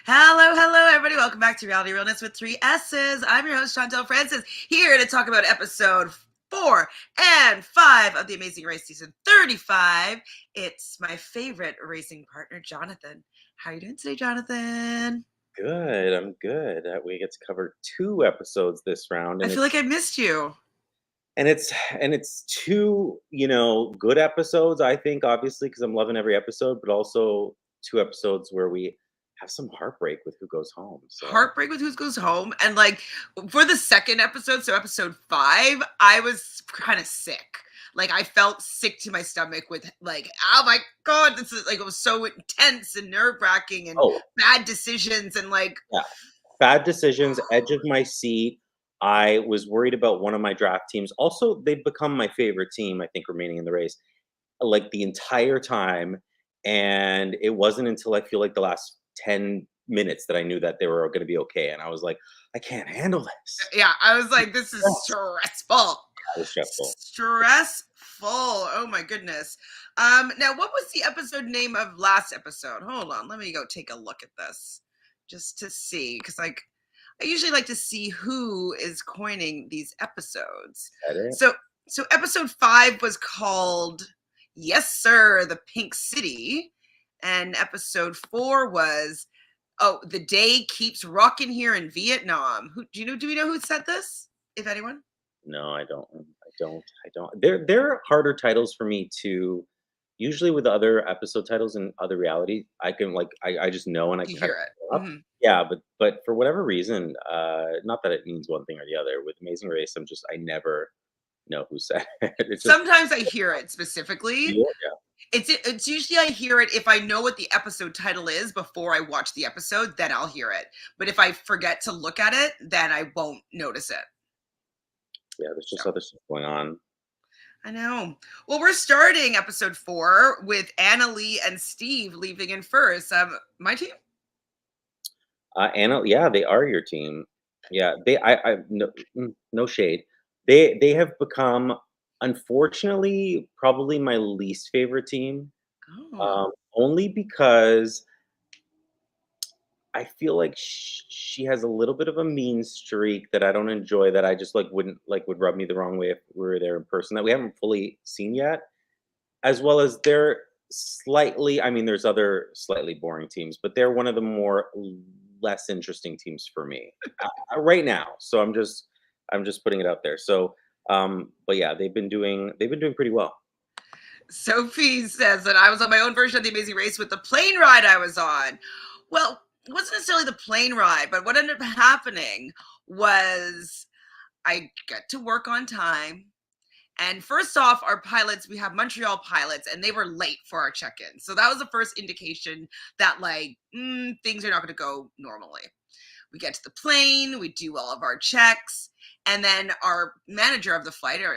Hello, hello, everybody. Welcome back to Reality Realness with three S's. I'm your host, Chantele Francis, here to talk about episode 4 and 5 of The Amazing Race Season 35. It's my favorite racing partner, Jonathan. How are you doing today, Jonathan? Good, I'm good. We get to cover 2 episodes this round, I and feel like I missed you. it's 2, good episodes, I think, obviously, because 'cause I'm loving every episode, but also 2 episodes where we have some heartbreak with who goes home, so Heartbreak with Who Goes Home. And like for the second episode, so episode 5, I was kind of sick. Like I felt sick to my stomach with like, oh my god, this is like it was so intense and nerve-wracking and oh, bad decisions and like yeah. Bad decisions, edge of my seat. I was worried about one of my draft teams. Also, they've become my favorite team, I think, remaining in the race, like, the entire time, and it wasn't until I feel like the last 10 minutes that I knew that they were gonna be okay, and I was like, "I can't handle this." yeah, I was like, this is Yes. stressful. That was stressful. Stressful. Oh my goodness. Now what was the episode name of last episode? Hold on, let me go take a look at this just to see because like I usually like to see who is coining these episodes. Is that it? So episode 5 was called Yessir, the Pink City, and episode 4 was The Day Keeps Rockin' here in Vietnam. Who do we know who said this? If anyone? No, I don't. I don't. There are harder titles for me to usually with other episode titles and other reality, I can, like, I just know and I You can kind hear of it. pull up. Mhm. Yeah, but for whatever reason, not that it means one thing or the other, with Amazing Race, I never know who said it. It's just Sometimes I hear it specifically. yeah. It's usually I hear it if I know what the episode title is before I watch the episode, then I'll hear it. But if I forget to look at it, then I won't notice it. Yeah, there's So just other stuff going on. I know. Well, we're starting episode 4 with Anna Lee and Steve leaving in first. My team. Anna, yeah, they are your team. Yeah, I no, no shade. They have become, unfortunately, probably my least favorite team. Oh, Only because I feel like she has a little bit of a mean streak that I don't enjoy. That I just like wouldn't like would rub me the wrong way if we were there in person. That we haven't fully seen yet, as well as they're slightly. I mean, there's other slightly boring teams, but they're one of the less interesting teams for me right now. So I'm just putting it out there. So, but yeah, they've been doing pretty well. Sophie says that I was on my own version of the Amazing Race with the plane ride I was on. Well, it wasn't necessarily the plane ride, but what ended up happening was I got to work on time. And first off, our pilots, we have Montreal pilots, and they were late for our check in. So that was the first indication that, like, things are not going to go normally. We get to the plane, we do all of our checks, and then our manager of the flight, or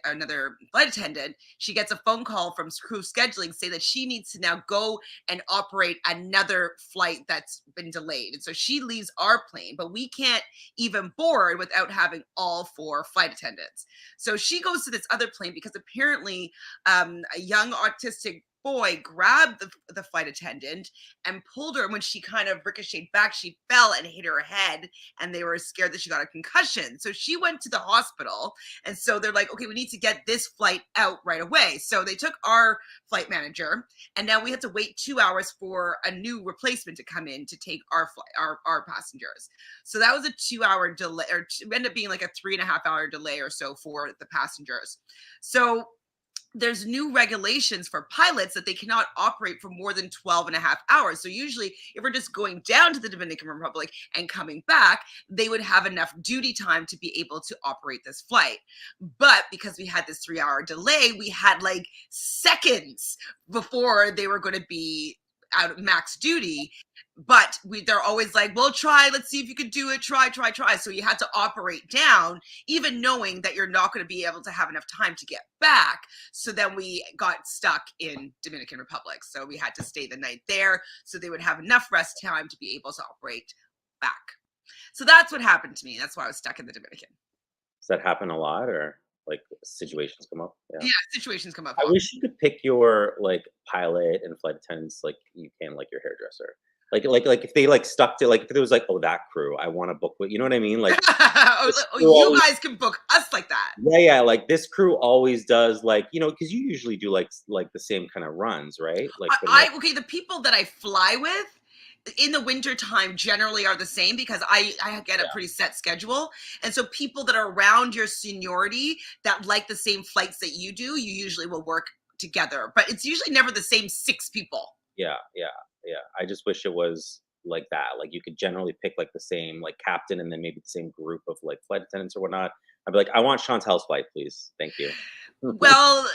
another flight attendant, she gets a phone call from crew scheduling say that she needs to now go and operate another flight that's been delayed. And so she leaves our plane, but we can't even board without having all 4 flight attendants. So she goes to this other plane because apparently a young autistic boy grabbed the flight attendant and pulled her. And when she kind of ricocheted back, she fell and hit her head. And they were scared that she got a concussion. So she went to the hospital. And so they're like, okay, we need to get this flight out right away. So they took our flight manager. And now we had to wait 2 hours for a new replacement to come in to take our flight, our passengers. So that was a 2 hour delay, or ended up being like a 3.5 hour delay or so for the passengers. So there's new regulations for pilots that they cannot operate for more than 12 and a half hours. So usually if we're just going down to the Dominican Republic and coming back, they would have enough duty time to be able to operate this flight. But because we had this 3 hour delay, we had like seconds before they were going to be out of max duty. But they're always like, well, try, let's see if you could do it, try. So you had to operate down, even knowing that you're not going to be able to have enough time to get back. So then we got stuck in Dominican Republic. So we had to stay the night there so they would have enough rest time to be able to operate back. So that's what happened to me. That's why I was stuck in the Dominican. Does that happen a lot, or like situations come up? Yeah. Yeah, situations come up I often. wish you could pick your, like, pilot and flight attendants like you can, like, your hairdresser. Like if they like stuck to like if there was like, oh, that crew, I want to book with, you know what I mean? Like this Oh, crew you always, guys can book us like that. yeah, yeah, like this crew always does like, because you usually do like the same kind of runs, right? Like for the most. Okay, the people that I fly with in the winter time generally are the same because I get a pretty set schedule. And so people that are around your seniority that like the same flights that you do, you usually will work together. But it's usually never the same 6 people. Yeah, yeah, yeah. I just wish it was like that. Like you could generally pick like the same like captain and then maybe the same group of like flight attendants or whatnot. I'd be like, I want Chantel's flight, please. Thank you. Well,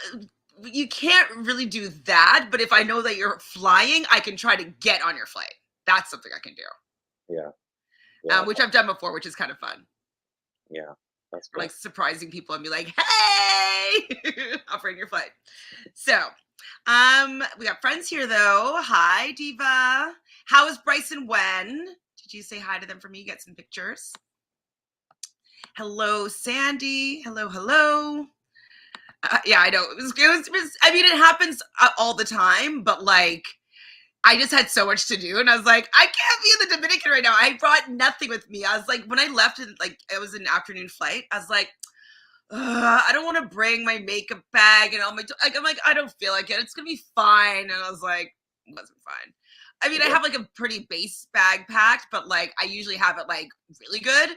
you can't really do that, but if I know that you're flying, I can try to get on your flight. That's something I can do, Yeah, yeah, which I've done before, which is kind of fun. yeah. That's Or like cool. surprising people and be like, "Hey, I'll bring your flight." So, we got friends here though. Hi, Diva. How is Bryson? When did you say hi to them for me? Get some pictures. Hello, Sandy. Hello, hello. Yeah, I know. I mean, it happens all the time, but like, I just had so much to do, and I was like, I can't be in the Dominican right now. I brought nothing with me. I was like, when I left, and like, it was an afternoon flight. I was like, I don't want to bring my makeup bag and all my. Like, I'm like, I don't feel like it. It's gonna be fine. And I was like, it wasn't fine. I mean, I Yeah. have like a pretty base bag packed, but like, I usually have it like really good,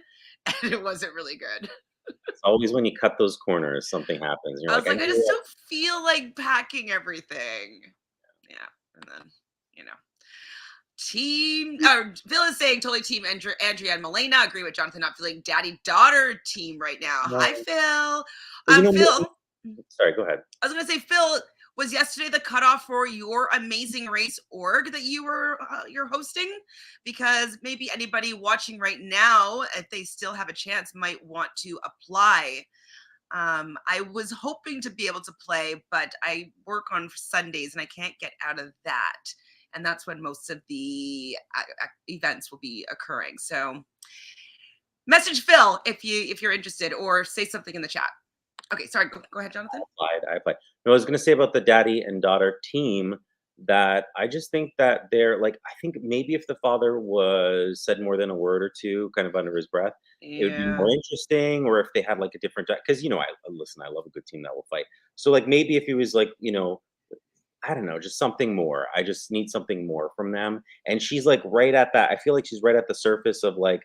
and it wasn't really good. It's always when you cut those corners, something happens. And you're I like, was I like, I know just what. don't feel like packing everything. Yeah, and then you know. Team or Phil is saying totally team Andrea and Milena. Agree with Jonathan not feeling daddy daughter team right now. Hi No. Phil. But Phil, sorry, go ahead. I was gonna say, Phil, was yesterday the cutoff for your Amazing Race org that you're hosting? Because maybe anybody watching right now, if they still have a chance, might want to apply. I was hoping to be able to play, but I work on Sundays and I can't get out of that. And that's when most of the events will be occurring. So message Phil if you're interested, or say something in the chat. Okay, sorry. Go ahead, Jonathan. I applied. No, I was gonna say about the daddy and daughter team that I just think that they're like I think maybe if the father was said more than a word or two, kind of under his breath, it would be Yeah. more interesting. Or if they had like a different because I listen, I love a good team that will fight. So like maybe if he was like I don't know, just something more. I just need something more from them. And she's like right at that. I feel like she's right at the surface of like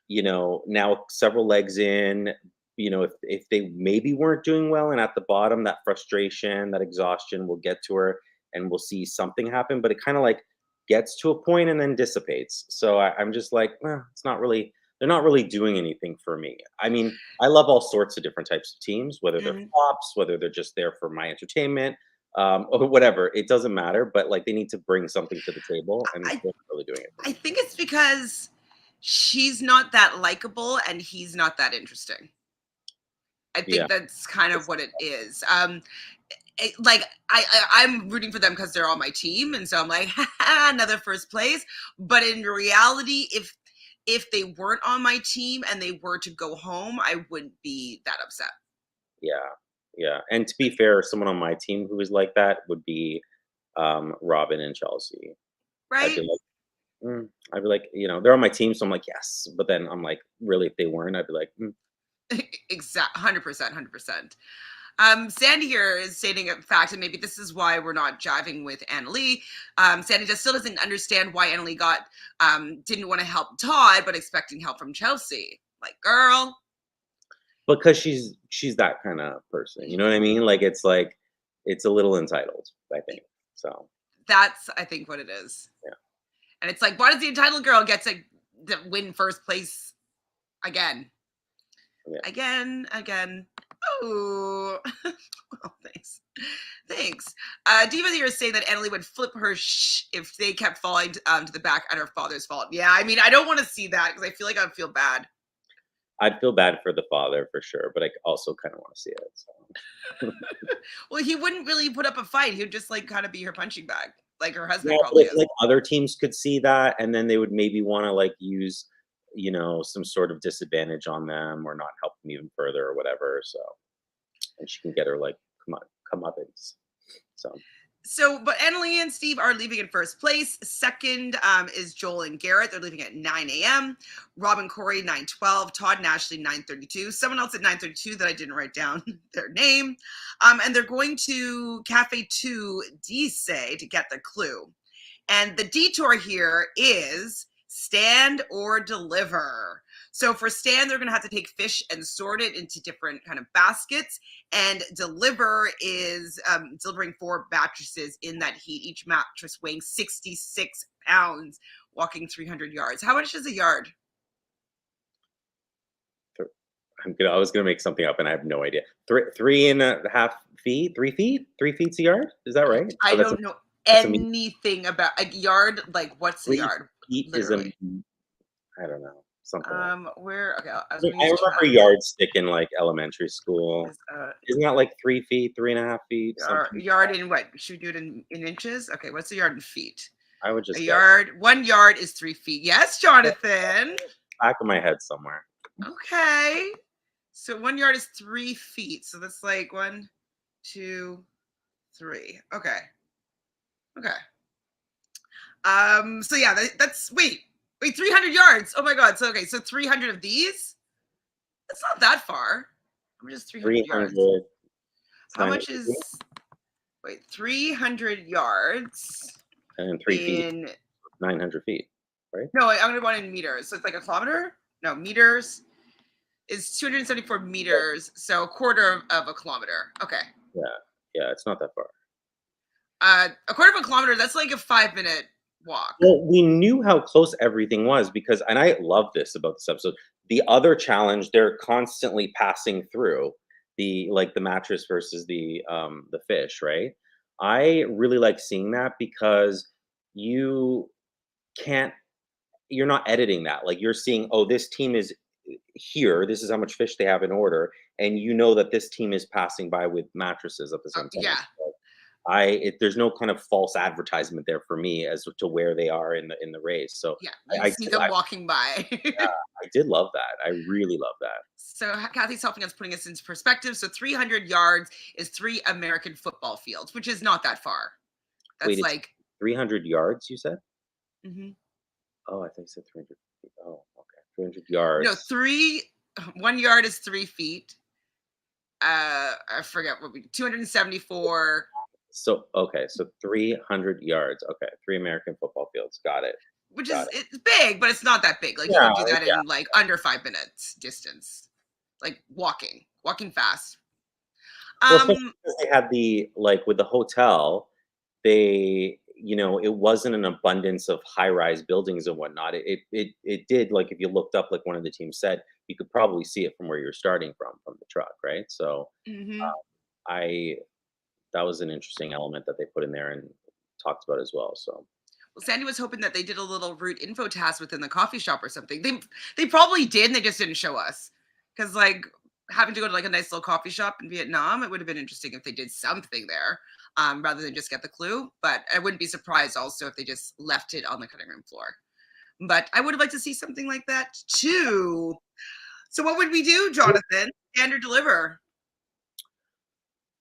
now several legs in, if they maybe weren't doing well and at the bottom, that frustration, that exhaustion will get to her and we'll see something happen. But it kind of like gets to a point and then dissipates. So I'm just like, it's not really, they're not really doing anything for me. I mean, I love all sorts of different types of teams, whether they're Mhm. flops, whether they're just there for my entertainment, or whatever. It doesn't matter. But like they need to bring something to the table and I they're not really doing it for I me. think it's because she's not that likable and he's not that interesting. I Yeah. think that's kind of It's- what it is. Like I'm rooting for them because they're on my team, and so I'm like, another first place. But in reality, if they weren't on my team and they were to go home, I wouldn't be that upset. Yeah, yeah, and to be fair, someone on my team who is like that would be, Robin and Chelsea. I'd be Right? like, I'd be like, they're on my team, so I'm like, "Yes," but then I'm like, really, if they weren't, I'd be like, Exact 100%, 100%. Sandy here is stating a fact, and maybe this is why we're not jiving with Annalie. Sandy just still doesn't understand why Annalie didn't want to help Todd, but expecting help from Chelsea. Like, girl, because she's that kinda person, you know what I mean? Like, it's a little entitled, I think, so, that's I think what it is. yeah, And it's like, why does the entitled girl get to win first place again? yeah. Again. Oh, well, thanks. Thanks. Diva here is saying that Annalie would flip her if they kept falling to the back at her father's fault. Yeah, I mean, I don't want to see that because I feel like I'd feel bad. I'd feel bad for the father for sure, but I also kinda wanna see it, so. Well, he wouldn't really put up a fight. He would just like kind of be her punching bag, like her Yeah, husband but probably if, is. like, other teams could see that, and then they would maybe wanna, like, use, some sort of disadvantage on them or not help them even further or whatever, so and she can get her, like, comeuppance, so So, but Annalie and Steve are leaving in first place. Second is Joel and Garrett. They're leaving at 9 a.m. Rob and Corey, 9:12. Todd and Ashley, 9:32. Someone else at 9:32 that I didn't write down their name. And they're going to Cafe 2 Dice to get the clue. And the detour here is stand or deliver. So for stand, they're going to have to take fish and sort it into different kind of baskets. And deliver is delivering 4 mattresses in that heat, each mattress weighing 66 pounds, walking 300 yards. How much is a yard? I was gonna make something up, and I have no idea. 3.5 feet, 3 feet, 3 feet a yard. Is that right? I Oh, don't know anything about a yard. Like, what's a yard? 3 feet is a. I don't know, something. Where? Okay, I remember yardstick in like elementary school. Isn't that like 3 feet, 3.5 feet? Yard in what? Should we do it in inches? Okay, what's a yard in feet? I would just a yard. 1 yard is 3 feet. Yes, Jonathan. Back of my head somewhere. Okay. So 1 yard is 3 feet. So that's like 1, 2, 3. Okay. So yeah, that's wait, 300 yards. Oh my God. So okay, so 300 of these. That's not that far. I'm just 300 yards. How much is 300 yards? And 3 feet. 900 feet, right? No, I'm gonna want in meters. So it's like a kilometer. No, meters is 274 meters, so a quarter of a kilometer. Okay. Yeah, it's not that far. A quarter of a kilometer, that's like a 5-minute walk. Well, we knew how close everything was because, and I love this about this episode, the other challenge, they're constantly passing through the mattress versus the fish, right? I really like seeing that because you're not editing that. Like, you're seeing, oh, this team is here, this is how much fish they have in order, and you know that this team is passing by with mattresses at the same time. Yeah. So there's no kind of false advertisement there for me as to where they are in the race. So yeah, I see them walking by. Yeah, I did love that. I really love that. So Kathy's helping us, putting us into perspective. So 300 yards is 3 American football fields, which is not that far. That's Wait, like 300 yards, you said? Mm-hmm. Oh, I think you said 300 feet. Oh, okay. 300 yards. No, 1 yard is 3 feet. I forget what 274. So, okay. So 300 yards. Okay. 3 American football fields. Got it. Which it's big, but it's not that big. Like, you can do that in like under 5 minutes distance. Like walking fast. Well, they had with the hotel, it wasn't an abundance of high-rise buildings and whatnot. It did, like, if you looked up, like one of the teams said, you could probably see it from where you're starting from the truck, right? So that was an interesting element that they put in there and talked about as well. So Sandy was hoping that they did a little route info task within the coffee shop or something. They probably did, and they just didn't show us. Because, like, having to go to like a nice little coffee shop in Vietnam, it would have been interesting if they did something there, rather than just get the clue. But I wouldn't be surprised also if they just left it on the cutting room floor. But I would have liked to see something like that too. So what would we do, Jonathan? Stand or deliver?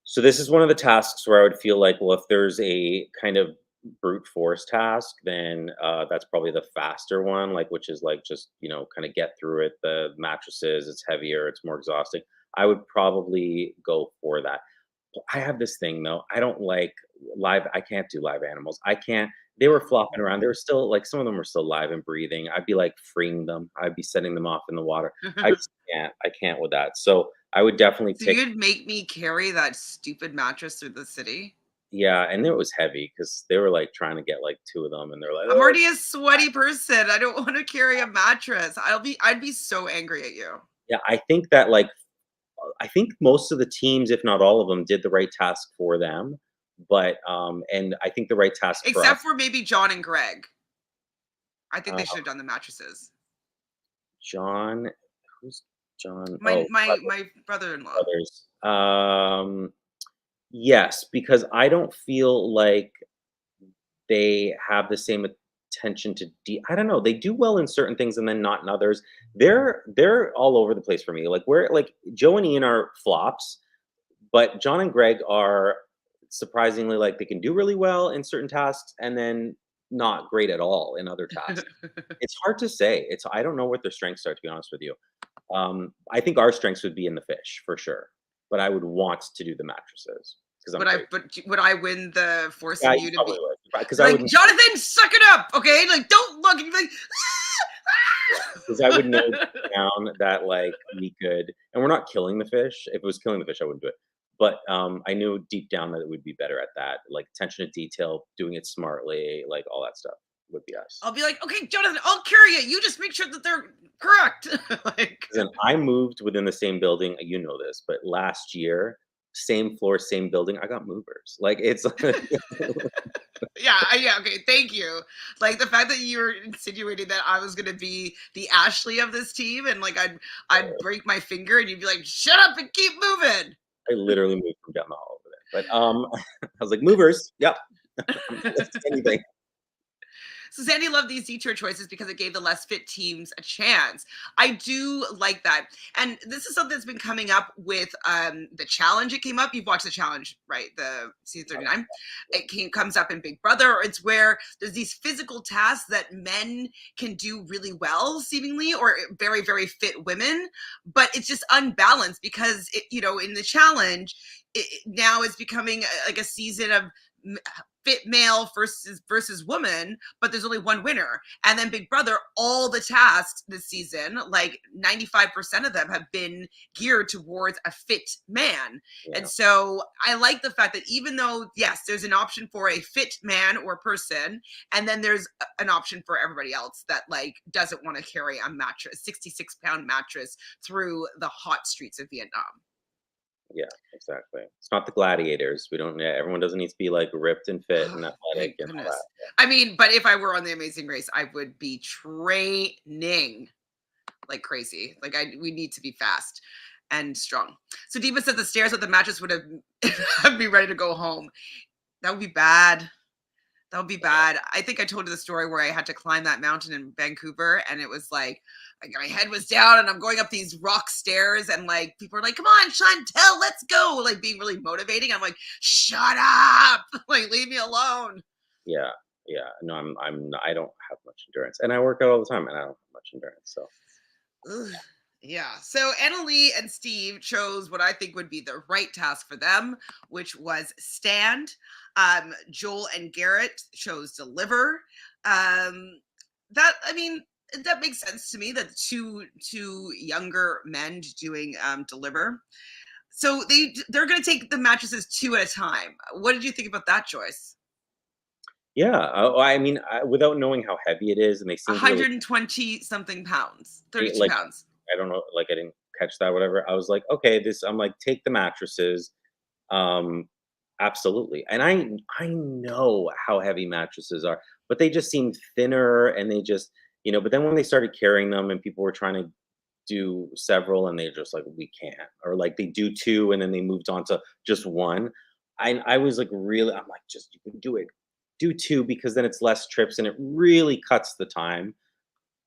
So this is one of the tasks where I would feel like, well, if there's a kind of brute force task, then that's probably the faster one, like, which is like just, kind of get through it. The mattresses, it's heavier, it's more exhausting. I would probably go for that. I have this thing though. I don't like I can't do live animals. I can't. They were flopping around. They were still, like, some of them were still live and breathing. I'd be like freeing them. I'd be setting them off in the water. I just can't. I can't with that. So I would definitely you'd make me carry that stupid mattress through the city? Yeah, and it was heavy because they were like trying to get like 2 of them, and they're like, I'm already a sweaty person. I don't want to carry a mattress. I'd be so angry at you. Yeah, I think that I think most of the teams, if not all of them, did the right task for them. But and I think the right task except for maybe John and Greg. I think they should have done the mattresses. John, who's John? My brother-in-law. Brothers. Yes, because I don't feel like they have the same attention to I don't know. They do well in certain things and then not in others. They're all over the place for me. Like, Joe and Ian are flops, but John and Greg are surprisingly, like, they can do really well in certain tasks and then not great at all in other tasks. It's hard to say. I don't know what their strengths are, to be honest with you. I think our strengths would be in the fish for sure, but I would want to do the mattresses because I'm great. Would I win the Yeah, forcing you you to probably be would because I like, would Jonathan, suck it up, okay? Like, don't look and be like, because I would know deep down that like we could, and we're not killing the fish. If it was killing the fish, I wouldn't do it. But I knew deep down that it would be better at that, like attention to detail, doing it smartly, like all that stuff would be us. I'll be like, okay, Jonathan, I'll carry it. You just make sure that they're correct. Like, Then I moved within the same building. You know this, but last year, same floor, same building. I got movers. Like it's yeah, okay, thank you. Like the fact that you were insinuating that I was gonna be the Ashley of this team, and like I'd break my finger, and you'd be like, shut up and keep moving. I literally moved from down the hall over there. But I was like, movers. Yep. Anything. So Sandy loved these detour choices because it gave the less fit teams a chance. I do like that. And this is something that's been coming up with the challenge. It came up. You've watched the challenge, right? The season 39. Comes up in Big Brother. It's where there's these physical tasks that men can do really well, seemingly, or very, very fit women. But it's just unbalanced because, in the challenge, now it's becoming like a season of fit male versus woman, but there's only one winner. And then Big Brother, all the tasks this season, like 95% of them have been geared towards a fit man. Yeah. And so I like the fact that even though, yes, there's an option for a fit man or person, and then there's an option for everybody else that like doesn't want to carry a mattress, 66-pound mattress through the hot streets of Vietnam. Yeah, exactly. It's not the gladiators. We don't. Everyone doesn't need to be like ripped and fit and athletic and all that. I mean, but if I were on The Amazing Race, I would be training like crazy. Like we need to be fast and strong. So Diva said the stairs with the mattress would have me ready to go home. That would be bad. That would be bad. I think I told you the story where I had to climb that mountain in Vancouver, and it was like my head was down and I'm going up these rock stairs, and like people are like, come on, Chantele, let's go. Like being really motivating. I'm like, shut up. Like, leave me alone. Yeah. Yeah. No, I don't have much endurance, and I work out all the time and I don't have much endurance. So. Ugh. Yeah. So Annalie and Steve chose what I think would be the right task for them, which was stand. Joel and Garrett chose deliver. That makes sense to me, that two younger men doing deliver. So they're going to take the mattresses 2 at a time. What did you think about that choice? Yeah, I mean, without knowing how heavy it is, and they seem 120 something pounds, 32 like, pounds. I don't know, like I didn't catch that, whatever. I was like, okay, I'm like, take the mattresses. Absolutely. And I know how heavy mattresses are, but they just seemed thinner, and they just, but then when they started carrying them and people were trying to do several, and they're just like, we can't, or like they do 2 and then they moved on to just 1. I was like, really, I'm like, just, you can do 2 because then it's less trips and it really cuts the time.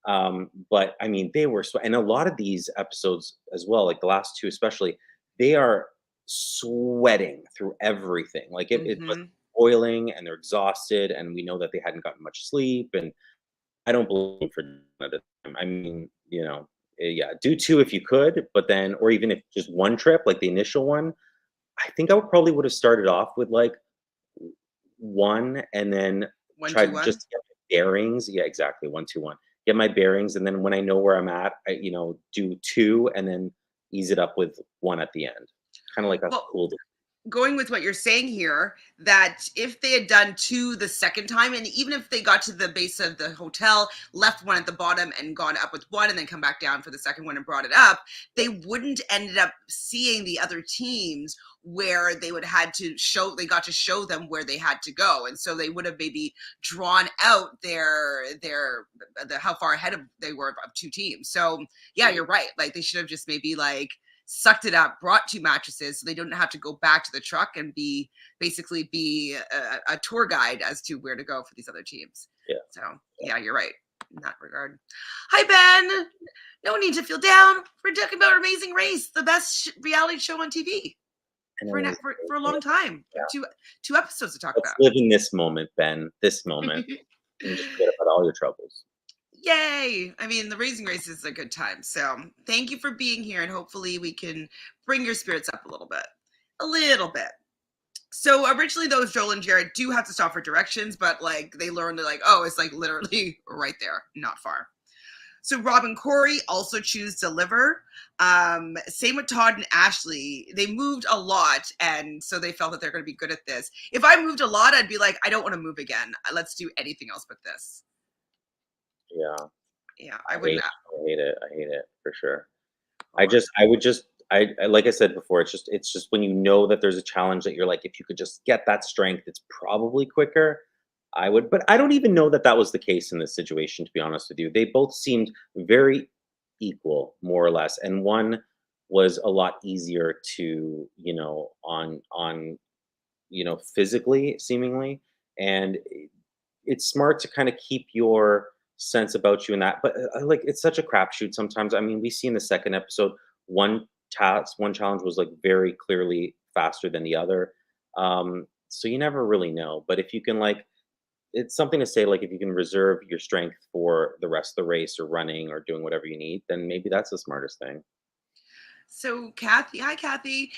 But I mean, they were, and a lot of these episodes as well, like the last 2 especially, they are sweating through everything. Like it was boiling, and they're exhausted, and we know that they hadn't gotten much sleep, and I don't blame for that. I mean, yeah, do 2 if you could, but then, or even if just 1 trip, like the initial one, I think I probably would have started off with like 1, and then tried just to get my bearings. Yeah, exactly. 1, 2, 1. Get my bearings, and then when I know where I'm at, do 2, and then ease it up with 1 at the end. Kind of like a cool. Going with what you're saying here, that if they had done 2 the second time, and even if they got to the base of the hotel, left 1 at the bottom and gone up with 1, and then come back down for the second one and brought it up, they wouldn't ended up seeing the other teams where they got to show them where they had to go. And so they would have maybe drawn out how far ahead of they were of 2 teams. So yeah, you're right. Like they should have just maybe like sucked it up, brought 2 mattresses so they don't have to go back to the truck and be a tour guide as to where to go for these other teams. Yeah. So yeah, you're right in that regard. Hi, Ben. No need to feel down. We're talking about Amazing Race, the best reality show on TV. And it for an was, for a long time. yeah. Two episodes to talk Let's about. live in this moment, Ben, this moment, and just forget about all your troubles. Yay! I mean, the Raising Grace is a good time. So thank you for being here, and hopefully we can bring your spirits up a little bit. A little bit. So originally, those Joel and Jared do have to stop for directions, but like they learn to like, oh, it's like literally right there, not far. So Rob and Corey also choose Deliver. Same with Todd and Ashley. They moved a lot, and so they felt that they're going to be good at this. If I moved a lot, I'd be like, I don't want to move again. Let's do anything else but this. Yeah, Yeah, I wouldn't. I hate it. I hate it for sure. Or, I would just, like I said before, it's just when you know that there's a challenge that you're like, if you could just get that strength, it's probably quicker. I would, but I don't even know that that was the case in this situation, to be honest with you. They both seemed very equal, more or less, and one was a lot easier to, physically, seemingly, and it's smart to kind of keep your sense about you in that. But like, it's such a crapshoot sometimes. I mean, we see in the second episode, one challenge was like very clearly faster than the other. So you never really know. But if you can like, it's something to say like if you can reserve your strength for the rest of the race or running or doing whatever you need, then maybe that's the smartest thing. so Kathy, hi Kathy,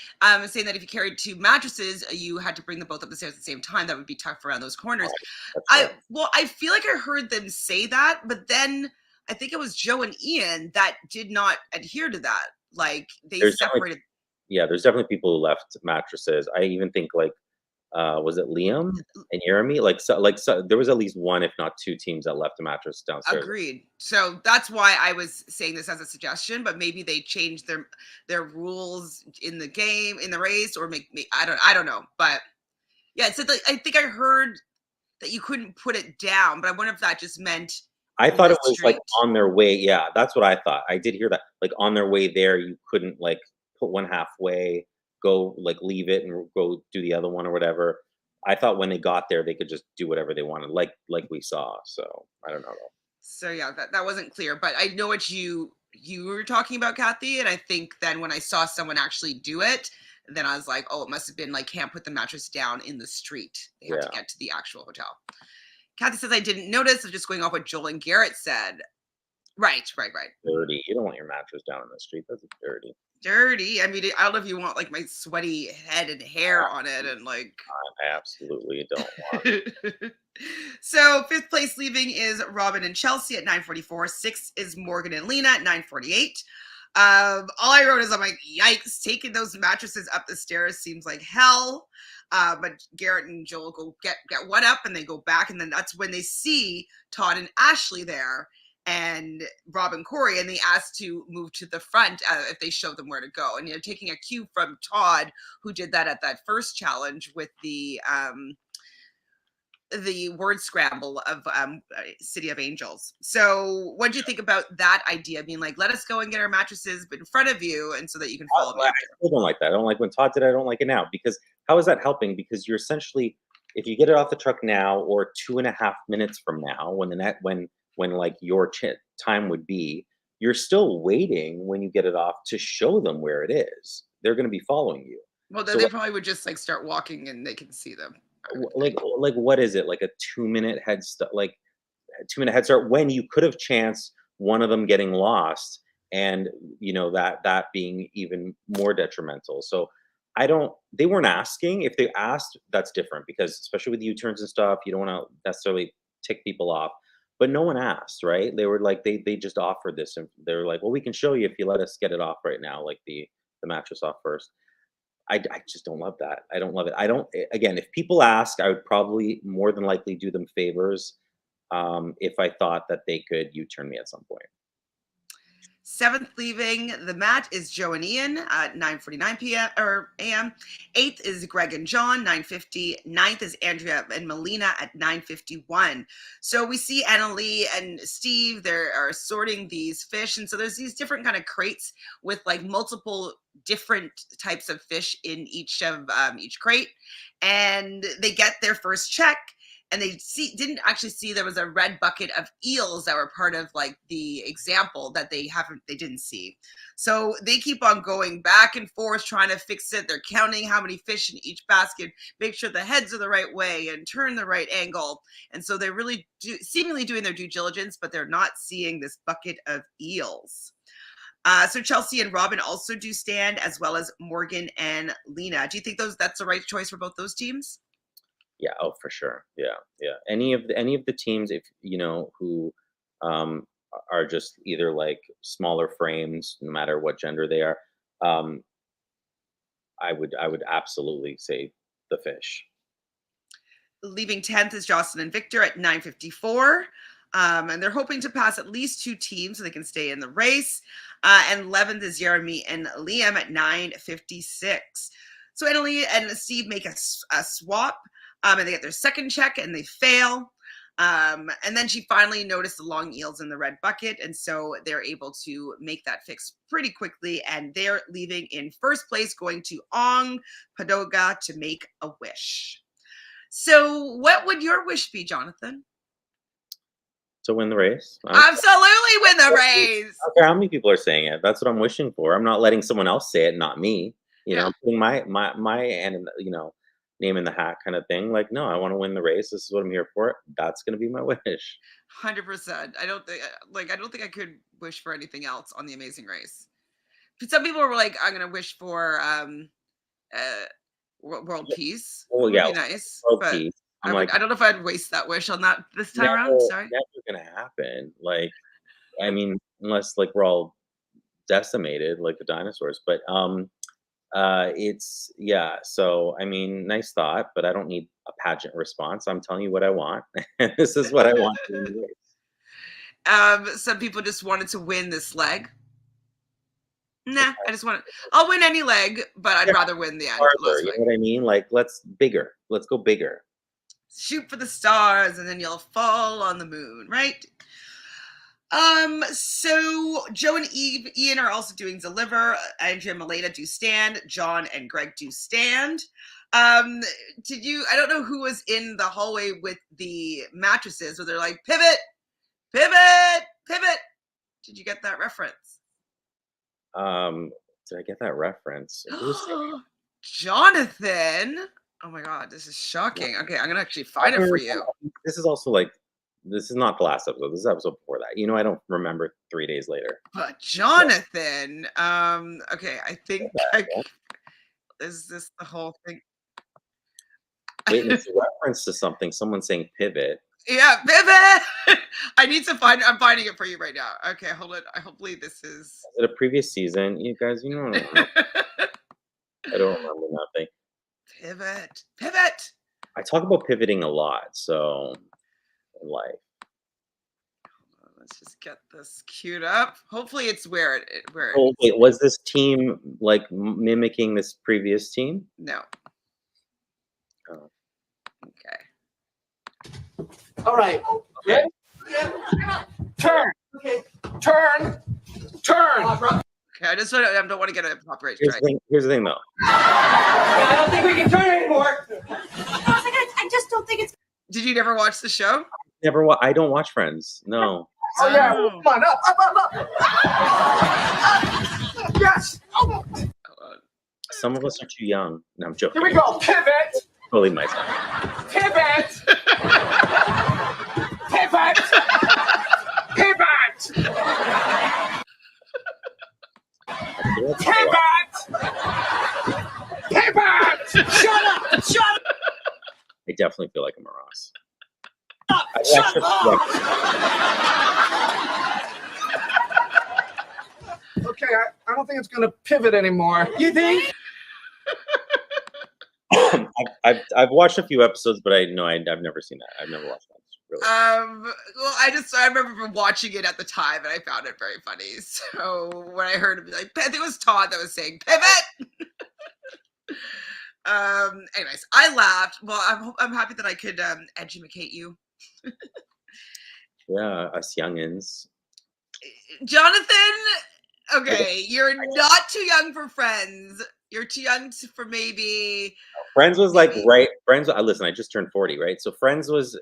saying that if you carried two mattresses, you had to bring them both up the stairs at the same time. That would be tough around those corners. Right. That's right. I feel like I heard them say that, but then I think it was Joe and Ian that did not adhere to that. Like they There's definitely separated. Yeah, there's definitely people who left mattresses. I even think like was it Liam and Jeremy? So there was at least one, if not two teams that left a mattress downstairs. Agreed. So that's why I was saying this as a suggestion, but maybe they changed their rules in the game, in the race, or make me I don't know. But yeah, it said like, I think I heard that you couldn't put it down, but I wonder if that just meant I in thought the it was like street. on their way. Yeah, that's what I thought. I did hear that. Like on their way there, you couldn't like put one halfway, go like leave it and go do the other one or whatever. I thought when they got there, they could just do whatever they wanted, like we saw. So I don't know though. So yeah, that wasn't clear, but I know what you were talking about, Kathy, and I think then when I saw someone actually do it, then I was like, oh, it must have been like can't put the mattress down in the street. They have to Yeah, get to the actual hotel. Kathy says I didn't notice. I'm just going off what Joel and Garrett said. Right, right, right. dirty. You don't want your mattress down in the street. That's dirty. Dirty. I mean, I don't know if you want like my sweaty head and hair on it and like. I absolutely don't want. So fifth place leaving is Robin and Chelsea at 9:44. Sixth is Morgan and Lena at 9:48. All I wrote is I'm like, yikes, taking those mattresses up the stairs seems like hell. But Garrett and Joel go get one up and they go back, and then that's when they see Todd and Ashley there and Rob and Corey, and they ask to move to the front if they show them where to go. And taking a cue from Todd, who did that at that first challenge with the word scramble of City of Angels. So what do you think about that idea? Being like, let us go and get our mattresses in front of you, and so that you can follow me I up there. still don't like that. I don't like when Todd did it. I don't like it now because how is that helping? Because you're essentially, if you get it off the truck now or 2.5 minutes from now, when the net when like your time would be, you're still waiting when you get it off to show them where it is. They're going to be following you. Well, then So they probably would just like start walking and they can see them. I would think. like what is it like a 2 minute head start? Like a 2 minute head start when you could have chanced one of them getting lost and that being even more detrimental. So I don't they weren't asking. If they asked, that's different because especially with U-turns and stuff, you don't want to necessarily tick people off. But no one asked, right? They were like they just offered this and they were like, well, we can show you if you let us get it off right now, like the mattress off first. I just don't love that. I don't love it. I don't again, if people ask, I would probably more than likely do them favors if I thought that they could U-turn me at some point. Seventh leaving the mat is Joe and Ian at 9:49 p.m. or a.m. Eighth is Greg and John, 9:50. Ninth is Andrea and Melina at 9:51. So we see Annalie and Steve, they are sorting these fish. And so there's these different kind of crates with like multiple different types of fish in each of each crate. And they get their first check. and they didn't actually see there was a red bucket of eels that were part of like the example that they didn't see. So they keep on going back and forth trying to fix it. They're counting how many fish in each basket, make sure the heads are the right way and turn the right angle. And so they're really seemingly doing their due diligence, but they're not seeing this bucket of eels. So Chelsea and Robin also do stand, as well as Morgan and Lena. Do you think that's the right choice for both those teams? Yeah, oh, for sure. Yeah, yeah. Any of the teams, if you know, who are just either like smaller frames, no matter what gender they are, um, I would absolutely say the fish. Leaving 10th is Jocelyn and Victor at 9:54. And they're hoping to pass at least 2 teams so they can stay in the race. And 11th is Jeremy and Liam at 9:56. So Annalie and Steve make a swap, and they get their second check and they fail. And then she finally noticed the long eels in the red bucket, and so they're able to make that fix pretty quickly, and they're leaving in first place, going to Ong Padoga to make a wish. So what would your wish be, Jonathan? To win the race. Absolutely win the race. I don't care how many people are saying it. That's what I'm wishing for. I'm not letting someone else say it, not me. You know, I'm putting my and name in the hat kind of thing. Like, no, I want to win the race. This is what I'm here for. That's gonna be my wish. 100%. I don't think I could wish for anything else on The Amazing Race. Some people were like, I'm gonna wish for world peace. Well, Would yeah, be nice, world but peace. I don't know if I'd waste that wish on that this time around. Sorry. Never gonna happen. Like, I mean, unless like we're all decimated like the dinosaurs. But it's yeah. So I mean, nice thought, but I don't need a pageant response. I'm telling you what I want, and this is what I want. Some people just wanted to win this leg. Nah, I'll win any leg, but I'd rather win the end. You know what I mean? Like, let's go bigger. Shoot for the stars, and then you'll fall on the moon, right? So Joe and Ian are also doing deliver. Andrea and Malena do stand. John and Greg do stand. I don't know who was in the hallway with the mattresses where they're like, pivot, pivot, pivot. Did you get that reference? Did I get that reference? Jonathan. Oh my God, this is shocking. Okay, I'm gonna actually find it for you. This is also like, this is not the last episode. This is the episode before that. You know, I don't remember 3 days later. But Jonathan, okay, I think is this the whole thing? Wait, it's a reference to something. Someone saying pivot. Yeah, pivot. I need to find. I'm finding it for you right now. Okay, hold it. Hopefully, this is. Is it a previous season? You guys, you know. I don't remember nothing. Pivot, pivot. I talk about pivoting a lot, so in life. Let's just get this queued up. Hopefully, it's where it. Oh wait, was this team like mimicking this previous team? No. Oh. Okay. All right. Okay. Turn. Okay. Turn. Okay, I don't want to get a copyright strike. Here's the thing, though. I don't think we can turn anymore. I just don't think it's. Did you never watch the show? I don't watch Friends. No. Oh yeah. Come on, up. Yes. Some of us are too young. No, I'm joking. Here we go. Pivot. Totally myself. Pivot. Pivot. Pivot. Pivot. Pivot. Shut up. Shut up. I definitely feel like I'm a Ross. Shut up. Okay, I don't think it's going to pivot anymore. You think? I've watched a few episodes, but I've never seen that. I've never watched that. Really. Well, I remember watching it at the time, and I found it very funny. So when I heard it, I think it was Todd that was saying pivot. Anyways, I laughed. Well, I'm happy that I could educate you. Yeah, us youngins. Jonathan, okay, you're not too young for Friends. You're too young for maybe. Friends was like Maybe. right. Friends. Listen, I just turned 40, right? So Friends is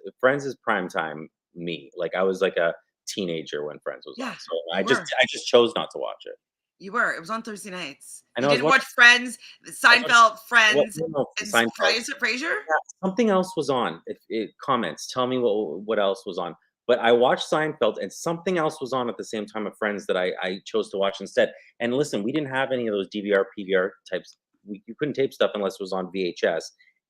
prime time me. Like I was like a teenager when Friends was on. Yeah, So you were. I just chose not to watch it. You were. It was on Thursday nights. And You I was didn't watching. watch Friends, I watched, Seinfeld, well, Friends, no, and Seinfeld. Frasier. Yeah, something else was on. If it comments, tell me what else was on. But I watched Seinfeld, and something else was on at the same time of Friends that I chose to watch instead. And listen, we didn't have any of those DVR, PVR types. You couldn't tape stuff unless it was on VHS,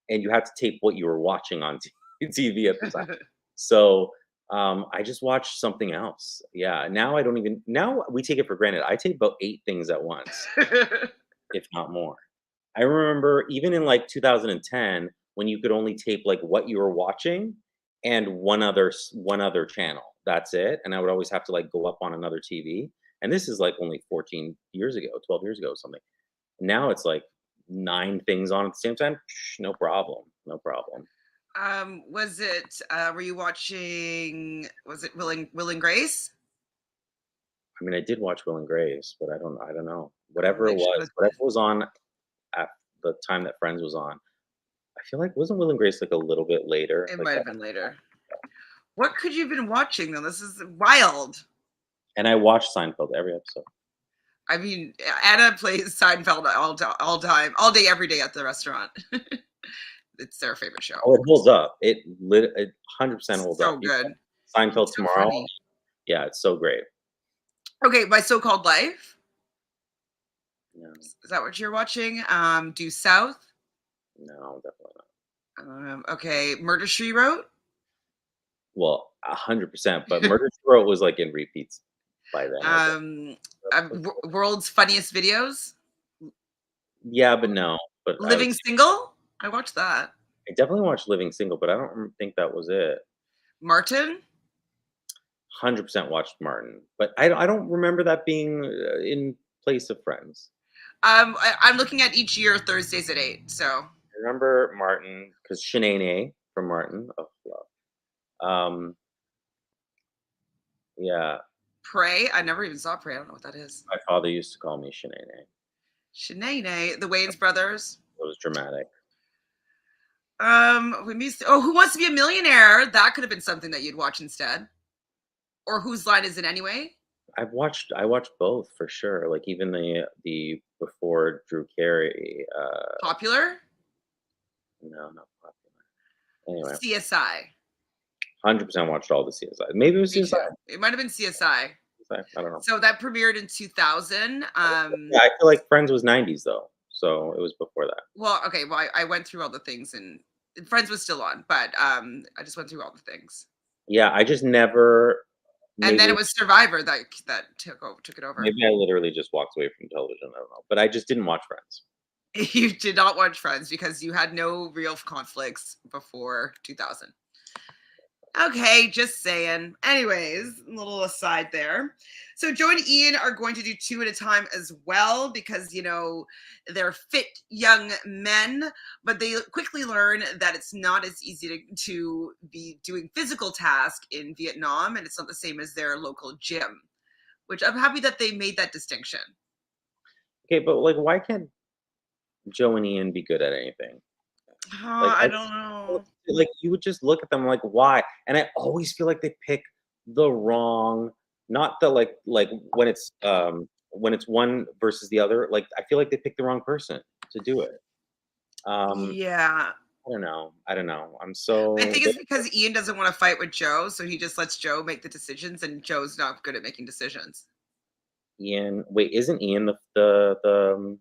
and you had to tape what you were watching on TV at the time. So I just watched something else. Yeah. Now I don't even. Now we take it for granted. I tape about 8 things at once, if not more. I remember even in like 2010 when you could only tape like what you were watching and one other channel. That's it. And I would always have to like go up on another TV. And this is like only 14 years ago, 12 years ago, or something. Now it's like 9 things on at the same time. No problem. No problem. Was it? Were you watching? Was it Will and Grace? I mean, I did watch Will and Grace, but I don't know. Oh, they should have. Whatever was on at the time that Friends was on. I feel like wasn't Will and Grace like a little bit later? It Like might that? have been later. What could you have been watching though? This is wild. And I watched Seinfeld every episode. I mean, Anna plays Seinfeld all time, all day, every day at the restaurant. It's their favorite show. Oh, it holds up. It 100% holds So up. good. Seinfeld So tomorrow. funny. Yeah, it's so great. Okay, My So-Called Life. No, Is that what you're watching? Due South. no, definitely not. Okay, Murder She Wrote. Well, 100%. But Murder She Wrote was like in repeats by then. World's Funniest Videos. Yeah, but no. But Living Single. I watched that. I definitely watched Living Single, but I don't think that was it. Martin. 100% watched Martin, but I don't remember that being in place of Friends. I'm looking at each year Thursdays at 8. So I remember Martin because Shanae from Martin. Oh, love. Yeah. Prey. I never even saw Prey. I don't know what that is. My father used to call me Shanae. Shanae. The Wayans Brothers. It was dramatic. Who Wants to Be a Millionaire? That could have been something that you'd watch instead. Or Whose Line Is It Anyway? I watched both for sure. Like even the before Drew Carey. Popular? No, not popular. Anyway, CSI. 100% watched all the CSI. Maybe it was Me CSI. too. It might have been CSI. I don't know. So that premiered in 2000. Yeah, I feel like Friends was 90s though, so it was before that. Well, okay. Well, I went through all the things, and Friends was still on, but I just went through all the things. Yeah, I just never. And then it was Survivor that took it over. Maybe I literally just walked away from television. I don't know, but I just didn't watch Friends. You did not watch Friends because you had no real conflicts before 2000. Okay, just saying. Anyways, a little aside there. So Joe and Ian are going to do 2 at a time as well because, they're fit young men, but they quickly learn that it's not as easy to be doing physical tasks in Vietnam, and it's not the same as their local gym, which I'm happy that they made that distinction. Okay, but like, why can't Joe and Ian be good at anything? I don't know. Like, you would just look at them like, why? And I always feel like they pick the wrong, not the like when it's one versus the other. Like, I feel like they picked the wrong person to do it. Yeah. I don't know. I think it's because Ian doesn't want to fight with Joe, so he just lets Joe make the decisions, and Joe's not good at making decisions. Ian, wait, isn't Ian the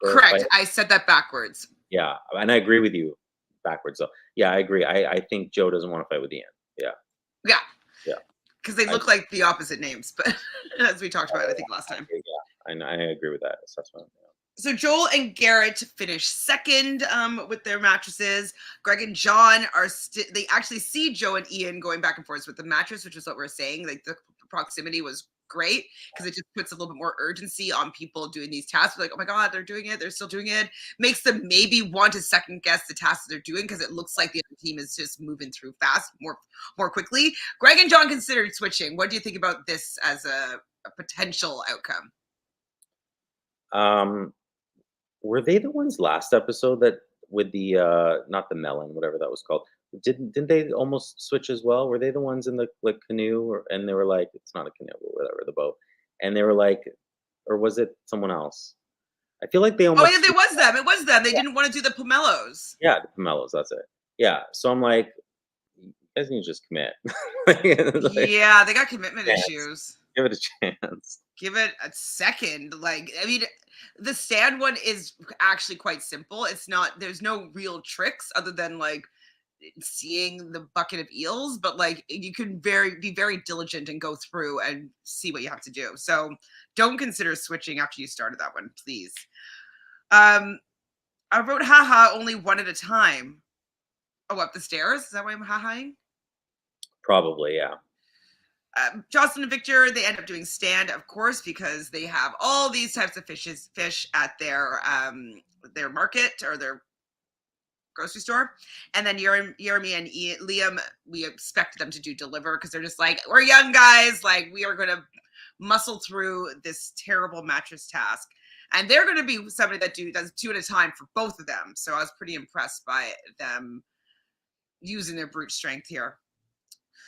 Correct. fight? I said that backwards. Yeah, and I agree with you backwards. So yeah, I agree. I think Joe doesn't want to fight with Ian. Yeah. Yeah. Yeah. Because they look like the opposite names, but as we talked about, I think last time. Yeah, I agree with that assessment. Yeah. So Joel and Garrett finished second with their mattresses. Greg and John they actually see Joe and Ian going back and forth with the mattress, which is what we're saying. Like the proximity was great because it just puts a little bit more urgency on people doing these tasks. Like, oh my God, they're doing it. They're still doing it. Makes them maybe want to second guess the tasks that they're doing because it looks like the other team is just moving through fast, more quickly. Greg and John considered switching. What do you think about this as a potential outcome? Were they the ones last episode that with the not the melon, whatever that was called? Didn't they almost switch as well? Were they the ones in the like canoe and they were like it's not a canoe, but whatever, the boat. And they were like or was it someone else? I feel like they Oh yeah, almost it was them. It was them. They yeah, didn't want to do the pomelos. yeah, the pomelos, that's it. Yeah. So I'm like, you guys need to just commit. Like, Yeah, they got commitment chance. issues. Give it a chance. Give it a second. Like, I mean, the stand one is actually quite simple. It's not, there's no real tricks other than like seeing the bucket of eels, but like you can be very diligent and go through and see what you have to do. So don't consider switching after you started that one, please. I wrote haha only one at a time. Oh, up the stairs? Is that why I'm ha-haing? Probably, yeah. Jocelyn and Victor, they end up doing stand, of course, because they have all these types of fish at their market or their grocery store. And then Jeremy and Liam, we expected them to do deliver because they're just like, we're young guys, like we are going to muscle through this terrible mattress task. And they're going to be somebody that does 2 at a time for both of them. So I was pretty impressed by them using their brute strength here.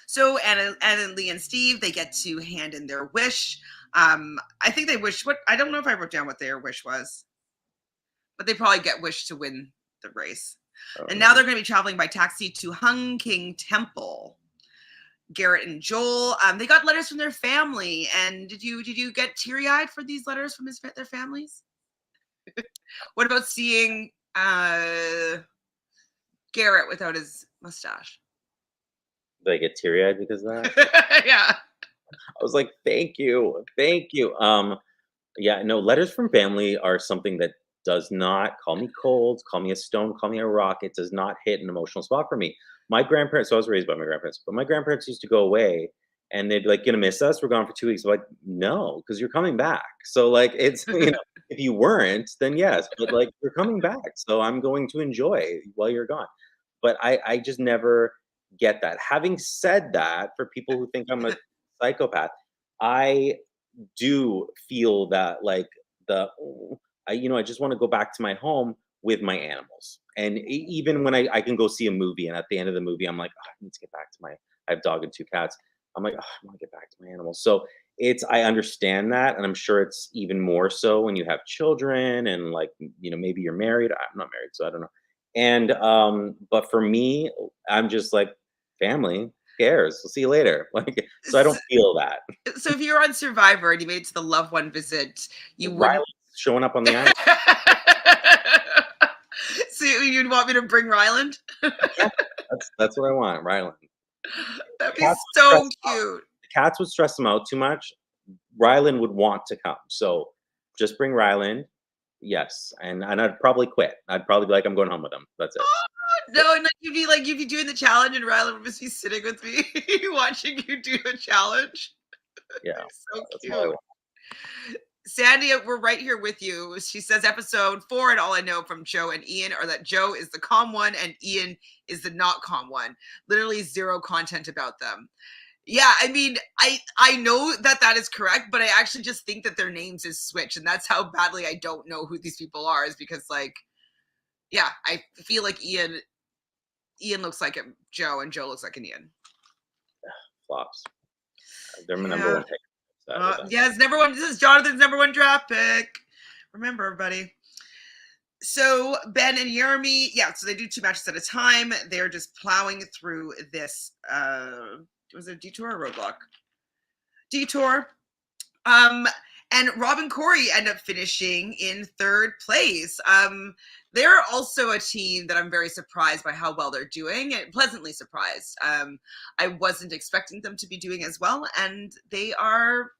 So Anna and Lee and Steve, they get to hand in their wish. I think they wish I don't know if I wrote down what their wish was, but they probably get wish to win the race. And now they're going to be traveling by taxi to Hung King Temple. Garrett and Joel, they got letters from their family. And did you get teary-eyed for these letters from their families? What about seeing Garrett without his mustache? Did I get teary-eyed because of that? Yeah. I was like, thank you. Thank you. Yeah, no, letters from family are something that does not call me cold, call me a stone, call me a rock. It does not hit an emotional spot for me. My grandparents, so I was raised by my grandparents, but my grandparents used to go away and they'd be like, gonna miss us? We're gone for 2 weeks. I'm like, no, because you're coming back. So like it's if you weren't, then yes, but like you're coming back. So I'm going to enjoy while you're gone. But I just never get that. Having said that, for people who think I'm a psychopath, I do feel that like I just want to go back to my home with my animals. And even when I can go see a movie and at the end of the movie, I'm like, oh, I need to get back to I have a dog and 2 cats. I'm like, oh, I want to get back to my animals. So I understand that. And I'm sure it's even more so when you have children and like, maybe you're married. I'm not married, so I don't know. And, but for me, I'm just like, family, who cares? We'll see you later. Like, so I don't feel that. So if you're on Survivor and you made it to the loved one visit, you wouldn't. Riley's showing up on the island. So you'd want me to bring Ryland? Yeah, that's what I want, Ryland. That'd be so cute. The cats would stress him out too much. Ryland would want to come. So just bring Ryland. Yes. And I'd probably quit. I'd probably be like, I'm going home with him. That's it. No, and you'd be doing the challenge and Ryland would just be sitting with me watching you do the challenge. Yeah. So cute. Sandy, we're right here with you. She says episode 4, and all I know from Joe and Ian are that Joe is the calm one and Ian is the not calm one. Literally zero content about them. Yeah, I mean, I know that is correct, but I actually just think that their names is switched, and that's how badly I don't know who these people are, is because like, yeah, I feel like Ian looks like Joe and Joe looks like an Ian. Flops. They're my number one pick. Yes, this is Jonathan's number 1 draft pick. Remember, everybody. So Ben and Jeremy, yeah, so they do 2 matches at a time. They're just plowing through this. Was it a detour or roadblock? Detour. And Rob and Corey end up finishing in 3rd place. They're also a team that I'm very surprised by how well they're doing, and pleasantly surprised. I wasn't expecting them to be doing as well, and they are.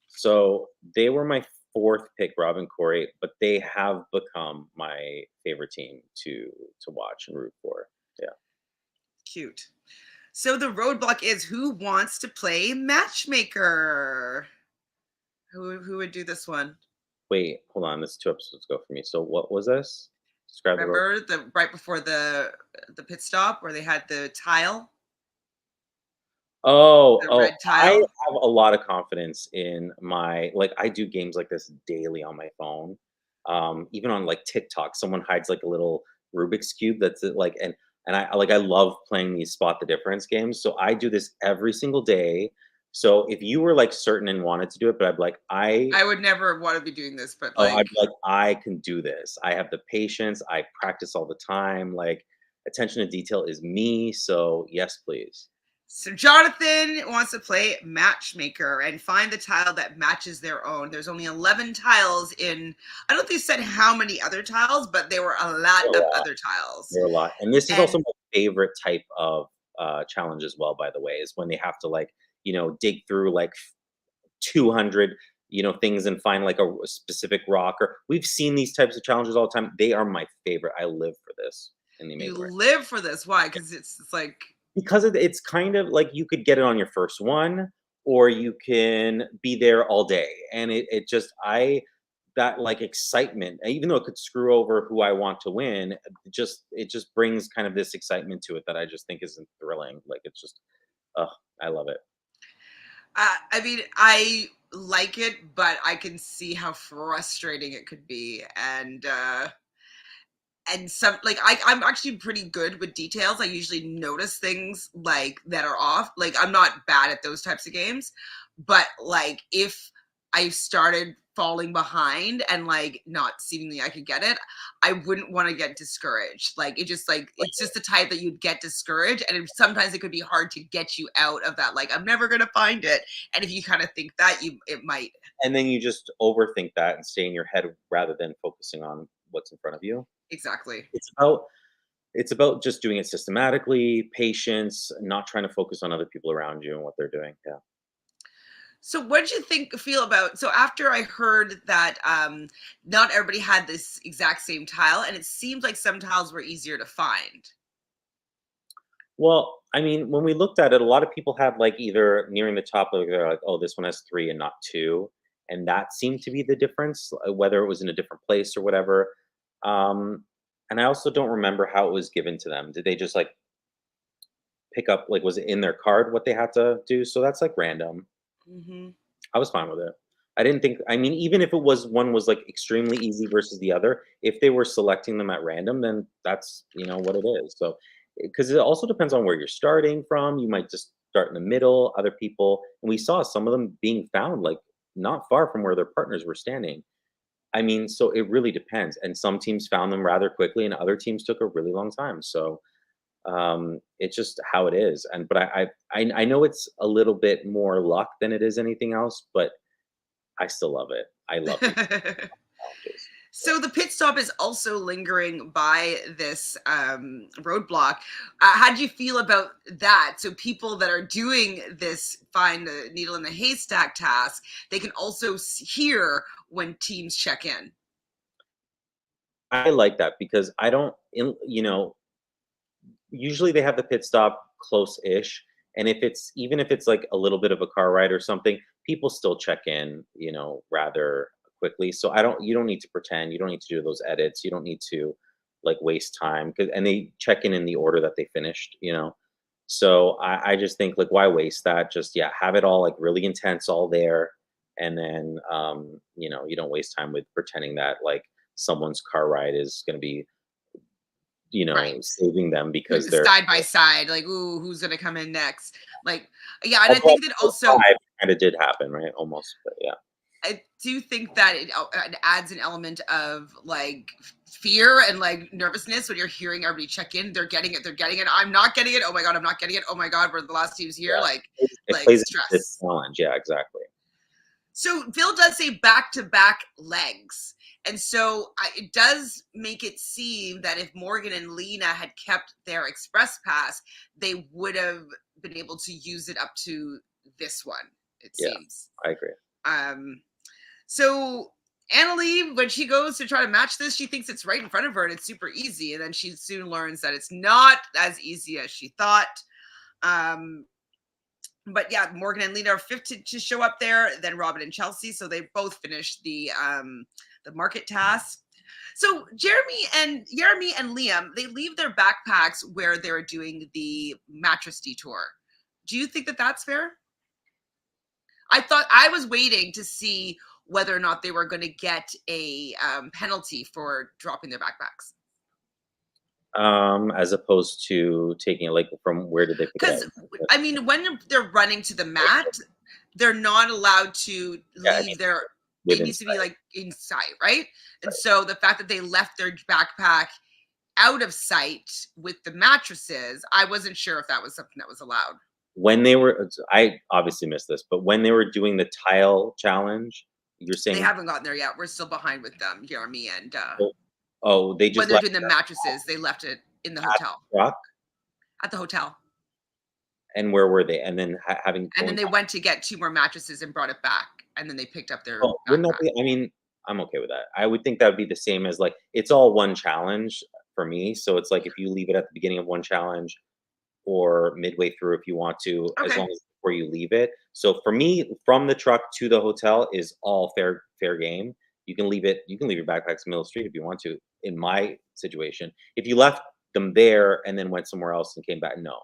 So they were my 4th pick, Rob and Corey, but they have become my favorite team to watch and root for. Yeah. Cute. So the roadblock is who wants to play matchmaker? Who would do this one? Wait, hold on. This is 2 episodes ago for me. So what was this? Describe Remember the right before the pit stop where they had the tile? Red tile? I have a lot of confidence in I do games like this daily on my phone. Even on like TikTok, someone hides like a little Rubik's cube that's like, and I love playing these spot the difference games. So I do this every single day. So if you were like certain and wanted to do it, but I'd be like, I would never want to be doing this, but oh, like, I'd be like, I can do this. I have the patience. I practice all the time. Like attention to detail is me. So yes, please. so Jonathan wants to play matchmaker and find the tile that matches their own. There's only 11 tiles in, I don't think they said how many other tiles, but there were a lot There of are a lot. other tiles. There are a lot. And this is And also my favorite type of challenge as well, by the way, is when they have to like, dig through like 200, things and find like a specific rock. Or we've seen these types of challenges all the time. They are my favorite. I live for this in the you Amazing Race. live for this. Why? Because it's like, Because it's kind of like you could get it on your first one, or you can be there all day. And it just, that like excitement, even though it could screw over who I want to win, it just brings kind of this excitement to it that I just think isn't thrilling. Like it's just, oh, I love it. I mean, I like it, but I can see how frustrating it could be. And some like I'm actually pretty good with details. I usually notice things like that are off. Like I'm not bad at those types of games, but like if I started falling behind and like not seemingly I could get it, I wouldn't want to get discouraged. Like it just like it's just the type that you'd get discouraged, and sometimes it could be hard to get you out of that. Like I'm never gonna find it, and if you kind of think that, it might. And then you just overthink that and stay in your head rather than focusing on what's in front of you. Exactly. It's about just doing it systematically, patience, not trying to focus on other people around you and what they're doing. Yeah. So what did you feel about, so after I heard that not everybody had this exact same tile, and it seemed like some tiles were easier to find. Well, I mean, when we looked at it, a lot of people had like either nearing the top, like they're like, oh, this one has 3 and not 2. And that seemed to be the difference, whether it was in a different place or whatever. And I also don't remember how it was given to them. Did they just like pick up, like, was it in their card what they had to do? So that's like random. Mm-hmm. I was fine with it. I didn't think, I mean, even if it was one was like extremely easy versus the other, if they were selecting them at random, then that's, what it is. So, because it also depends on where you're starting from. You might just start in the middle, other people. And we saw some of them being found like not far from where their partners were standing. I mean, so it really depends. And some teams found them rather quickly and other teams took a really long time. So, it's just how it is. But I know it's a little bit more luck than it is anything else, but I still love it. I love these challenges. So the pit stop is also lingering by this roadblock. How do you feel about that? So people that are doing this find the needle in the haystack task, they can also hear when teams check in. I like that because I don't, usually they have the pit stop close-ish. And even if it's like a little bit of a car ride or something, people still check in, rather quickly. So you don't need to pretend, you don't need to do those edits, you don't need to like waste time and they check in the order that they finished. So I just think like, why waste that? Just, yeah, have it all like really intense all there. And then, you don't waste time with pretending that like someone's car ride is going to be, Right. saving them because they're side by side, like, ooh, who's gonna come in next? Like, yeah, and I think that also kind of did happen, right? Almost, but yeah. I do think that it adds an element of like fear and like nervousness when you're hearing everybody check in. They're getting it. They're getting it. I'm not getting it. Oh my God, I'm not getting it. Oh my God, we're the last teams here. Yeah. Like It plays into stress. this challenge. Yeah, exactly. So Phil does say back-to-back legs. And so it does make it seem that if Morgan and Lena had kept their express pass, they would have been able to use it up to this one, it seems. I agree. So Annalie, when she goes to try to match this, she thinks it's right in front of her and it's super easy. And then she soon learns that it's not as easy as she thought. But yeah, Morgan and Lena are fifth to show up there, then Robin and Chelsea. So they both finished the market task. So Jeremy and Liam, they leave their backpacks where they're doing the mattress detour. Do you think that that's fair? I thought I was waiting to see whether or not they were going to get a penalty for dropping their backpacks. As opposed to taking it, like, from where did they pick it Because, up? I mean, when they're running to the mat, they're not allowed to Yeah, I leave mean, their, it within needs to be sight. like inside, right? And so the fact that they left their backpack out of sight with the mattresses, I wasn't sure if that was something that was allowed. When they were, I obviously missed this, but when they were doing the tile challenge, you're They saying, haven't gotten there yet. We're still behind with them, Jeremy, and oh, they when just they're left doing the mattresses, they left it in the at hotel. the truck, At the hotel. and where were they? And then having And then going they back. went to get 2 more mattresses and brought it back, and then they picked up their Oh, wouldn't that backpack. be? I mean, I'm okay with that. I would think that would be the same as, like, it's all one challenge for me. So it's like if you leave it at the beginning of one challenge or midway through if you want to, as Okay. long as before you leave it. So for me, from the truck to the hotel is all fair game. You can leave it. You can leave your backpacks in the middle of the street if you want to. In my situation, if you left them there and then went somewhere else and came back, no.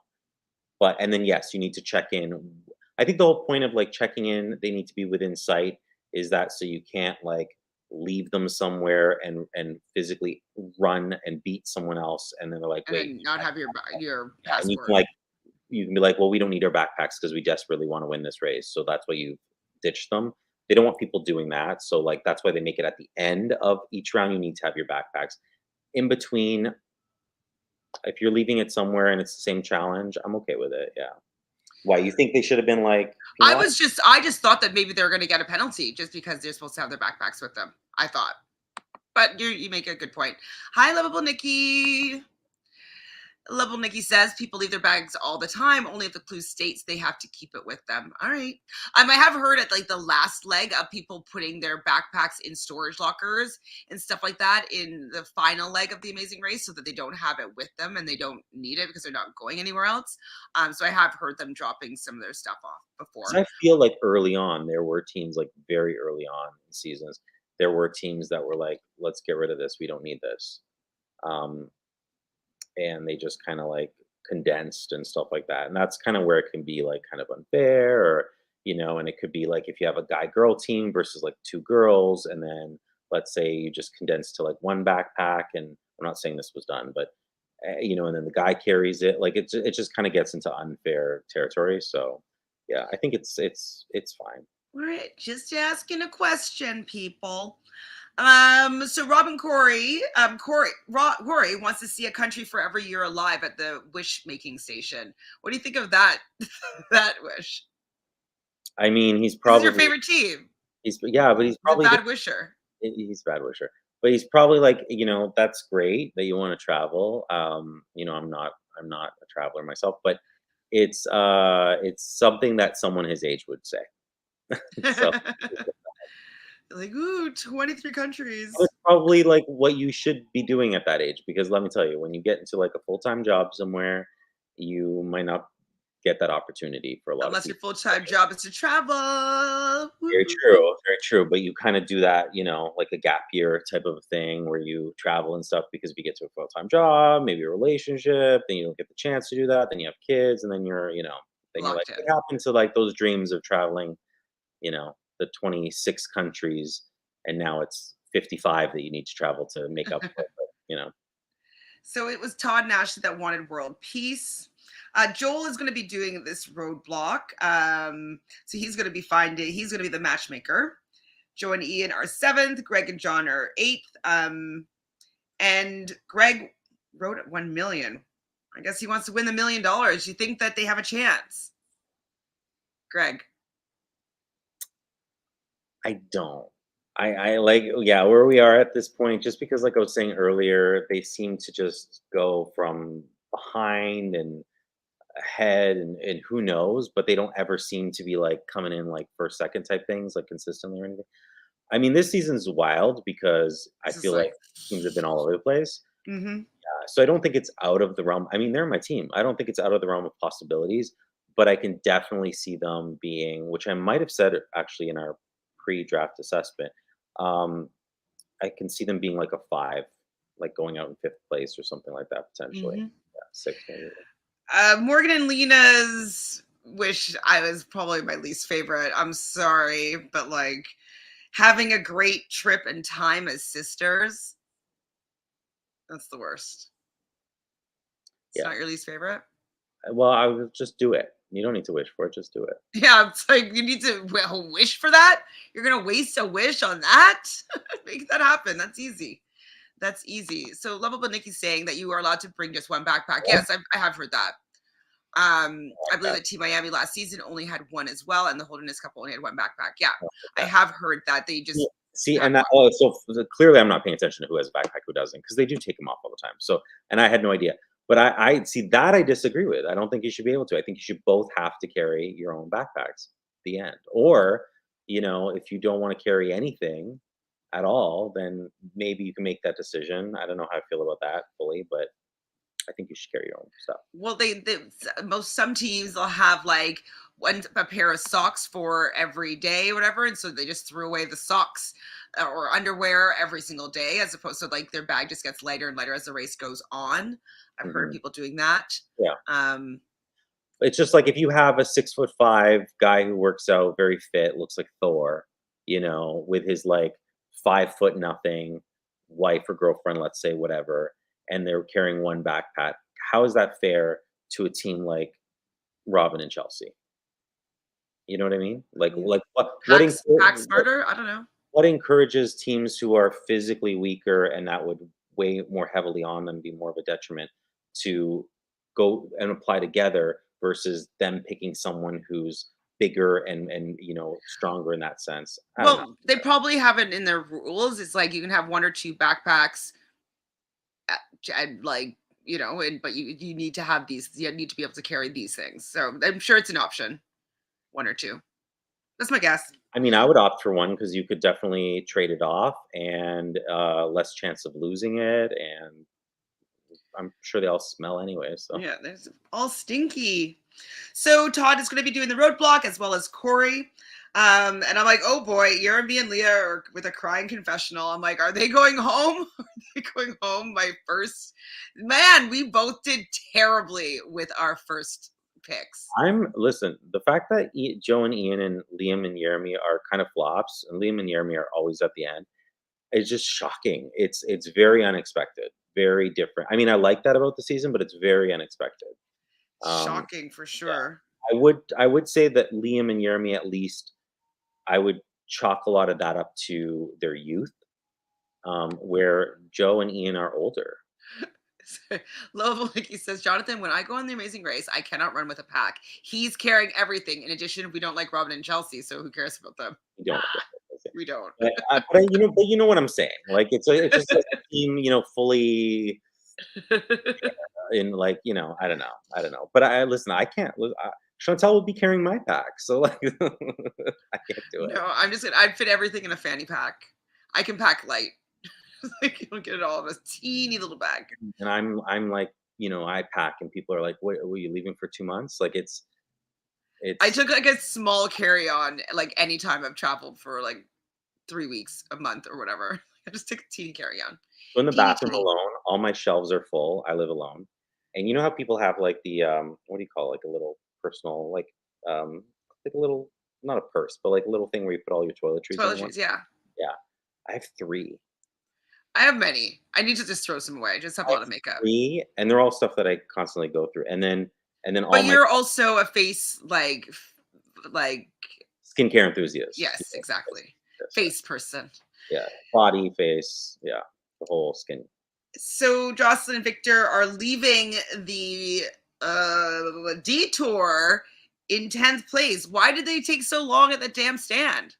But and then yes, you need to check in. I think the whole point of, like, checking in, they need to be within sight, is that so you can't, like, leave them somewhere and physically run and beat someone else, and then they're like, And wait, then not have your yeah, and passport. you can be like, well, we don't need our backpacks because we desperately want to win this race, so that's why you ditch them. They don't want people doing that, so, like, that's why they make it at the end of each round. You need to have your backpacks. In between, if you're leaving it somewhere and it's the same challenge, I'm okay with it. Yeah. Why, you think they should have been like, I penalized? just thought that maybe they're going to get a penalty just because they're supposed to have their backpacks with them. I thought. But you make a good point. Hi, lovable Nikki. Lovable Nikki says people leave their bags all the time. Only if the clue states they have to keep it with them. All right. I have heard at like the last leg of people putting their backpacks in storage lockers and stuff like that in the final leg of the Amazing Race so that they don't have it with them and they don't need it because they're not going anywhere else. So I have heard them dropping some of their stuff off before. 'Cause I feel like early on, there were teams, like, very early on in seasons, there were teams that were like, let's get rid of this. We don't need this. Um, and they just kind of, like, condensed and stuff like that. And that's kind of where it can be, like, kind of unfair, or, and it could be like if you have a guy girl team versus, like, two girls, and then let's say you just condense to, like, one backpack. And I'm not saying this was done, but, and then the guy carries it. Like, it just kind of gets into unfair territory. So, yeah, I think it's fine. All right, just asking a question, people. So Robin Corey, Corey wants to see A Country for Every Year Alive at the wish making station. What do you think of that? That wish. I mean, he's This is probably your favorite team. yeah, but he's The probably bad wisher. he's a bad wisher. But he's probably like, that's great that you want to travel. I'm not a traveler myself, but it's something that someone his age would say. So Like, ooh, 23 countries. it's probably like what you should be doing at that age, because let me tell you, when you get into, like, a full-time job somewhere, you might not get that opportunity for a lot of Unless your people. full-time job is to travel. Very true, very true. But you kind of do that, like a gap year type of thing where you travel and stuff, because if you get to a full-time job, maybe a relationship, then you don't get the chance to do that. Then you have kids, and then then you're like, Locked in. what happened to, like, those dreams of traveling, the 26 countries, and now it's 55 that you need to travel to make up for it, So it was Todd Nash that wanted world peace. Joel is going to be doing this roadblock. So he's going to he's going to be the matchmaker. Joe and Ian are 7th. Greg and John are 8th. And Greg wrote at 1 million. I guess he wants to win the $1 million. You think that they have a chance? Greg. I don't. I like, yeah, where we are at this point, just because, like I was saying earlier, they seem to just go from behind and ahead, and who knows, but they don't ever seem to be, like, coming in, like, first, second type things, like, consistently or anything. I mean, this season's wild because I This is feel like teams have been all over the place. Mm-hmm. So I don't think it's out of the realm. I mean, they're my team. I don't think it's out of the realm of possibilities, but I can definitely see them being, which I might have said actually in our pre-draft assessment. I can see them being like a 5, like going out in 5th place or something like that potentially. Mm-hmm. Yeah, 6 maybe. Morgan and Lena's wish I was probably my least favorite. I'm sorry, but like having a great trip and time as sisters. That's the worst. It's Yeah. not your least favorite? Well, I would just do it. You don't need to wish for it. Just do it. Yeah, it's like you need to wish for that. You're gonna waste a wish on that. Make that happen. That's easy. That's easy. So Lovable Nikki's saying that you are allowed to bring just one backpack. Yes, I have heard that. I believe that Team Miami last season only had one as well, and the Holderness couple only had one backpack. Yeah, I have heard that they just see, and that so clearly I'm not paying attention to who has a backpack, who doesn't, because they do take them off all the time. So, and I had no idea. But I see that I disagree with. I don't think you should be able to. I think you should both have to carry your own backpacks. The end. Or, if you don't want to carry anything at all, then maybe you can make that decision. I don't know how I feel about that fully, but I think you should carry your own stuff. Well, some teams they'll have like a pair of socks for every day or whatever, and so they just threw away the socks or underwear every single day, as opposed to like their bag just gets lighter and lighter as the race goes on. I've heard people doing that. Yeah. It's just like if you have a 6'5" guy who works out, very fit, looks like Thor, with his like 5 foot nothing wife or girlfriend, let's say, whatever, and they're carrying one backpack. How is that fair to a team like Robin and Chelsea? You know what I mean? Like what Pack smarter? I don't know. What encourages teams who are physically weaker and that would weigh more heavily on them, be more of a detriment, to go and apply together versus them picking someone who's bigger and stronger in that sense? Well, they probably have it in their rules. It's like you can have one or two backpacks, and like but you need to have these. You need to be able to carry these things. So I'm sure it's an option, one or two. That's my guess. I mean, I would opt for one because you could definitely trade it off and less chance of losing it, and I'm sure they all smell anyway. So yeah, there's all stinky. So Todd is going to be doing the roadblock as well as Corey. And I'm like, oh boy, Jeremy and Leah are with a crying confessional. I'm like, are they going home? Are they going home? We both did terribly with our first picks. Listen, the fact that Joe and Ian and Liam and Jeremy are kind of flops, and Liam and Jeremy are always at the end, is just shocking. It's very unexpected, very different. I mean, I like that about the season, but it's very unexpected. Shocking for sure. Yeah. I would say that Liam and Jeremy, at least, I would chalk a lot of that up to their youth, where Joe and Ian are older. Lovable Nikki says, Jonathan, when I go on The Amazing Race, I cannot run with a pack. He's carrying everything. In addition, we don't like Robin and Chelsea, so who cares about them? We don't. We don't. But you know what I'm saying. Like it's just a team, fully in like I don't know. But I can't. Chantele would be carrying my pack, so like I can't do it. No, I'd fit everything in a fanny pack. I can pack light. Like you don't get it all in a teeny little bag. And I'm like, I pack, and people are like, "What? Were you leaving for 2 months?" Like it's. I took like a small carry-on, like anytime I've traveled for like 3 weeks, a month, or whatever. I just took a teeny carry-on. So in the bathroom alone, all my shelves are full. I live alone, and you know how people have like the what do you call it? Like a little personal like a little, not a purse, but like a little thing where you put all your toiletries. Toiletries, yeah. Yeah, I have 3. I have many. I need to just throw some away. I just have a lot of makeup. 3, and they're all stuff that I constantly go through, and then all. But you're also a face like skincare enthusiast. Yes, exactly. Face person. Yeah, body, face, yeah, the whole skin. So Jocelyn and Victor are leaving the detour in 10th place. Why did they take so long at the damn stand?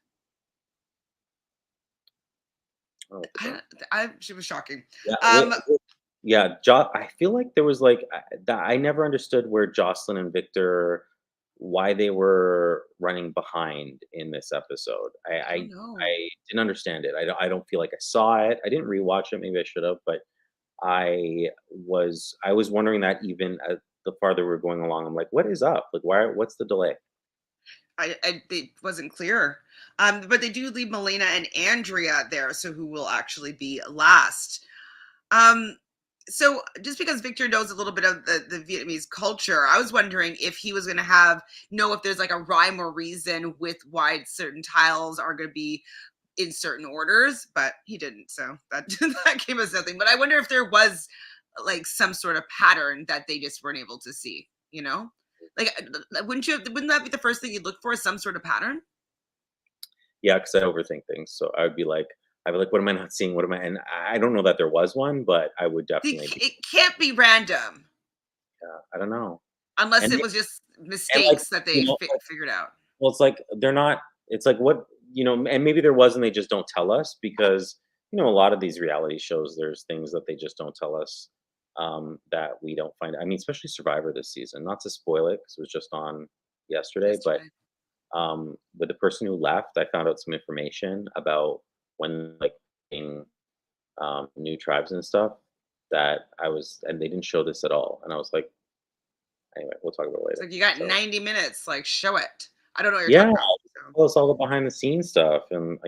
She was shocking. Yeah, I feel like there was like I never understood where Jocelyn and Victor, why they were running behind in this episode. I didn't understand it. I don't feel like I saw it. I didn't rewatch it. Maybe I should have, but I was wondering that even the farther we were going along. I'm like, what is up? Like, what's the delay? It wasn't clear. But they do leave Melina and Andrea there, so who will actually be last. So just because Victor knows a little bit of the Vietnamese culture, I was wondering if he was going to know if there's like a rhyme or reason with why certain tiles are going to be in certain orders, but he didn't. So that that gave us nothing. But I wonder if there was like some sort of pattern that they just weren't able to see, you know? Like, wouldn't that be the first thing you'd look for, some sort of pattern? Yeah, because I overthink things. So I'd be like, what am I not seeing? What am I? And I don't know that there was one, but I would definitely be. It can't be random I don't know. unless And it they- was just and mistakes that they like, figured out. well, it's like they're not. It's like what and maybe there was, and they just don't tell us because a lot of these reality shows, there's things that they just don't tell us that we don't find. I mean, especially Survivor this season. Not to spoil it because it was just on yesterday, but with the person who left, I found out some information about when like in new tribes and stuff that and they didn't show this at all, and I was like, anyway, we'll talk about it It's later. like you got So, 90 minutes, like show it. I don't know what you're yeah, talking about. So. well, it's all the behind the scenes stuff, and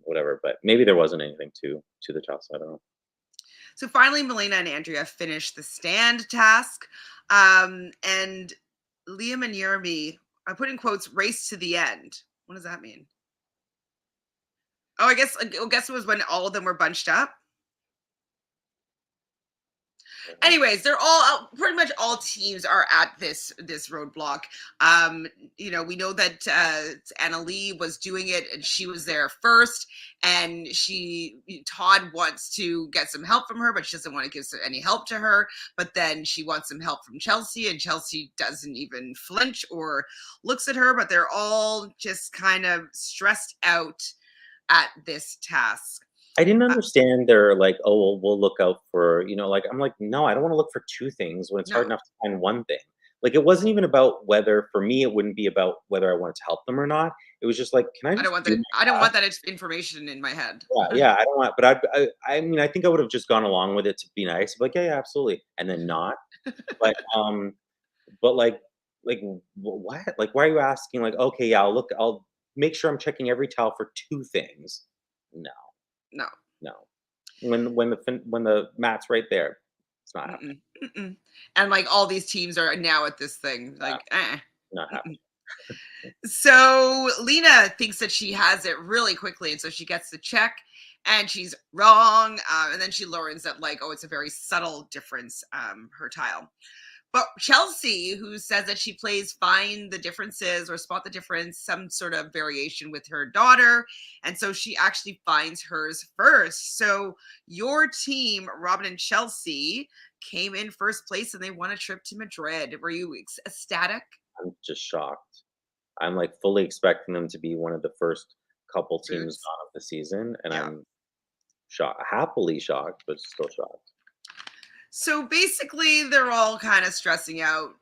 whatever. But maybe there wasn't anything to the job, so I don't know. So finally, Melina and Andrea finished the stand task, and Liam and Jeremy, I put in quotes, race to the end. What does that mean? Oh, I guess it was when all of them were bunched up. Anyways, they're all pretty much all teams are at this roadblock. We know that Annalie was doing it and she was there first, and Todd wants to get some help from her, but she doesn't want to give any help to her. But then she wants some help from Chelsea, and Chelsea doesn't even flinch or looks at her. But they're all just kind of stressed out at this task. I didn't understand their like, oh, well, we'll look out for, like, I'm like, no, I don't want to look for two things when it's hard enough to find one thing. Like, it wasn't even about whether, for me, it wouldn't be about whether I wanted to help them or not. It was just like, can I just I don't want that information in my head. Yeah, I don't want, but I mean, I think I would have just gone along with it to be nice. Like, yeah, absolutely. And then not. But, like, what? Like, why are you asking? Like, okay, yeah, I'll make sure I'm checking every towel for two things. No. When the mat's right there, it's not happening. And like all these teams are now at this thing, like, not happening. So Lena thinks that she has it really quickly, and so she gets the check, and she's wrong. And then she learns that it's a very subtle difference, her tile. But Chelsea, who says that she plays find the differences or spot the difference, some sort of variation with her daughter. And so she actually finds hers first. So your team, Robin and Chelsea, came in first place and they won a trip to Madrid. Were you ecstatic? I'm just shocked. I'm like fully expecting them to be one of the first couple teams gone of the season. And I'm shocked, happily shocked, but still shocked. So basically, they're all kind of stressing out,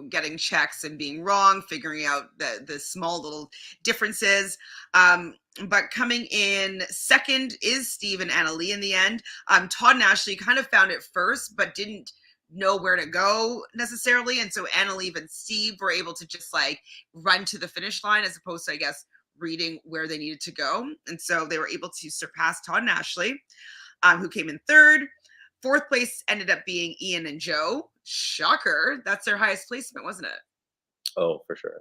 getting checks and being wrong, figuring out the small little differences. But coming in second is Steve and Annalie in the end. Todd and Ashley kind of found it first, but didn't know where to go necessarily. And so Annalie and Steve were able to just run to the finish line as opposed to, I guess, reading where they needed to go. And so they were able to surpass Todd and Ashley, who came in third. Fourth place ended up being Ian and Joe. Shocker. That's their highest placement, wasn't it? Oh, for sure,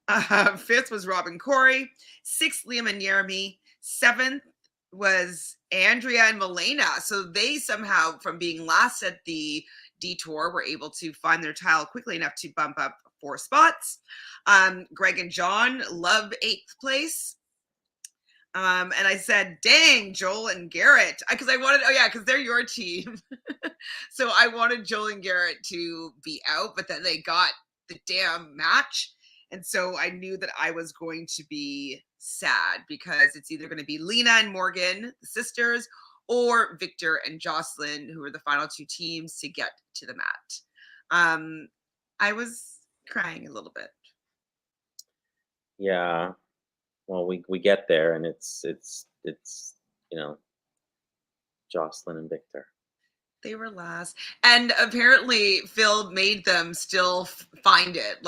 yeah. Fifth was Robin Corey. Sixth, Liam and Jeremy. Seventh was Andrea and Melina. So they somehow, from being last at the detour, were able to find their tile quickly enough to bump up 4 spots. Greg and John love 8th place. And I said, dang, Joel and Garrett, because I wanted, because they're your team. So I wanted Joel and Garrett to be out, but then they got the damn match. And so I knew that I was going to be sad because it's either going to be Lena and Morgan, the sisters, or Victor and Jocelyn, who are the final 2 teams to get to the mat. I was crying a little bit. Yeah. Well, we get there, and it's Jocelyn and Victor. They were last, and apparently Phil made them still find it.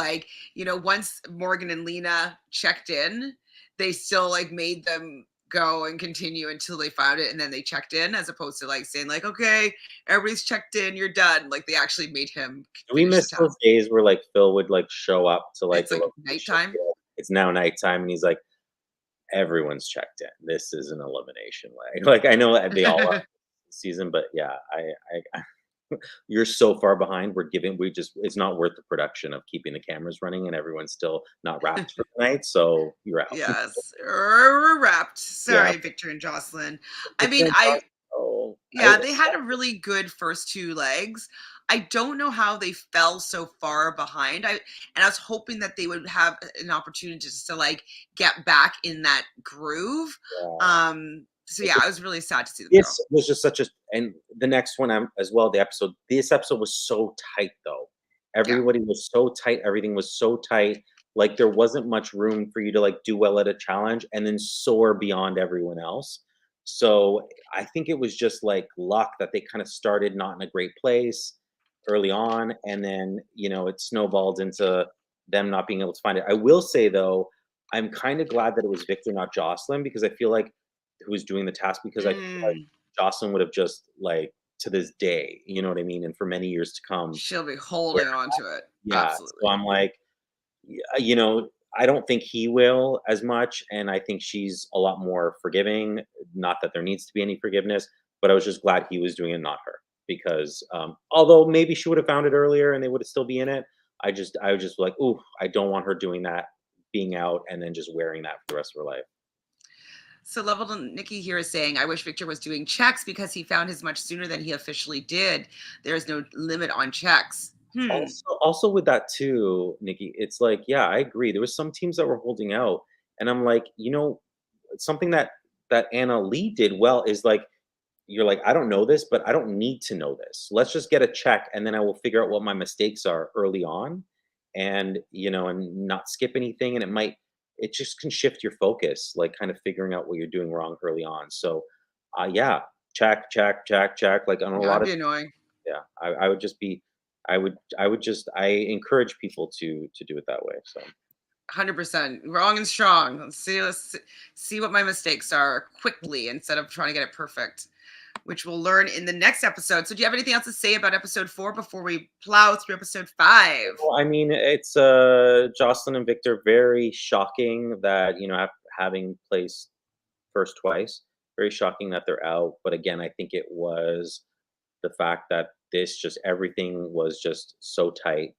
Once Morgan and Lena checked in, they still made them go and continue until they found it, and then they checked in, as opposed to saying okay, everybody's checked in, you're done. They actually made him. Do we miss those days where Phil would show up to it's nighttime? It's now nighttime, and he's like, everyone's checked in. This is an elimination leg. Like I know that they all are this season, but yeah, I you're so far behind. It's not worth the production of keeping the cameras running and everyone's still not wrapped for the night. So you're out. Yes, we're wrapped. Yeah. Sorry, Victor and Jocelyn. I mean, they had a really good first two legs. I don't know how they fell so far behind. I was hoping that they would have an opportunity just to like get back in that groove. Yeah. So yeah, I was really sad to see them This go. was just and the next one as well. This episode was so tight though. Everybody was so tight. Everything was so tight. Like there wasn't much room for you to like do well at a challenge and then soar beyond everyone else. So I think it was just like luck that they kind of started not in a great place early on, and then it snowballed into them not being able to find it. I will say though, I'm kind of glad that it was Victor, not Jocelyn, because I feel like who was doing the task, because I feel like Jocelyn would have just like to this day, you know what I mean, and for many years to come, She'll be holding on to it. yeah. Absolutely. So I'm like, I don't think he will as much, and I think she's a lot more forgiving. Not that there needs to be any forgiveness, but I was just glad he was doing it, not her, because although maybe she would have found it earlier and they would still be in it, I was just like, ooh, I don't want her doing that, being out and then just wearing that for the rest of her life. So Leveled Nikki here is saying, I wish Victor was doing checks because he found his much sooner than he officially did. There is no limit on checks. Also with that too, Nikki, it's like, yeah, I agree. There was some teams that were holding out, and I'm like, something that Anna Lee did well is like, you're like, I don't know this, but I don't need to know this. Let's just get a check, and then I will figure out what my mistakes are early on, and and not skip anything. And it just can shift your focus, like kind of figuring out what you're doing wrong early on. So, yeah, check. Like on a lot of annoying. Yeah, I would just be, I encourage people to do it that way. So 100% wrong and strong. Let's see what my mistakes are quickly instead of trying to get it perfect, which we'll learn in the next episode. So do you have anything else to say about episode 4 before we plow through episode 5? Well, I mean, it's Jocelyn and Victor, very shocking that having placed first twice, very shocking that they're out. But again, I think it was the fact that everything was just so tight,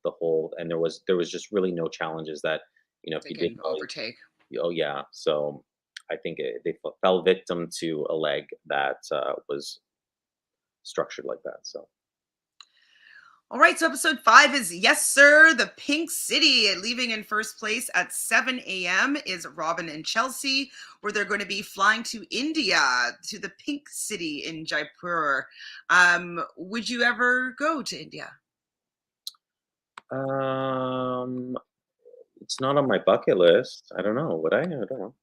and there was just really no challenges that if They you can did overtake. Oh yeah, so I think they fell victim to a leg that was structured like that. So All right, so episode 5 is Yessir, the Pink City. Leaving in first place at 7 a.m. is Robin and Chelsea, where they're going to be flying to India, to the Pink City in Jaipur. Would you ever go to India? It's not on my bucket list. I don't know. Would I? I don't know.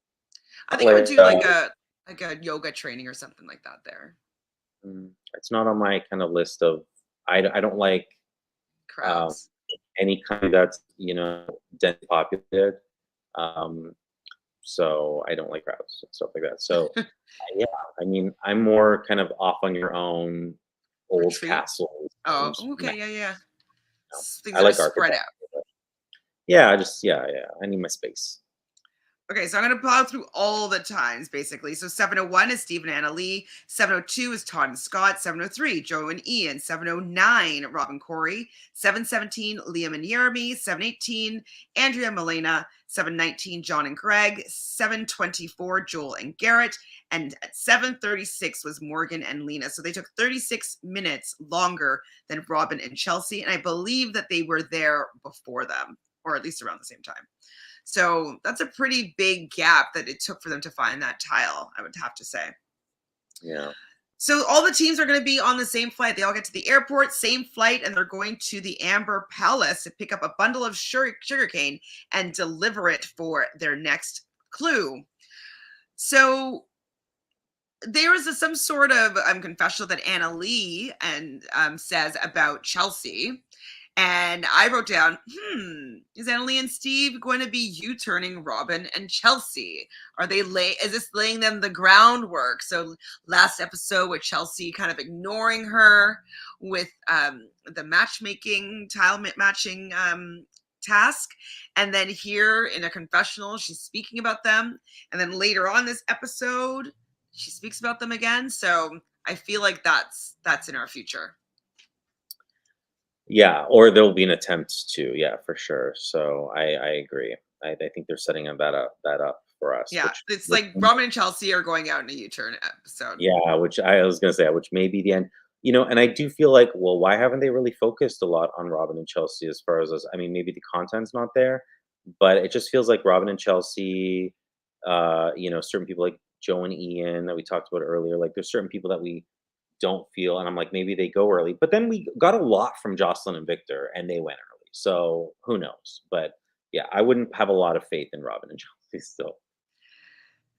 I think I would do like a yoga training or something like that there. It's not on my kind of list of. I don't like crowds. Any kind that's densely populated. So I don't like crowds and stuff like that. So yeah, I mean, I'm more kind of off on your own, old castles. Oh, okay, yeah. I like spread out. Yeah, I need my space. Okay, so I'm going to plow through all the times, basically. So 7:01 is Steve and Anna Lee. 7:02 is Todd and Scott. 7:03, Joe and Ian. 7:09, Rob and Corey. 7:17, Liam and Jeremy. 7:18, Andrea and Milena. 7:19, John and Greg. 7:24, Joel and Garrett. And at 7:36 was Morgan and Lena. So they took 36 minutes longer than Robin and Chelsea. And I believe that they were there before them, or at least around the same time. So that's a pretty big gap that it took for them to find that tile, I would have to say. Yeah. So all the teams are going to be on the same flight. They all get to the airport, same flight, and they're going to the Amber Palace to pick up a bundle of sugarcane and deliver it for their next clue. So there is some sort of confessional that Anna Lee says about Chelsea. And I wrote down, is Anna Lee and Steve going to be U-turning Robin and Chelsea? Is this laying them the groundwork? So last episode with Chelsea kind of ignoring her with the tile matching task. And then here in a confessional, she's speaking about them. And then later on this episode, she speaks about them again. So I feel like that's in our future. Yeah, or there'll be an attempt to, yeah, for sure. So I agree. I think they're setting that up for us. Yeah, it's Which like Robin and Chelsea are going out in a U-turn episode. yeah, which I was gonna say, which may be the end. And I do feel like, well, why haven't they really focused a lot on Robin and Chelsea as far as I mean, maybe the content's not there, but it just feels like Robin and Chelsea, certain people like Joe and Ian that we talked about earlier, like there's certain people that we don't feel, and I'm like, maybe they go early. But then we got a lot from Jocelyn and Victor, and they went early. So who knows? But yeah, I wouldn't have a lot of faith in Robin and Chelsea still.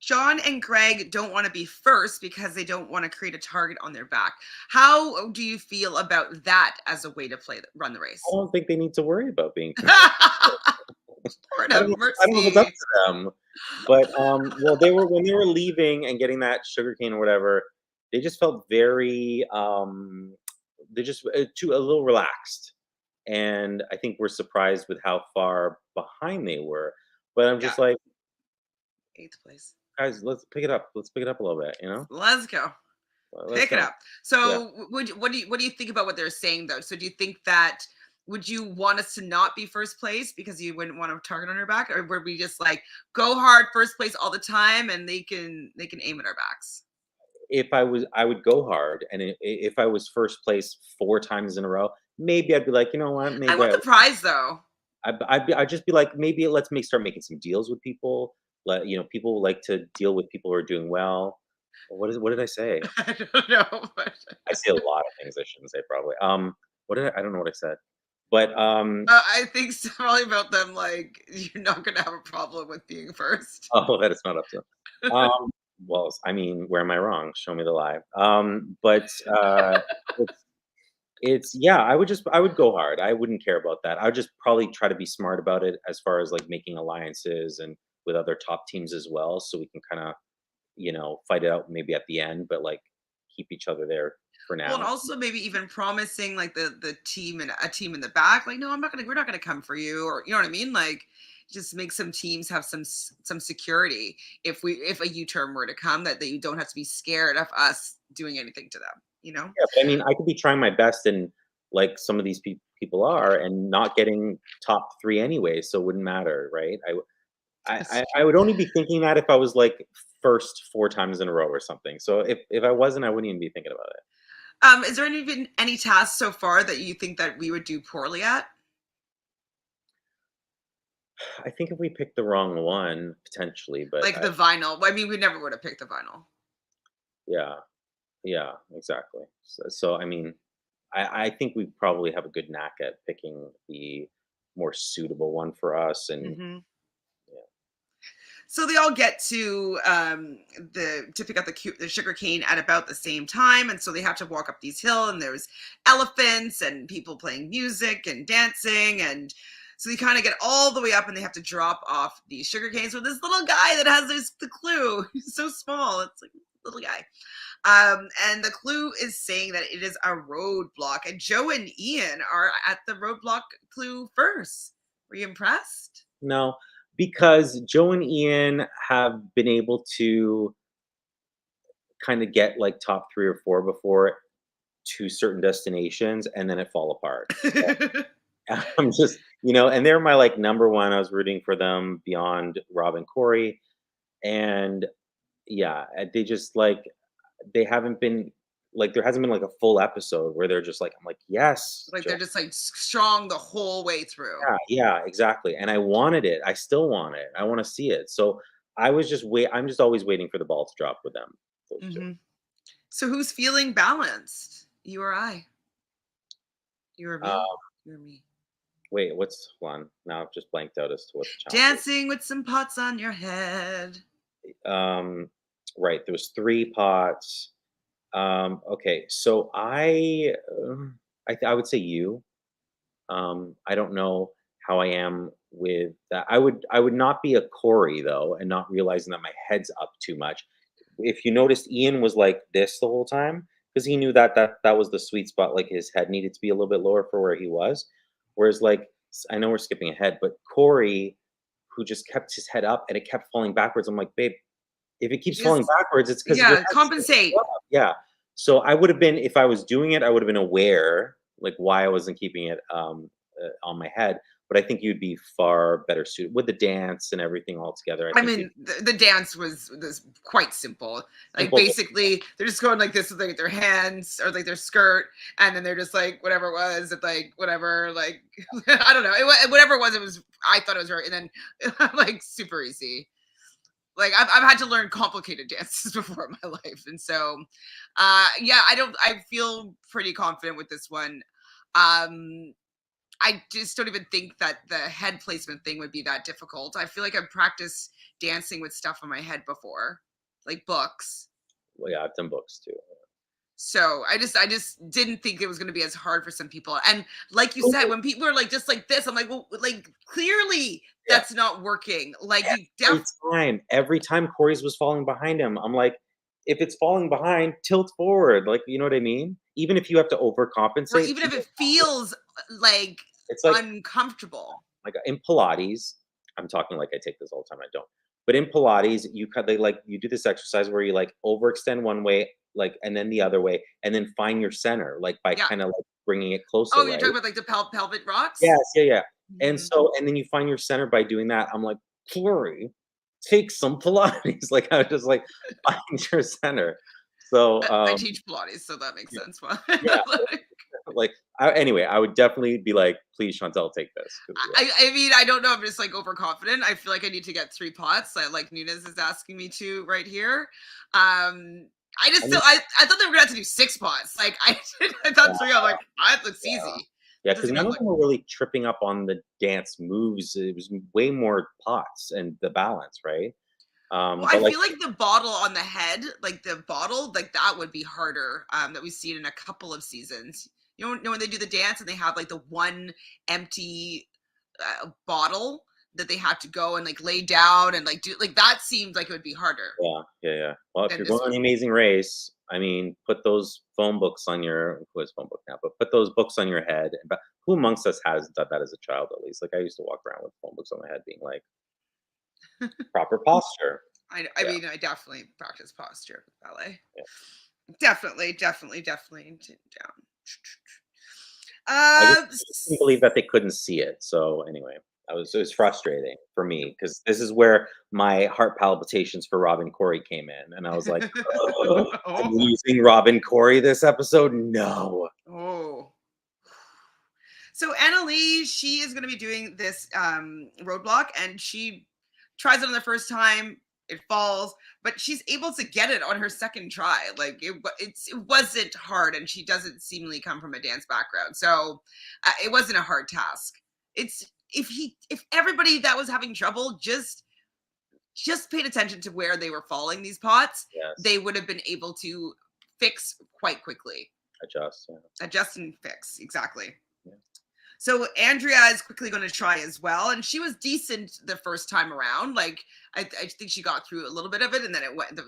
John and Greg don't want to be first because they don't want to create a target on their back. How do you feel about that as a way to run the race? I don't think they need to worry about being first. Lord I have don't know if it's mercy. up to them. But well, they were when they were leaving and getting that sugarcane or whatever, they just felt very they just a little relaxed. And I think we're surprised with how far behind they were. But I'm Yeah, just like, 8th place. guys, let's pick it up. Let's pick it up a little bit, you know? Let's go. Let's Pick it go. up. Yeah. So what do you think about what they're saying though? So do you think that would you want us to not be first place because you wouldn't want a target on our back, or would we just like go hard first place all the time and they can aim at our backs? If I would go hard, and if I was first place 4 times in a row, maybe I'd be like, you know what, I maybe want the prize though. I'd just be like, maybe start making some deals with people. People like to deal with people who are doing well. What did I say? I don't know. I say a lot of things I shouldn't say probably. I don't know what I said. But I think it's probably about them like you're not gonna have a problem with being first. oh, that is not up to them. Well, I mean, where am I wrong? Show me the lie. But it's yeah, I would go hard. I wouldn't care about that. I would just probably try to be smart about it as far as like making alliances and with other top teams as well, so we can kind of fight it out maybe at the end, but like keep each other there for Well, and now. also maybe even promising like the team and a team in the back, like, no, we're not gonna come for you, or you know what I mean? Like just make some teams have some security if a U-turn were to come, that you don't have to be scared of us doing anything to them, you know? Yeah, but I mean, I could be trying my best, and like some of these people are, and not getting top 3 anyway, so it wouldn't matter, right? I would only be thinking that if I was like first 4 times in a row or something. So if I wasn't, I wouldn't even be thinking about it. Is there been any tasks so far that you think that we would do poorly at? I think if we picked the wrong one, potentially, but Like the vinyl. I mean, we never would have picked the vinyl. yeah, yeah, exactly. So I mean, I think we probably have a good knack at picking the more suitable one for us, and Hmm. yeah. So they all get to pick up the sugar cane at about the same time, and so they have to walk up these hill, and there's elephants and people playing music and dancing, and so they kind of get all the way up, and they have to drop off these sugar canes with this little guy that has the clue. He's so small, it's like a little guy. And the clue is saying that it is a roadblock, and Joe and Ian are at the roadblock clue first. Were you impressed? No, because Joe and Ian have been able to kind of get like top 3 or 4 before to certain destinations, and then it fall apart. I'm just, and they're my like number one. I was rooting for them beyond Rob and Corey, and yeah, they just like they haven't been like there hasn't been like a full episode where they're just like I'm like yes, Like Joe. they're just like strong the whole way through. Yeah, exactly. And I wanted it. I still want it. I want to see it. So I'm just always waiting for the ball to drop with them. Those 2. Hmm. So who's feeling balanced? You or I? You or me? Uh, You or me? wait, what's one? Now I've just blanked out as to what the challenge Dancing with some pots on your head. is. Right. There was 3 pots. Okay. So I would say you. I don't know how I am with that. I would not be a Corey though, and not realizing that my head's up too much. If you noticed, Ian was like this the whole time because he knew that was the sweet spot. Like his head needed to be a little bit lower for where he was. Whereas like I know we're skipping ahead, but Corey, who just kept his head up and it kept falling backwards. I'm like, babe, if it keeps falling Just backwards, it's because your yeah, head's compensate. up. Yeah. So I would have been, if I was doing it, I would have been aware, like why I wasn't keeping it on my head. But I think you'd be far better suited with the dance and everything all together. I I think mean, the dance was quite simple. Like simple. basically, they're just going like this with like their hands or like their skirt, and then they're just like whatever it was, like whatever, like I don't know, whatever it was. It was I thought it was right, and then like super easy. Like I've had to learn complicated dances before in my life, and so yeah, I feel pretty confident with this one. I just don't even think that the head placement thing would be that difficult. I feel like I've practiced dancing with stuff on my head before, like books. Well, yeah, I've done books too. So I just didn't think it was going to be as hard for some people. And like you said, when people are like just like this, I'm like, well, like clearly Yeah. that's not working. Like Every time Corey's was falling behind him, I'm like, if it's falling behind, tilt forward. Like, you know what I mean? Even if you have to overcompensate, or even if it feels like it's like uncomfortable. like in Pilates, I'm talking like I take this all the time. I don't. But in Pilates, you do this exercise where you like overextend one way, like, and then the other way, and then find your center, like by Yeah. kind of like bringing it closer. Oh, you're right? talking about like the pelvic rocks? Yes, yeah. And Mhm. so, and then you find your center by doing that. I'm like, Corey, take some Pilates. Like I was just like, find your center. So I teach Pilates, so that makes sense. yeah. Like anyway, I would definitely be like, please, Chantele, take this. I mean, I don't know. I'm just like overconfident. I feel like I need to get 3 pots. Like Nunez is asking me to right here. I just I thought they were gonna have to do 6 pots. Like I thought 3. I'm like, that looks easy. Yeah, because none of them were really tripping up on the dance moves. It was way more pots and the balance, right? Well, I feel like the bottle on the head, like the bottle, like that would be harder. That we've seen in a couple of seasons. You know when they do the dance and they have like the one empty bottle that they have to go and like lay down and like do like that seems like it would be harder. Yeah. Well, if you're going on the Amazing Race, I mean, put those phone books on your phone book now, but put those books on your head. But who amongst us has done that as a child? At least, like I used to walk around with phone books on my head, being like, proper posture. I mean, I definitely practice posture with ballet. Yeah. Definitely down. I just couldn't believe that they couldn't see it. So anyway, it was frustrating for me because this is where my heart palpitations for Robin Corey came in, and I was like, I'm losing Robin Corey this episode. No. Oh. So Annalie, she is going to be doing this roadblock, and she tries it on the first time. It falls, but she's able to get it on her second try. Like it wasn't hard, and she doesn't seemingly come from a dance background, so it wasn't a hard task. It's if everybody that was having trouble just paid attention to where they were falling these pots, they would have been able to fix quite quickly. Adjust and fix, exactly. Yeah. So Andrea is quickly going to try as well, and she was decent the first time around. Like I think she got through a little bit of it, and then it went,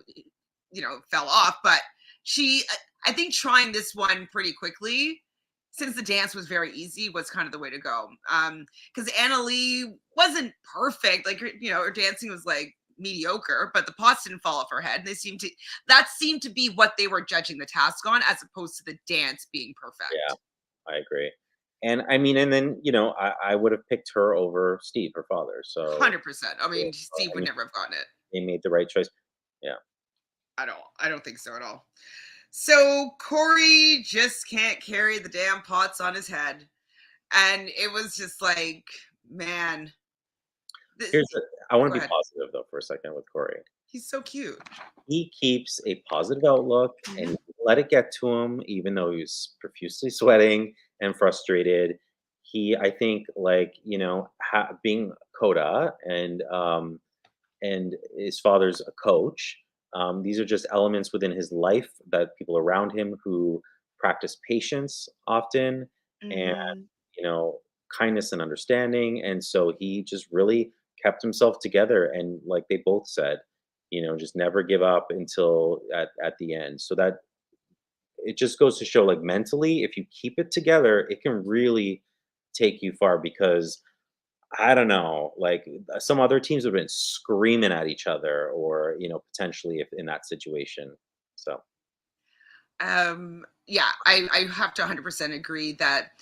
fell off. But I think trying this one pretty quickly, since the dance was very easy, was kind of the way to go. Because Annalie wasn't perfect, like her dancing was like mediocre, but the pots didn't fall off her head. And that seemed to be what they were judging the task on, as opposed to the dance being perfect. Yeah, I agree. And I mean, and then, I would have picked her over Steve, her father. So 100%. I mean, Steve would never have gotten it. They made the right choice. Yeah. I don't think so at all. So Corey just can't carry the damn pots on his head. And it was just like, man. I want to be positive though for a second with Corey. He's so cute. He keeps a positive outlook and let it get to him, even though he was profusely sweating and frustrated. I think, being Coda and his father's a coach. These are just elements within his life that people around him who practice patience often and, kindness and understanding. And so he just really kept himself together. And like they both said, just never give up until at the end. So that it just goes to show, like mentally, if you keep it together, it can really take you far because I don't know, like some other teams would have been screaming at each other, or potentially if in that situation. So Yeah, I have to 100% agree that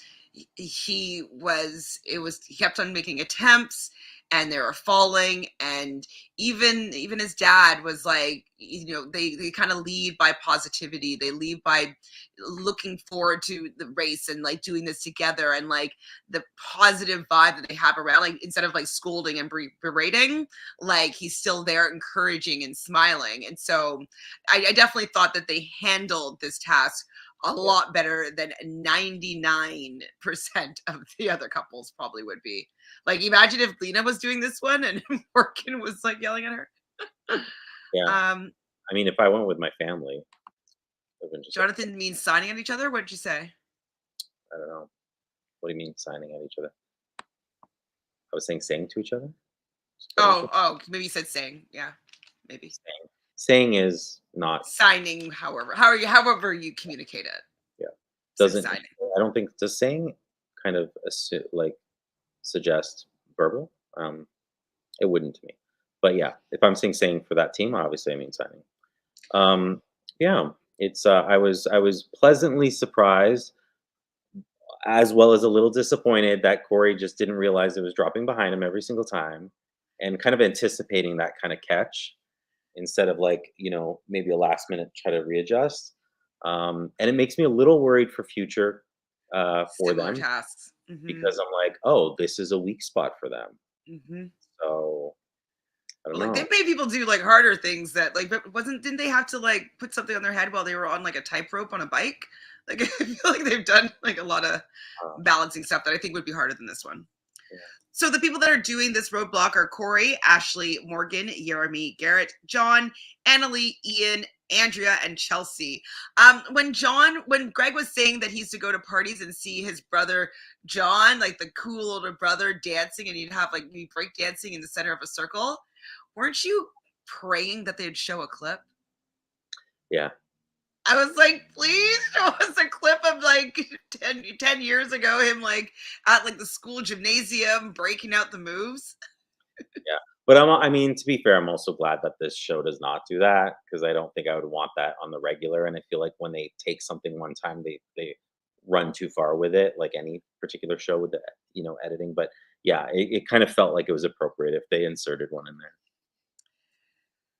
he kept on making attempts and they were falling, and even his dad was like, they kind of lead by positivity, they lead by looking forward to the race and like doing this together, and like the positive vibe that they have around, like instead of like scolding and berating, like he's still there encouraging and smiling. And so I definitely thought that they handled this task a lot better than 99% of the other couples probably would be. Like, imagine if Lena was doing this one and Morgan was like yelling at her. yeah, Um, I mean, if I went with my family, it would have been just Jonathan means signing at each other. What did you say? I don't know. What do you mean signing at each other? I was saying to each other. Oh, maybe you said saying. Yeah, maybe Saying is not. signing. However you communicate it. Yeah, So doesn't. signing. I don't think does saying kind of like suggest verbal. It wouldn't to me. But yeah, if I'm saying for that team, obviously I mean signing. Yeah, it's I was pleasantly surprised, as well as a little disappointed that Corey just didn't realize it was dropping behind him every single time, and kind of anticipating that kind of catch instead of like maybe a last minute try to readjust. And it makes me a little worried for future for Similar them, tasks. because I'm like, oh, this is a weak spot for them. So I don't Like, know. they made people do like harder things that like, but didn't they have to like put something on their head while they were on like a tightrope on a bike? Like, I feel like they've done like a lot of balancing stuff that I think would be harder than this one. Yeah. So the people that are doing this roadblock are Corey, Ashley, Morgan, Jeremy, Garrett, John, Annalie, Ian, Andrea, and Chelsea. When Greg was saying that he used to go to parties and see his brother John, like the cool older brother, dancing, and he'd have like be break dancing in the center of a circle, weren't you praying that they'd show a clip? Yeah. I was like, please show us a clip of like 10 years ago, him like at like the school gymnasium breaking out the moves. Yeah. But I mean, to be fair, I'm also glad that this show does not do that, because I don't think I would want that on the regular. And I feel like when they take something one time, they run too far with it, like any particular show with the editing. But yeah, it kind of felt like it was appropriate if they inserted one in there.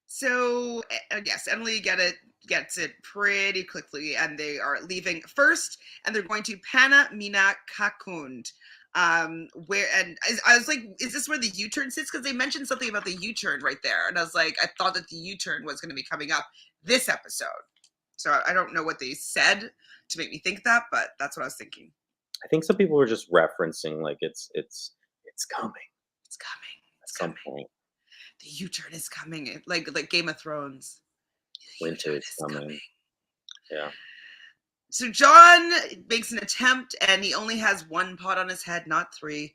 So yes, Emily gets it pretty quickly, and they are leaving first, and they're going to Pana Mina Kakund. Where, and I was like, is this where the U-turn sits? Because they mentioned something about the U-turn right there, and I was like, I thought that the U-turn was going to be coming up this episode. So I don't know what they said to make me think that, but that's what I was thinking. I think some people were just referencing like it's coming. It's coming. At some point. The U-turn is coming, like Game of Thrones. The Winter U-turn is coming. Yeah. So John makes an attempt, and he only has one pot on his head, not three.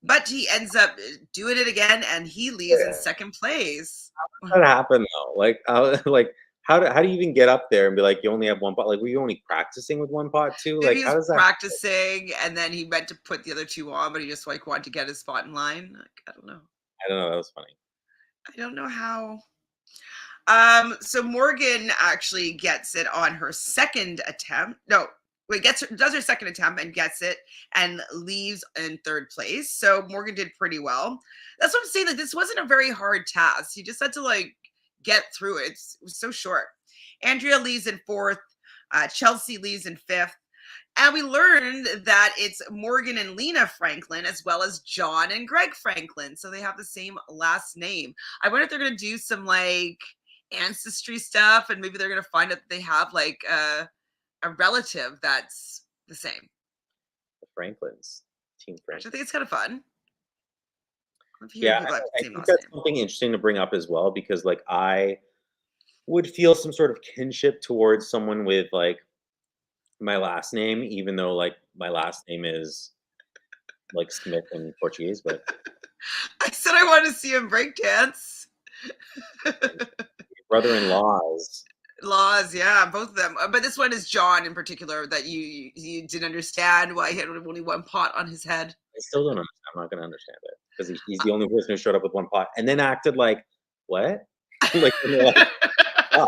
But he ends up doing it again, and he leaves in second place. How did that happen though? Like, how do you even get up there and be like, you only have one pot? Like, were you only practicing with one pot too? Maybe Like, how does that practicing, and then he meant to put the other two on, but he just like wanted to get his spot in line. Like, I don't know. I don't know. That was funny. I don't know how. So Morgan actually gets it on her second attempt. No, wait, does her second attempt and gets it and leaves in third place. So Morgan did pretty well. That's what I'm saying. Like, this wasn't a very hard task. You just had to like get through it. It was so short. Andrea leaves in fourth. Chelsea leaves in fifth. And we learned that it's Morgan and Lena Franklin, as well as John and Greg Franklin. So they have the same last name. I wonder if they're going to do some like ancestry stuff, and maybe they're going to find out that they have like a relative that's the same. The Franklins, Team Franklin. I think it's kind of fun. Yeah, I think that's something interesting to bring up as well, because like I would feel some sort of kinship towards someone with like my last name, even though like my last name is like Smith in Portuguese. But I said I wanted to see him break dance. brother-in-laws Laws, yeah, both of them. But this one is John in particular that you didn't understand why he had only one pot on his head. I still don't understand. I'm not gonna understand it because he's the only person who showed up with one pot and then acted like, "What?" Like, when they're like, "Oh,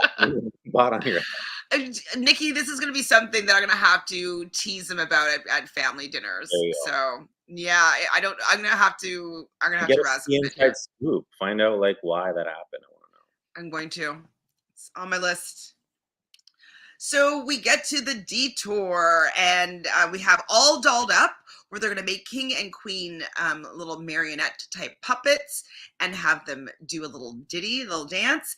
pot on your head." Nikki, this is going to be something that I'm going to have to tease him about at family dinners. There you go. So yeah, I don't. I'm going to have to. I'm going to have Get to us razz the him a bit here. inside scoop. Find out, like, why that happened. I wanna know. I'm going to. It's on my list. So we get to the detour, and we have all dolled up where they're going to make king and queen little marionette type puppets and have them do a little ditty, a little dance,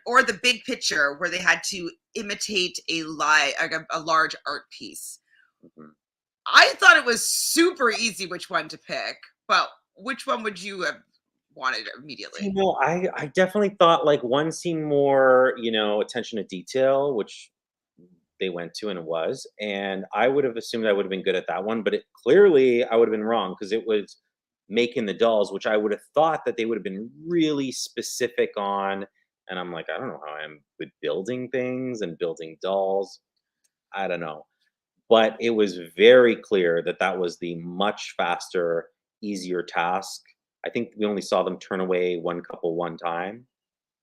or the big picture where they had to imitate a large art piece. Mhm. I thought it was super easy which one to pick, but which one would you have wanted immediately? You know, I definitely thought, like, one seemed more, attention to detail, which they went to, and it was, and I would have assumed I would have been good at that one, but clearly I would have been wrong because it was making the dolls, which I would have thought that they would have been really specific on, and I'm like, I don't know how I am with building things and building dolls. I don't know. But it was very clear that that was the much faster, easier task. I think we only saw them turn away one couple one time.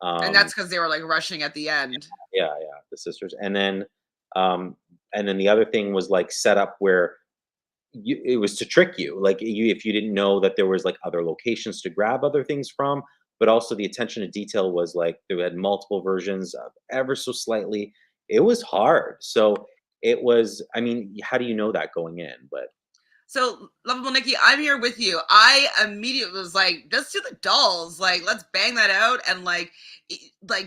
And that's because they were like rushing at the end. Yeah, the sisters. Um, and then the other thing was like set up where it was to trick you. Like if you didn't know that there was like other locations to grab other things from, but also the attention to detail was like they had multiple versions of ever so slightly. It was hard. So it was, I mean, how do you know that going in? But So, lovable Nikki, I'm here with you. I immediately was like, just do the dolls. Like, let's bang that out. And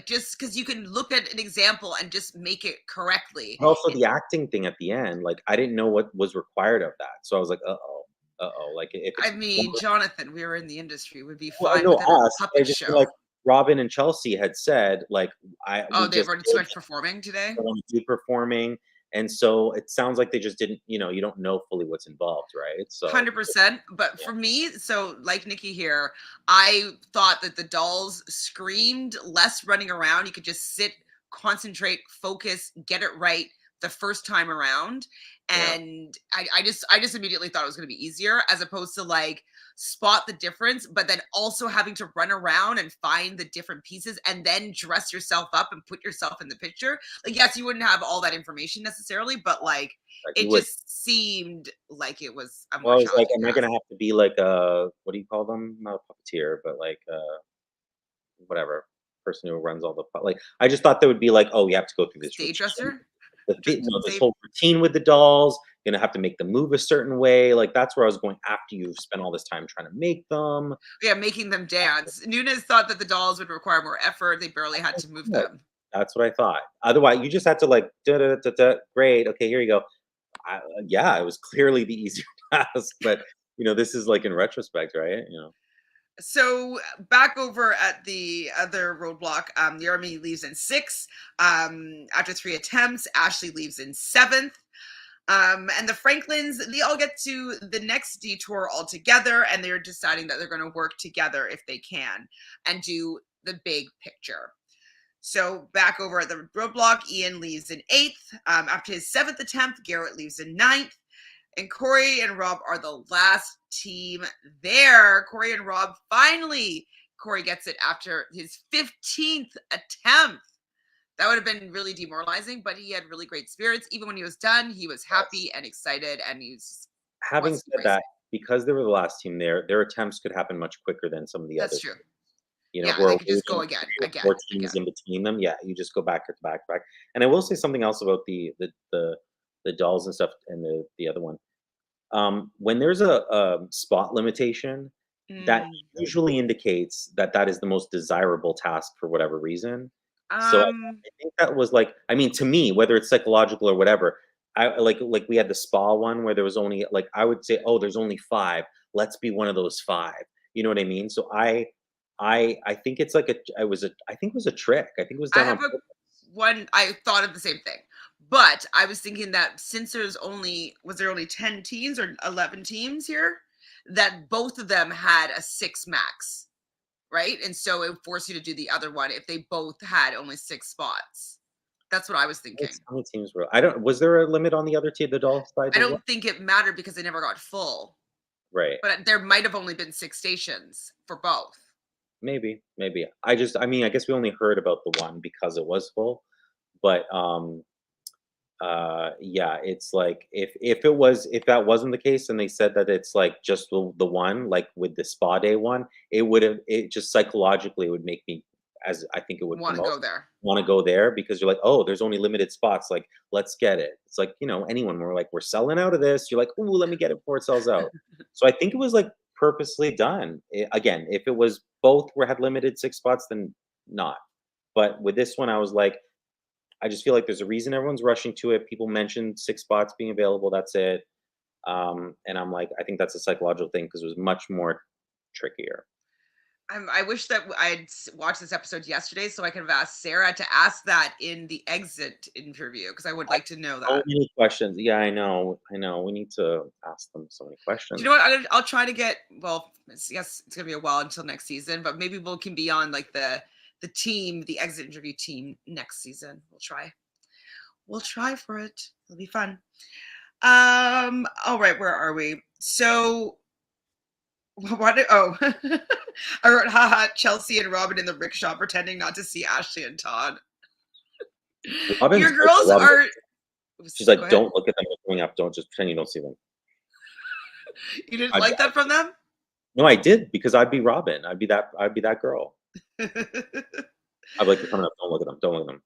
just because you can look at an example and just make it correctly. also the acting thing at the end, like I didn't know what was required of that. So I was like, uh-oh. Like if it's I mean, Jonathan, we were in the industry, would be well, I fine know with it. A us. I puppet just feel show. like Robin and Chelsea had said, like, Oh, we they've just already too much performing today? don't want to do performing. And so it sounds like they just didn't, you don't know fully what's involved, right? So 100%. But yeah. for me, so like Nikki here, I thought that the dolls screamed less running around. You could just sit, concentrate, focus, get it right the first time around. Yeah. And I just immediately thought it was going to be easier as opposed to like spot the difference, but then also having to run around and find the different pieces and then dress yourself up and put yourself in the picture. Like, yes, you wouldn't have all that information necessarily, but like, it just seemed like it was a Well, more I was like, challenging am I task. gonna have to be like a what do you call them? Not a puppeteer, but like whatever person who runs all the like. I just thought there would be like, oh, you have to go through this Stage routine, dresser? this whole routine with the dolls. You're gonna have to make them move a certain way. Like that's where I was going after you've spent all this time trying to make them. Yeah, making them dance. Nunez thought that the dolls would require more effort. They barely had to move them. That's what I thought. Otherwise, you just had to like, da, da, da, da, great. Okay, here you go. Yeah, it was clearly the easier task, but this is like in retrospect, right? So back over at the other roadblock, the army leaves in 6th. After 3 attempts, Ashley leaves in 7th. And the Franklins, they all get to the next detour all together, and they're deciding that they're going to work together if they can and do the big picture. So back over at the roadblock, Ian leaves in 8th. After his 7th attempt, Garrett leaves in 9th. And Corey and Rob are the last team there. Corey and Rob Corey gets it after his 15th attempt. That would have been really demoralizing, but he had really great spirits. Even when he was done, he was happy and excited, and he's Having said that, because they were the last team there, their attempts could happen much quicker than some of the others. That's true. Yeah, they could just go again. 4 teams in between them. Yeah, you just go back to back to back. And I will say something else about the dolls and stuff and the other one. When there's a spot limitation, that usually indicates that that is the most desirable task for whatever reason. So I think that was like, I mean, to me, whether it's psychological or whatever, I like we had the spa one where there was only like I would say, oh, there's only 5. Let's be one of those 5. You know what I mean? So I think it's like I think it was a trick. I think it was done on purpose. I thought of the same thing. But I was thinking that since was there only 10 teams or 11 teams here, that both of them had a 6 max, right? And so it would force you to do the other one if they both had only 6 spots. That's what I was thinking. How many teams were? I don't. Was there a limit on the other team, the doll sides I as well? don't think it mattered because they never got full. Right. But there might have only been 6 stations for both. Maybe. I mean, I guess we only heard about the one because it was full, but yeah, it's like if that wasn't the case and they said that it's like just the one, like with the spa day one, it just psychologically would make me, as I think it would Want to promote, go there. want to go there because you're like, oh, there's only limited spots, like let's get it. It's like, anyone, we're like, we're selling out of this, you're like, oh, let me get it before it sells out. So I think it was like purposely done. Again, if it was both were had limited 6 spots, then not. But with this one, I was like, I just feel like there's a reason everyone's rushing to it. People mentioned 6 spots being available. That's it. And I'm like, I think that's a psychological thing because it was much more trickier. I wish that I'd watched this episode yesterday so I could have asked Sarah to ask that in the exit interview because I would like to know So that. many questions. Yeah, I know. We need to ask them so many questions. Do you know what? I'll try to get. Well, yes, it's gonna be a while until next season, but maybe we can be on like the team, the exit interview team next season. We'll try. We'll try for it. It'll be fun. All right, where are we? So what? I wrote, haha, Chelsea and Robin in the rickshaw pretending not to see Ashley and Todd. Robin's Your girls Robin, are. She's like, don't look at them coming up. Don't just pretend you don't see them. You didn't like that from them? No, I did because I'd be Robin. I'd be that girl. I'd be like, they're coming up. Don't look at them. Don't look at them.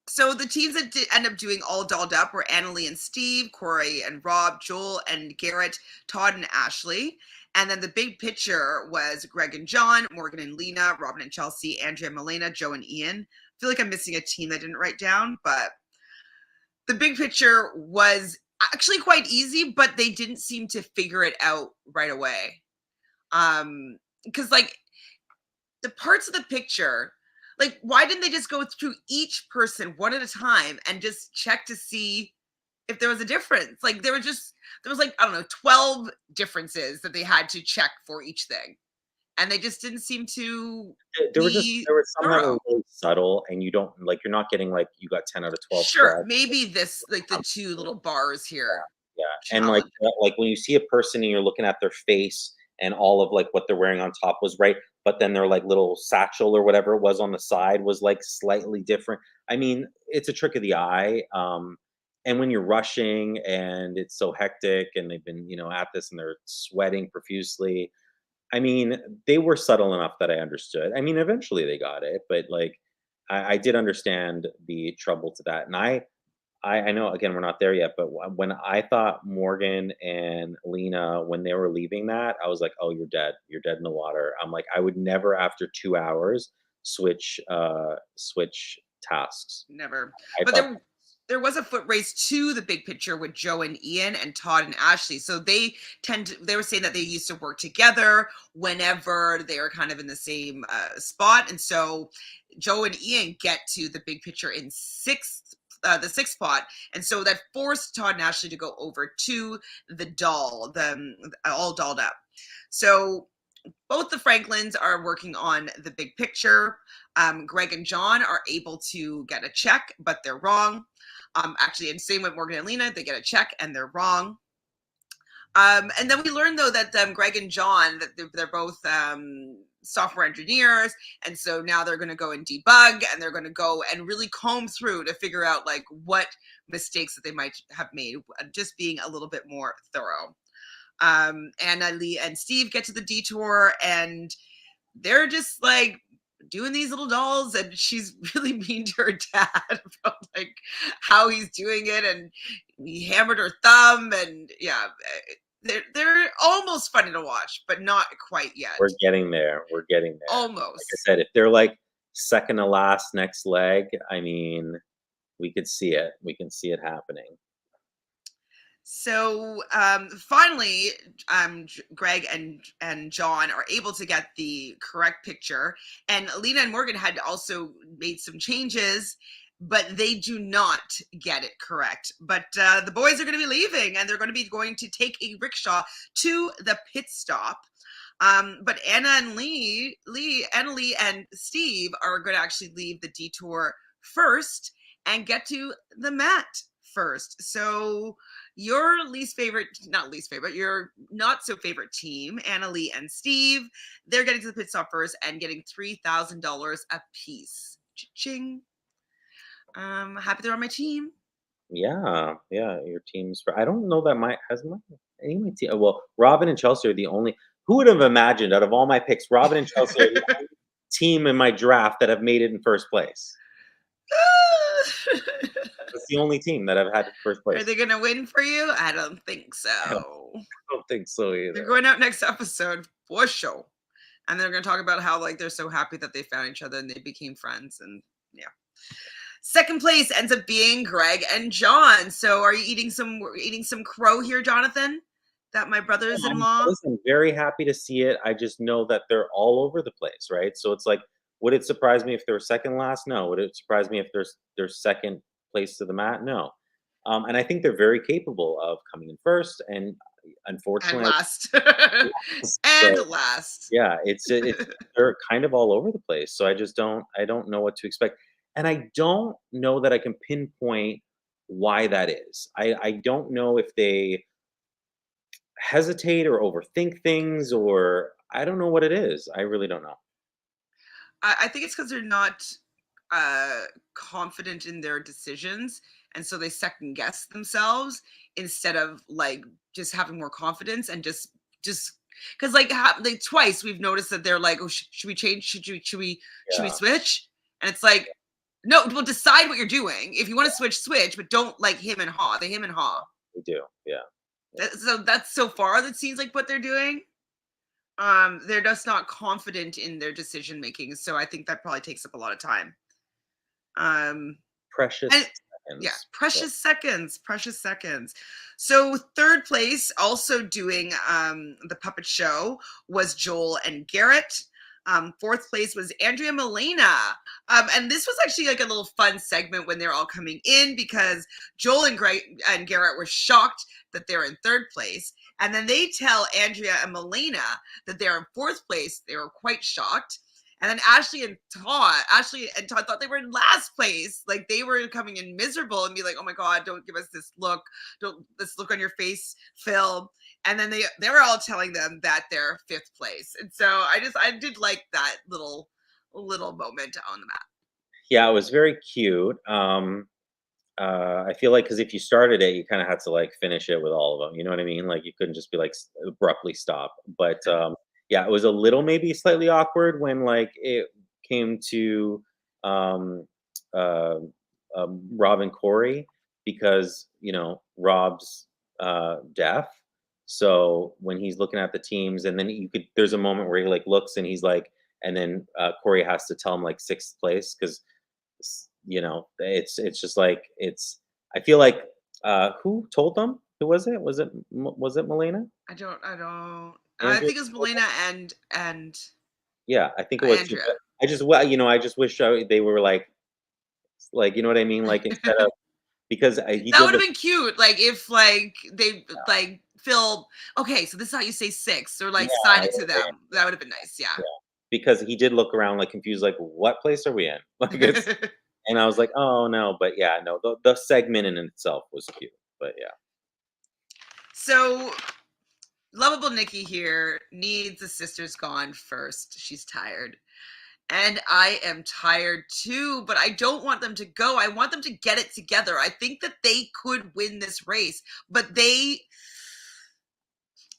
So the teams that did end up doing all dolled up were Annalie and Steve, Corey and Rob, Joel and Garrett, Todd and Ashley. And then the big picture was Greg and John, Morgan and Lena, Robin and Chelsea, Andrea and Milena, Joe and Ian. I feel like I'm missing a team I didn't write down, but the big picture was actually quite easy, but they didn't seem to figure it out right away. Because like the parts of the picture, like, why didn't they just go through each person one at a time and just check to see if there was a difference? Like, there was like, I don't know, 12 differences that they had to check for each thing. And they just didn't seem to There were some that were really subtle, and you're not getting like you got 10 out of 12. Sure, correct. maybe this, like the 2 little bars here. Yeah, and like when you see a person and you're looking at their face and all of like what they're wearing on top was right, but then their like little satchel or whatever it was on the side was like slightly different. I mean, it's a trick of the eye. And when you're rushing and it's so hectic and they've been, at this and they're sweating profusely. I mean, they were subtle enough that I understood. I mean, eventually they got it, but like I did understand the trouble to that. And I know, again, we're not there yet, but when I thought Morgan and Lena, when they were leaving that, I was like, oh, you're dead. You're dead in the water. I'm like, I would never, after 2 hours, switch tasks. Never. But there was a foot race to the big picture with Joe and Ian and Todd and Ashley. So they were saying that they used to work together whenever they were kind of in the same spot. And so Joe and Ian get to the big picture in the 6th spot, and so that forced Todd and Ashley to go over to the doll, all dolled up. So both the Franklins are working on the big picture. Greg and John are able to get a check, but they're wrong. Actually, and same with Morgan and Lena, they get a check and they're wrong. And then we learned though that Greg and John, that they're both software engineers, and so now they're going to go and debug, and they're going to go and really comb through to figure out like what mistakes that they might have made, just being a little bit more thorough. Anna, Lee, and Steve get to the detour, and they're just like doing these little dolls, and she's really mean to her dad about like how he's doing it, and he hammered her thumb, and yeah. They're almost funny to watch, but not quite yet. We're getting there. Almost. Like I said, if they're like second to last next leg, I mean, we could see it. We can see it happening. So finally, Greg and John are able to get the correct picture, and Lena and Morgan had also made some changes, but they do not get it correct. But the boys are going to be leaving, and they're going to take a rickshaw to the pit stop. But Annalie and Steve are going to actually leave the detour first and get to the mat first. So your your not so favorite team, Annalie and Steve, they're getting to the pit stop first and getting $3,000 a piece. Ching. Happy they're on my team. Yeah, your team's I don't know that any of my team. Well, Robin and Chelsea are the only. Who would have imagined out of all my picks, Robin and Chelsea are the only team in my draft that have made it in first place. That's the only team that I've had in first place. Are they going to win for you? I don't think so. I don't think so either. They're going out next episode for sure. And they're going to talk about how like they're so happy that they found each other and they became friends. And yeah. Second place ends up being Greg and John. So are you eating some crow here, Jonathan? That my brothers-in-law? I'm very happy to see it. I just know that they're all over the place, right? So it's like, would it surprise me if they're second last? No. Would it surprise me if they're second place to the mat? No. And I think they're very capable of coming in first and unfortunately and last. Last. Yeah, it's they're kind of all over the place. So I don't know what to expect. And I don't know that I can pinpoint why that is. I don't know if they hesitate or overthink things, or I don't know what it is. I really don't know. I think it's because they're not confident in their decisions, and so they second guess themselves instead of like just having more confidence and just because like twice we've noticed that they're like, oh, should we change? Should we switch? And it's like, no, well, decide what you're doing. If you want to switch, but don't like him and haw. They him and haw. We do, yeah. So that's so far that seems like what they're doing. They're just not confident in their decision making, so I think that probably takes up a lot of time. Precious seconds. Yeah, precious seconds. So third place, also doing the puppet show, was Joel and Garrett. Fourth place was Andrea Molina. And this was actually like a little fun segment when they're all coming in because Joel and Garrett were shocked that they're in third place. And then they tell Andrea and Molina that they're in fourth place. They were quite shocked. And then Ashley and Todd thought they were in last place. Like they were coming in miserable and be like, oh my God, don't give us this look. This look on your face, Phil. And then they were all telling them that they're fifth place. And so I did like that little moment on the map. Yeah, it was very cute. I feel like because if you started it, you kind of had to like finish it with all of them. You know what I mean? Like you couldn't just be like abruptly stop. But yeah, it was a little maybe slightly awkward when like it came to Rob and Corey because Rob's deaf. So when he's looking at the teams, and then there's a moment where he like looks and he's like, and then Corey has to tell him like sixth place because it's just like I feel like who told them? Who was it? Was it Melina? I don't. I think it was Melina and yeah, I think it was. Andrea. I just wish they were like you know what I mean? Like instead of because that would have been cute. Like if like they like Phil. Okay, so this is how you say six, or like sign it to them. That would have been nice. Yeah. Because he did look around like confused, like what place are we in? Like and I was like, oh no, but yeah, no, the segment in itself was cute, but yeah. So lovable Nikki here needs the sisters gone first. She's tired. And I am tired too, but I don't want them to go. I want them to get it together. I think that they could win this race, but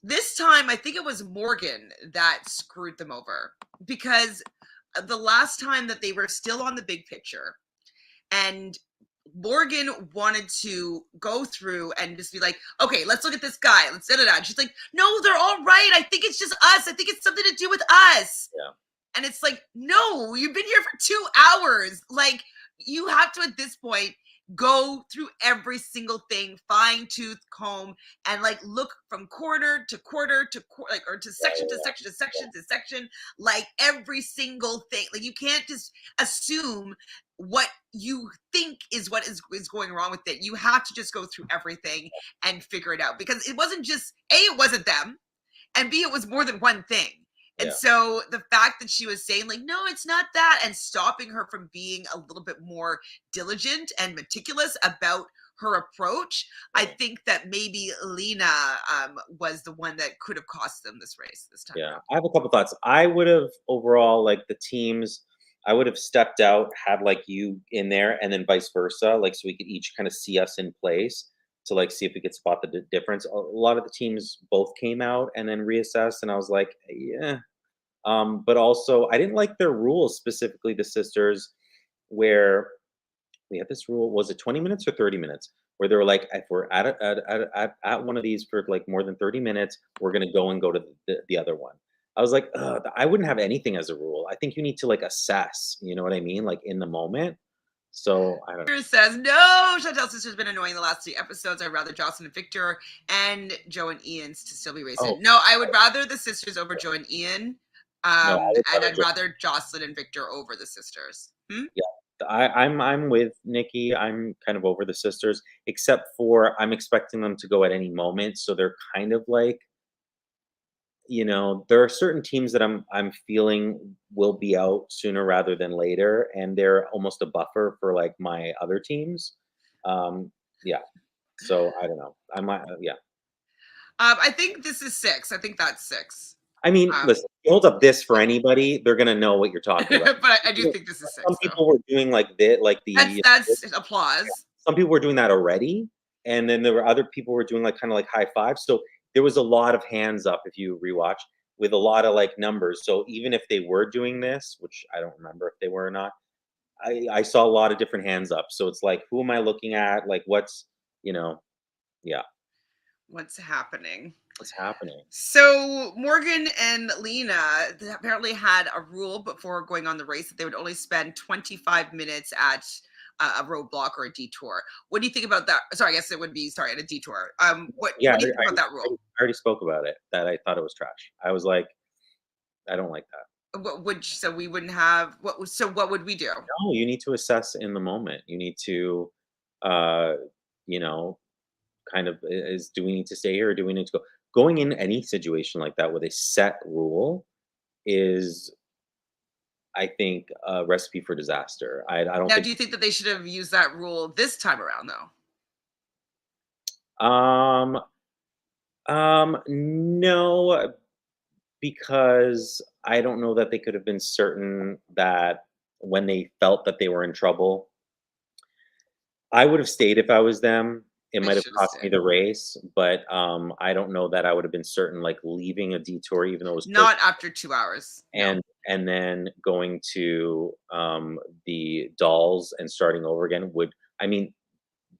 this time, I think it was Morgan that screwed them over because the last time that they were still on the big picture and Morgan wanted to go through and just be like, okay, let's look at this guy. Let's da. And she's like, no, they're all right. I think it's just us. I think it's something to do with us. Yeah. And it's like, no, you've been here for 2 hours. Like, you have to, at this point, go through every single thing, fine tooth comb, and like look from quarter to quarter to like, or to section to section to section to section, like every single thing. Like you can't just assume what you think is what is going wrong with it. You have to just go through everything and figure it out because it wasn't just A, it wasn't them, and B, it was more than one thing. And so the fact that she was saying like, no, it's not that, and stopping her from being a little bit more diligent and meticulous about her approach, I think that maybe Lena was the one that could have cost them this race this time. Yeah, I have a couple thoughts. I would have overall, like the teams, I would have stepped out, had like you in there, and then vice versa, like so we could each kind of see us in place to like see if we could spot the difference. A lot of the teams both came out and then reassessed, and I was like, yeah. But also, I didn't like their rules, specifically the sisters, where we had this rule. Was it 20 minutes or 30 minutes? Where they were like, if we're at one of these for like more than 30 minutes, we're gonna go to the other one. I was like, ugh, I wouldn't have anything as a rule. I think you need to like assess. You know what I mean? Like in the moment. So I don't know. Says no, Chantel's sister's been annoying the last 3 episodes. I'd rather Jocelyn and Victor and Joe and Ian's to still be racing. Oh. No, I would rather the sisters over Joe and Ian. No, and I'd rather Jocelyn and Victor over the sisters. Yeah. I'm with Nikki. I'm kind of over the sisters, except for I'm expecting them to go at any moment. So they're kind of like, you know, there are certain teams that I'm feeling will be out sooner rather than later, and they're almost a buffer for like my other teams. Yeah. So I don't know. I might. Yeah. I think this is 6. I think that's 6. I mean, listen, hold up this for anybody, they're gonna know what you're talking about. But I do think this is 6. Some people were doing like this, like that's applause. Some people were doing that already, and then there were other people were doing like kind of like high fives. So there was a lot of hands up if you rewatch with a lot of like numbers. So even if they were doing this, which I don't remember if they were or not, I saw a lot of different hands up. So it's like, who am I looking at? Like, what's yeah. What's happening? What's happening? So Morgan and Lena apparently had a rule before going on the race that they would only spend 25 minutes at a roadblock or a detour. What do you think about that? Sorry, I guess it would be at a detour. What do you think about that rule? I already spoke about it. That I thought it was trash. I was like, I don't like that. So we wouldn't have what? So what would we do? No, you need to assess in the moment. You need to, kind of do we need to stay here or do we need to go? Going in any situation like that with a set rule is, I think, a recipe for disaster. I don't. Now, do you think that they should have used that rule this time around, though? No, because I don't know that they could have been certain that when they felt that they were in trouble. I would have stayed if I was them. It might have cost me the race, but I don't know that I would have been certain, like leaving a detour, even though it was not after 2 hours, and then going to the dolls and starting over again. I mean,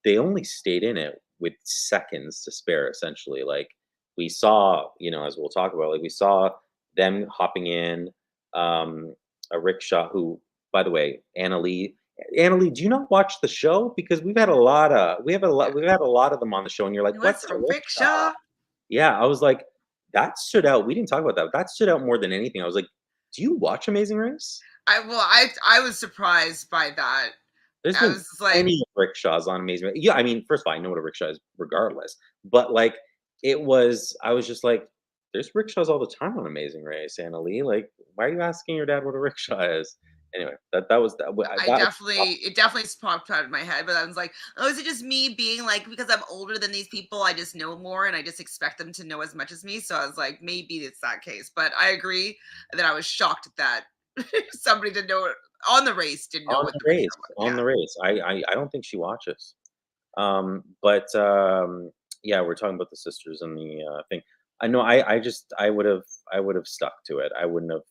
they only stayed in it with seconds to spare, essentially. Like we saw, as we'll talk about, like we saw them hopping in a rickshaw. Who, by the way, Annalie, do you not watch the show? Because we've had a lot of them on the show, and you're like, what's a rickshaw? Yeah, I was like, that stood out. We didn't talk about that. That stood out more than anything. I was like, do you watch Amazing Race? I was surprised by that. There's been many rickshaws on Amazing Race. Yeah, I mean, first of all, I know what a rickshaw is regardless, but like I was just like, there's rickshaws all the time on Amazing Race, Annalie. Like, why are you asking your dad what a rickshaw is? Anyway, that was that. It definitely popped out of my head, but I was like, oh, is it just me being like, because I'm older than these people, I just know more and I just expect them to know as much as me. So I was like, maybe it's that case. But I agree that I was shocked that somebody didn't know on the race didn't know what the race was. On the race. I don't think she watches. Yeah, we're talking about the sisters and the thing. I know. I would have stuck to it. I wouldn't have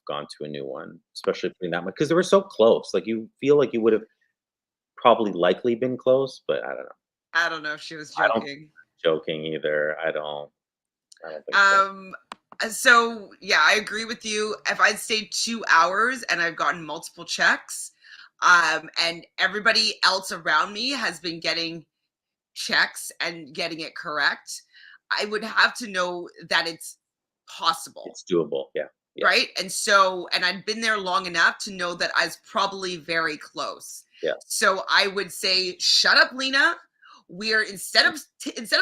gone to a new one, especially putting that much, because they were so close. Like you feel like you would have probably likely been close, but I don't know. I don't know if she was joking. I don't joking either. I don't think so yeah, I agree with you. If I'd stayed 2 hours and I've gotten multiple checks, and everybody else around me has been getting checks and getting it correct, I would have to know that it's possible. It's doable. Yeah. Right. And I'd been there long enough to know that I was probably very close. Yeah. So I would say, shut up, Lena. We're instead of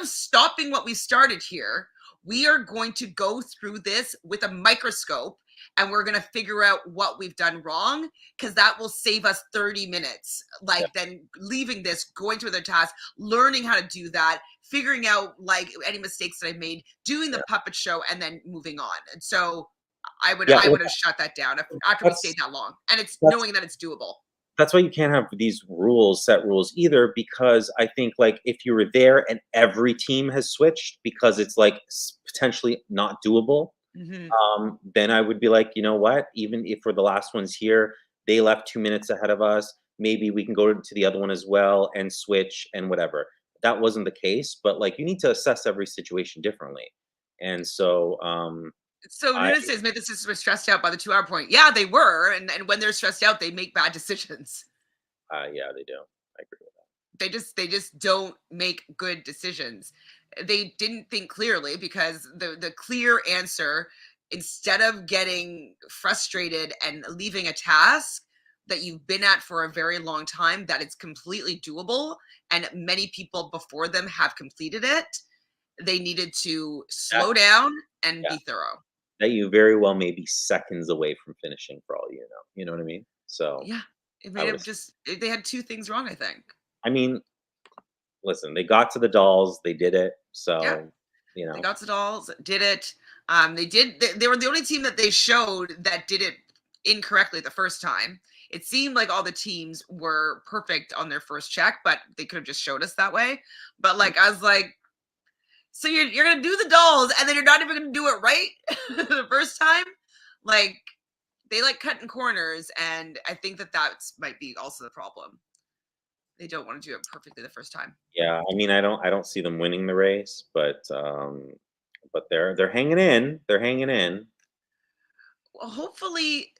stopping what we started here, we are going to go through this with a microscope and we're going to figure out what we've done wrong, because that will save us 30 minutes. Like, then leaving this, going through the task, learning how to do that, figuring out like any mistakes that I made, doing the puppet show, and then moving on. And so I would have shut that down after we stayed that long. And it's knowing that it's doable. That's why you can't have these set rules either, because I think like if you were there and every team has switched because it's like potentially not doable, then I would be like, you know what, even if we're the last ones here, they left 2 minutes ahead of us, maybe we can go to the other one as well and switch and whatever. That wasn't the case, but like you need to assess every situation differently. And so Nuna says maybe the sisters were stressed out by the 2-hour point. Yeah, they were, and when they're stressed out, they make bad decisions. Yeah, they do. I agree with that. They just don't make good decisions. They didn't think clearly, because the clear answer, instead of getting frustrated and leaving a task that you've been at for a very long time, that it's completely doable and many people before them have completed it, they needed to slow down and be thorough. That you very well may be seconds away from finishing, for all you know. You know what I mean? So yeah, it made them they had 2 things wrong, I think. I mean, listen, they got to the dolls, they did it. So you know, they got to the dolls, did it. They were the only team that they showed that did it incorrectly the first time. It seemed like all the teams were perfect on their first check, but they could have just showed us that way. But like, I was like, so you're gonna do the dolls and then you're not even gonna do it right the first time? Like, they like cutting corners, and I think that might be also the problem. They don't want to do it perfectly the first time. Yeah, I mean, I don't see them winning the race, but they're hanging in. They're hanging in. Well, hopefully,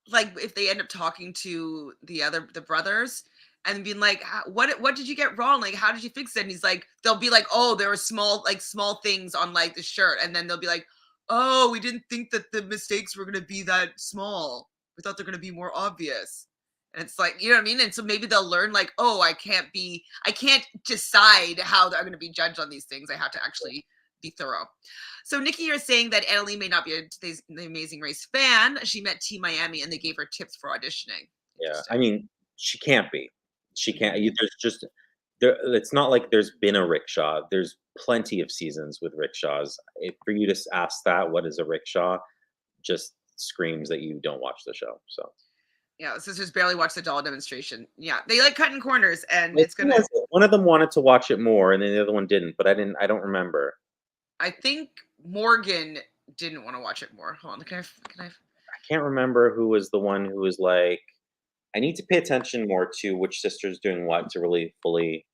like if they end up talking to the brothers and being like, what did you get wrong? Like, how did you fix it? And he's like, they'll be like, oh, there were small things on like the shirt. And then they'll be like, oh, we didn't think that the mistakes were going to be that small. We thought they're going to be more obvious. And it's like, you know what I mean? And so maybe they'll learn like, oh, I can't decide how they're going to be judged on these things. I have to actually be thorough. So Nikki, you're saying that Annalie may not be the Amazing Race fan. She met Team Miami and they gave her tips for auditioning. Yeah, I mean, she can't be. She can't. There's just it's not like there's been a rickshaw. There's plenty of seasons with rickshaws. For you to ask that, what is a rickshaw, just screams that you don't watch the show. So yeah, sisters barely watched the doll demonstration. Yeah, they like cutting corners, and it's gonna. One of them wanted to watch it more, and then the other one didn't. But I don't remember. I think Morgan didn't want to watch it more. Hold on, can I? I can't remember who was the one who was like, I need to pay attention more to which sister's doing what to really fully.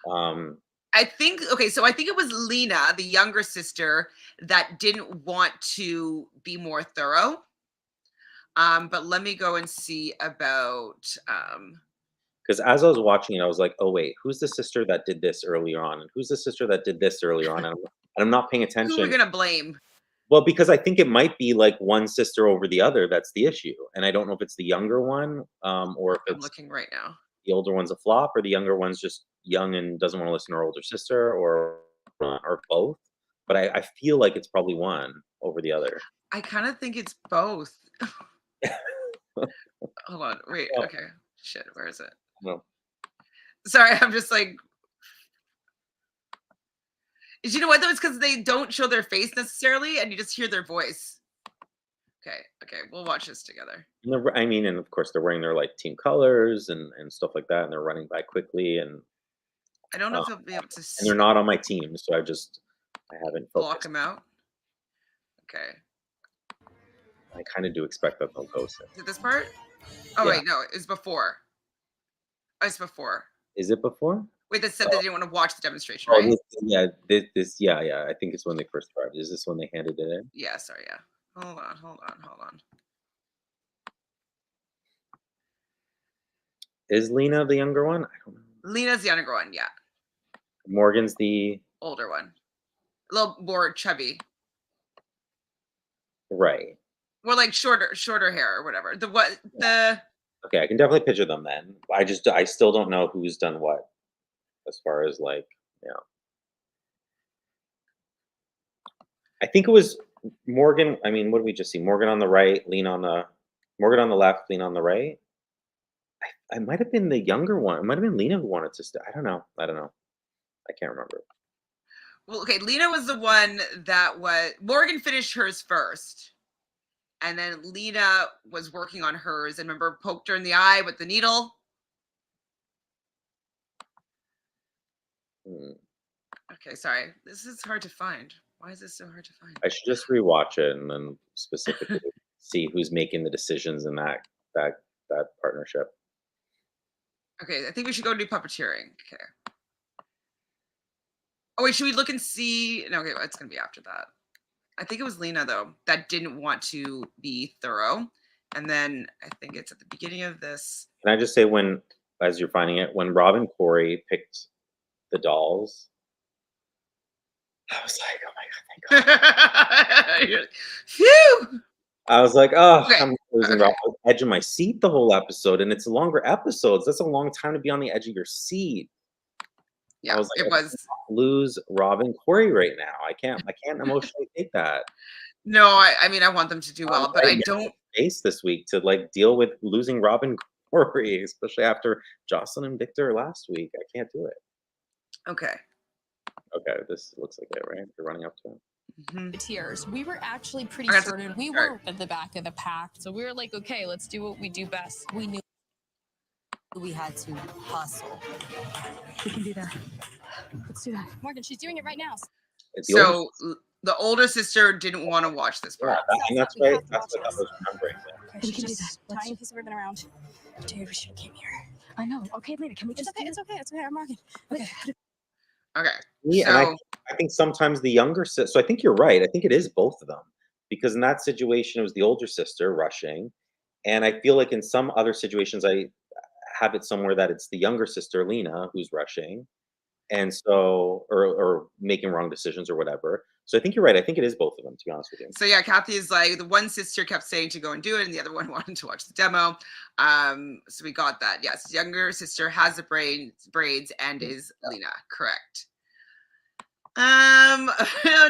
I think it was Lena, the younger sister, that didn't want to be more thorough. But let me go and see about. Because as I was watching it, I was like, oh wait, who's the sister that did this earlier on, and who's the sister that did this earlier on? And I'm not paying attention. Who are we gonna blame? Well, because I think it might be like one sister over the other. That's the issue, and I don't know if it's the younger one, or if I'm looking right now. The older one's a flop, or the younger one's just young and doesn't want to listen to her older sister, or both. But I feel like it's probably one over the other. I kind of think it's both. Hold on, wait. Oh. Okay, shit. Where is it? No. Sorry, I'm just like. You know what though? It's because they don't show their face necessarily, and you just hear their voice. Okay, we'll watch this together. I mean, and of course they're wearing their like team colors and stuff like that, and they're running by quickly. And I don't know if they'll be able to. And they're not on my team, so I haven't focused. Block them out. Okay. I kind of do expect that they'll post it. Is it this part? Oh wait, no, it's before. Oh, it's before. Is it before? Wait, that said they didn't want to watch the demonstration, right? I think it's when they first arrived. Is this when they handed it in? Yeah, sorry, yeah. Hold on. Is Lena the younger one? I don't know. Lena's the younger one, yeah. Morgan's the older one. A little more chubby. Right. More like shorter hair or whatever. Okay, I can definitely picture them then. I still don't know who's done what. As far as like, I think it was Morgan. I mean, what did we just see? Morgan on the right, Morgan on the left, Lena on the right. I might have been the younger one. It might have been Lena who wanted to stay. I don't know. I can't remember. Well, okay, Lena was the one that Morgan finished hers first. And then Lena was working on hers, and remember, poked her in the eye with the needle. Okay, sorry. This is hard to find. Why is this so hard to find? I should just rewatch it and then specifically see who's making the decisions in that partnership. Okay, I think we should go do puppeteering. Okay. Oh wait, should we look and see? No, okay, it's gonna be after that. I think it was Lena though that didn't want to be thorough, and then I think it's at the beginning of this. Can I just say, as you're finding it, when Rob and Corey picked the dolls, I was like, oh my god, thank God. Phew! I was like, oh, Okay. I'm losing Rob. I was edge of my seat the whole episode, and it's longer episodes. That's a long time to be on the edge of your seat. Yeah, I was like, it was. Lose Rob and Corey right now. I can't emotionally take that. No, I mean I want them to do well, but I don't face this week to like deal with losing Rob and Corey, especially after Jocelyn and Victor last week. I can't do it. Okay. Okay, this looks like it, right? You're running up to it. The tiers. We were actually pretty Okay, certain we were at the back of the pack, so we were like, okay, let's do what we do best. We knew we had to hustle. We can do that. Let's do that. Morgan, she's doing it right now. So the older sister didn't want to watch this part. And that's right. That's what I was remembering. We can do that. Tying a piece of ribbon around. Dude, we should have came here. I know. Okay, Lena, can we It's just okay. It's okay. It's okay. I'm rocking. Okay. Okay. Yeah, and I think sometimes the younger sister. So I think you're right. I think it is both of them, because in that situation it was the older sister rushing, and I feel like in some other situations I have it somewhere that it's the younger sister Lena who's rushing, and so or making wrong decisions or whatever. So I think you're right. I think it is both of them, to be honest with you. So yeah, Kathy is like, the one sister kept saying to go and do it, and the other one wanted to watch the demo. So we got that. Yes, younger sister has the braids and is Lena. Correct.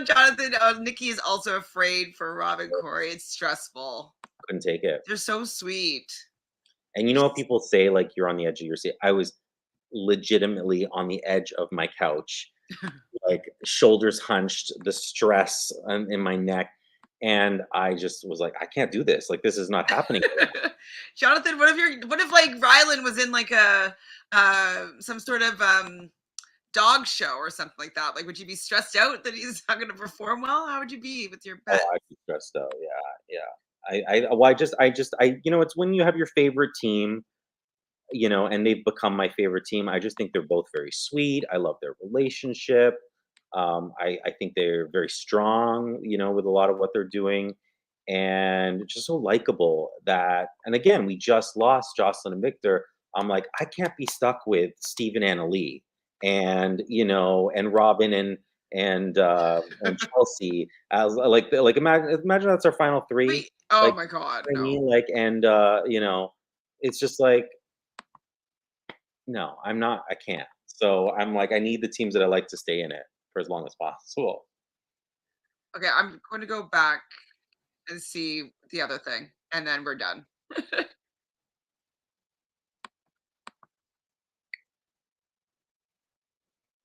Jonathan, Nikki is also afraid for Rob and Corey. It's stressful. Couldn't take it. They're so sweet. And you know what people say, like you're on the edge of your seat. I was legitimately on the edge of my couch, like shoulders hunched, the stress in my neck. And I just was like, I can't do this. Like, this is not happening. Jonathan, what if like Rylan was in like a some sort of dog show or something like that? Like, would you be stressed out that he's not going to perform well? How would you be with your pet? Oh, I'd be stressed out. Yeah. You know, it's when you have your favorite team, you know, and they've become my favorite team. I just think they're both very sweet. I love their relationship. I think they're very strong, you know, with a lot of what they're doing, and just so likable that, and again, we just lost Jocelyn and Victor. I'm like, I can't be stuck with Steve and Anna Lee and, you know, and Robin and Chelsea as like imagine that's our final three. Wait, oh like, my God. I No. mean, like, and you know, it's just like, no, I'm not, I can't. So I'm like, I need the teams that I like to stay in it for as long as possible. Okay, I'm going to go back and see the other thing, and then we're done.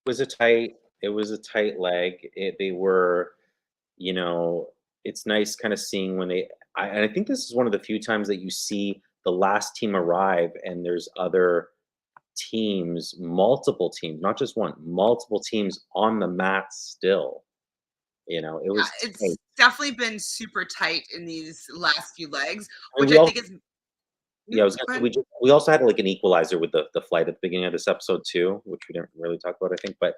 It was a tight leg. They were, you know, it's nice kind of seeing when and I think this is one of the few times that you see the last team arrive and there's other teams, multiple teams, not just one, multiple teams on the mat still. You know, it was It's tight. definitely been super tight in these last few legs, And which we I also- think is. Yeah, I was gonna say, we also had like an equalizer with the flight at the beginning of this episode too, which we didn't really talk about, I think. But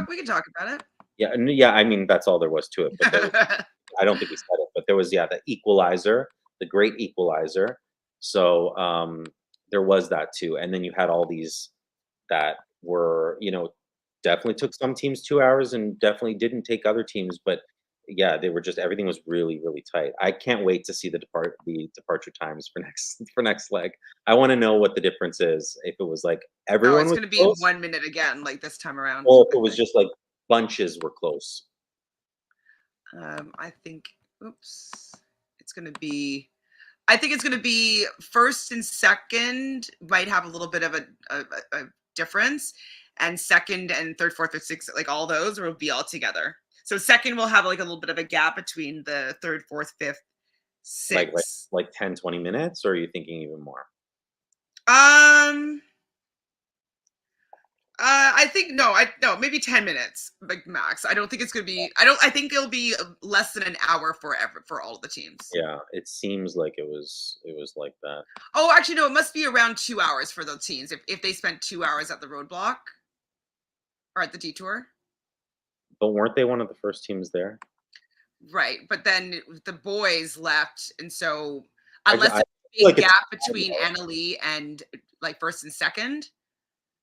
We can talk about yeah, I mean that's all there was to it. But it. I don't think we said it, but there was the equalizer, the great equalizer. So there was that too, and then you had all these that were, you know, definitely took some teams 2 hours and definitely didn't take other teams, but yeah, they were just, everything was really, really tight. I can't wait to see the departure times for next leg. I want to know what the difference is. If it was like everyone it's was going to be close, 1 minute again, like this time around. or if it was just like bunches were close. I think, oops, it's going to be, I think it's going to be first and second might have a little bit of a difference, and second and third, fourth, or sixth, like all those will be all together. So second will have like a little bit of a gap between the third, fourth, fifth, sixth. Like 10, 20 minutes, or are you thinking even more? I think no, maybe 10 minutes, like max. I don't think it's gonna be. I think it'll be less than an hour for all of the teams. Yeah, it seems like it was like that. Oh, actually, no, it must be around 2 hours for the teams if they spent 2 hours at the roadblock or at the detour. But weren't they one of the first teams there? Right, but then the boys left, and so I unless there's a like big it's- gap between Annalie and like first and second,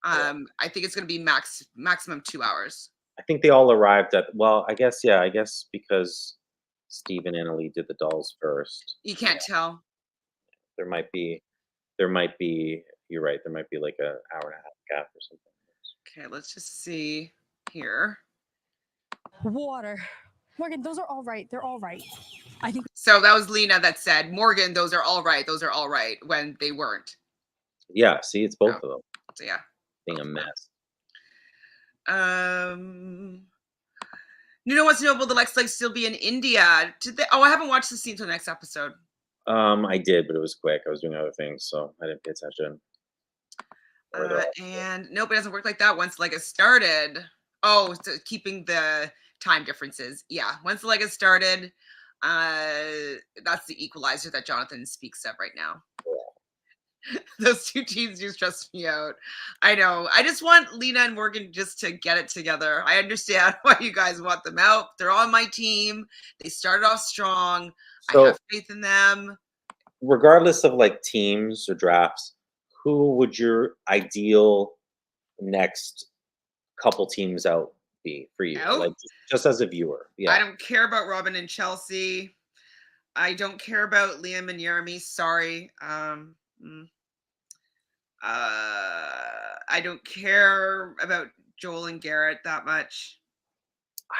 I think it's going to be maximum 2 hours. I think they all arrived at, well, I guess because Steve and Annalie did the dolls first. You can't tell. There might be, you're right, there might be like an hour and a half gap or something. Okay, let's just see here. Water. Morgan, those are all right. They're all right. I think So that was Lena that said, Morgan, those are all right, when they weren't. Yeah, see, it's both of them So yeah. being a mess. Nuno wants to know, will the Lex Legs still be in India? Did they? Oh, I haven't watched the scene till the next episode. I did, but it was quick. I was doing other things, so I didn't pay attention. And nope, it doesn't work like that. Once Leg is started, so keeping the time differences. Yeah, once the Leg is started, that's the equalizer that Jonathan speaks of right now. Those two teams do stress me out. I know. I just want Lena and Morgan just to get it together. I understand why you guys want them out. They're on my team. They started off strong. So, I have faith in them. Regardless of like teams or drafts, who would your ideal next couple teams out be for you? Out? Like just as a viewer. Yeah. I don't care about Robin and Chelsea. I don't care about Liam and Jeremy. Sorry. I don't care about Joel and Garrett that much.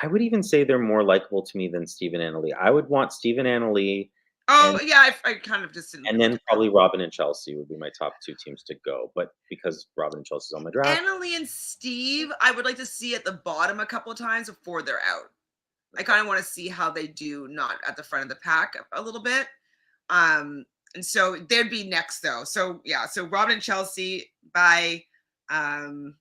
I would even say they're more likable to me than Steve and Annalie. I would want Steve and Annalie. Oh, yeah, I kind of just didn't. And then probably Robin and Chelsea would be my top two teams to go. But because Robin and Chelsea's on my draft. Annalie and Steve, I would like to see at the bottom a couple of times before they're out. I kind of want to see how they do not at the front of the pack a little bit. And so they'd be next though. So yeah, so Robin and Chelsea by Leanne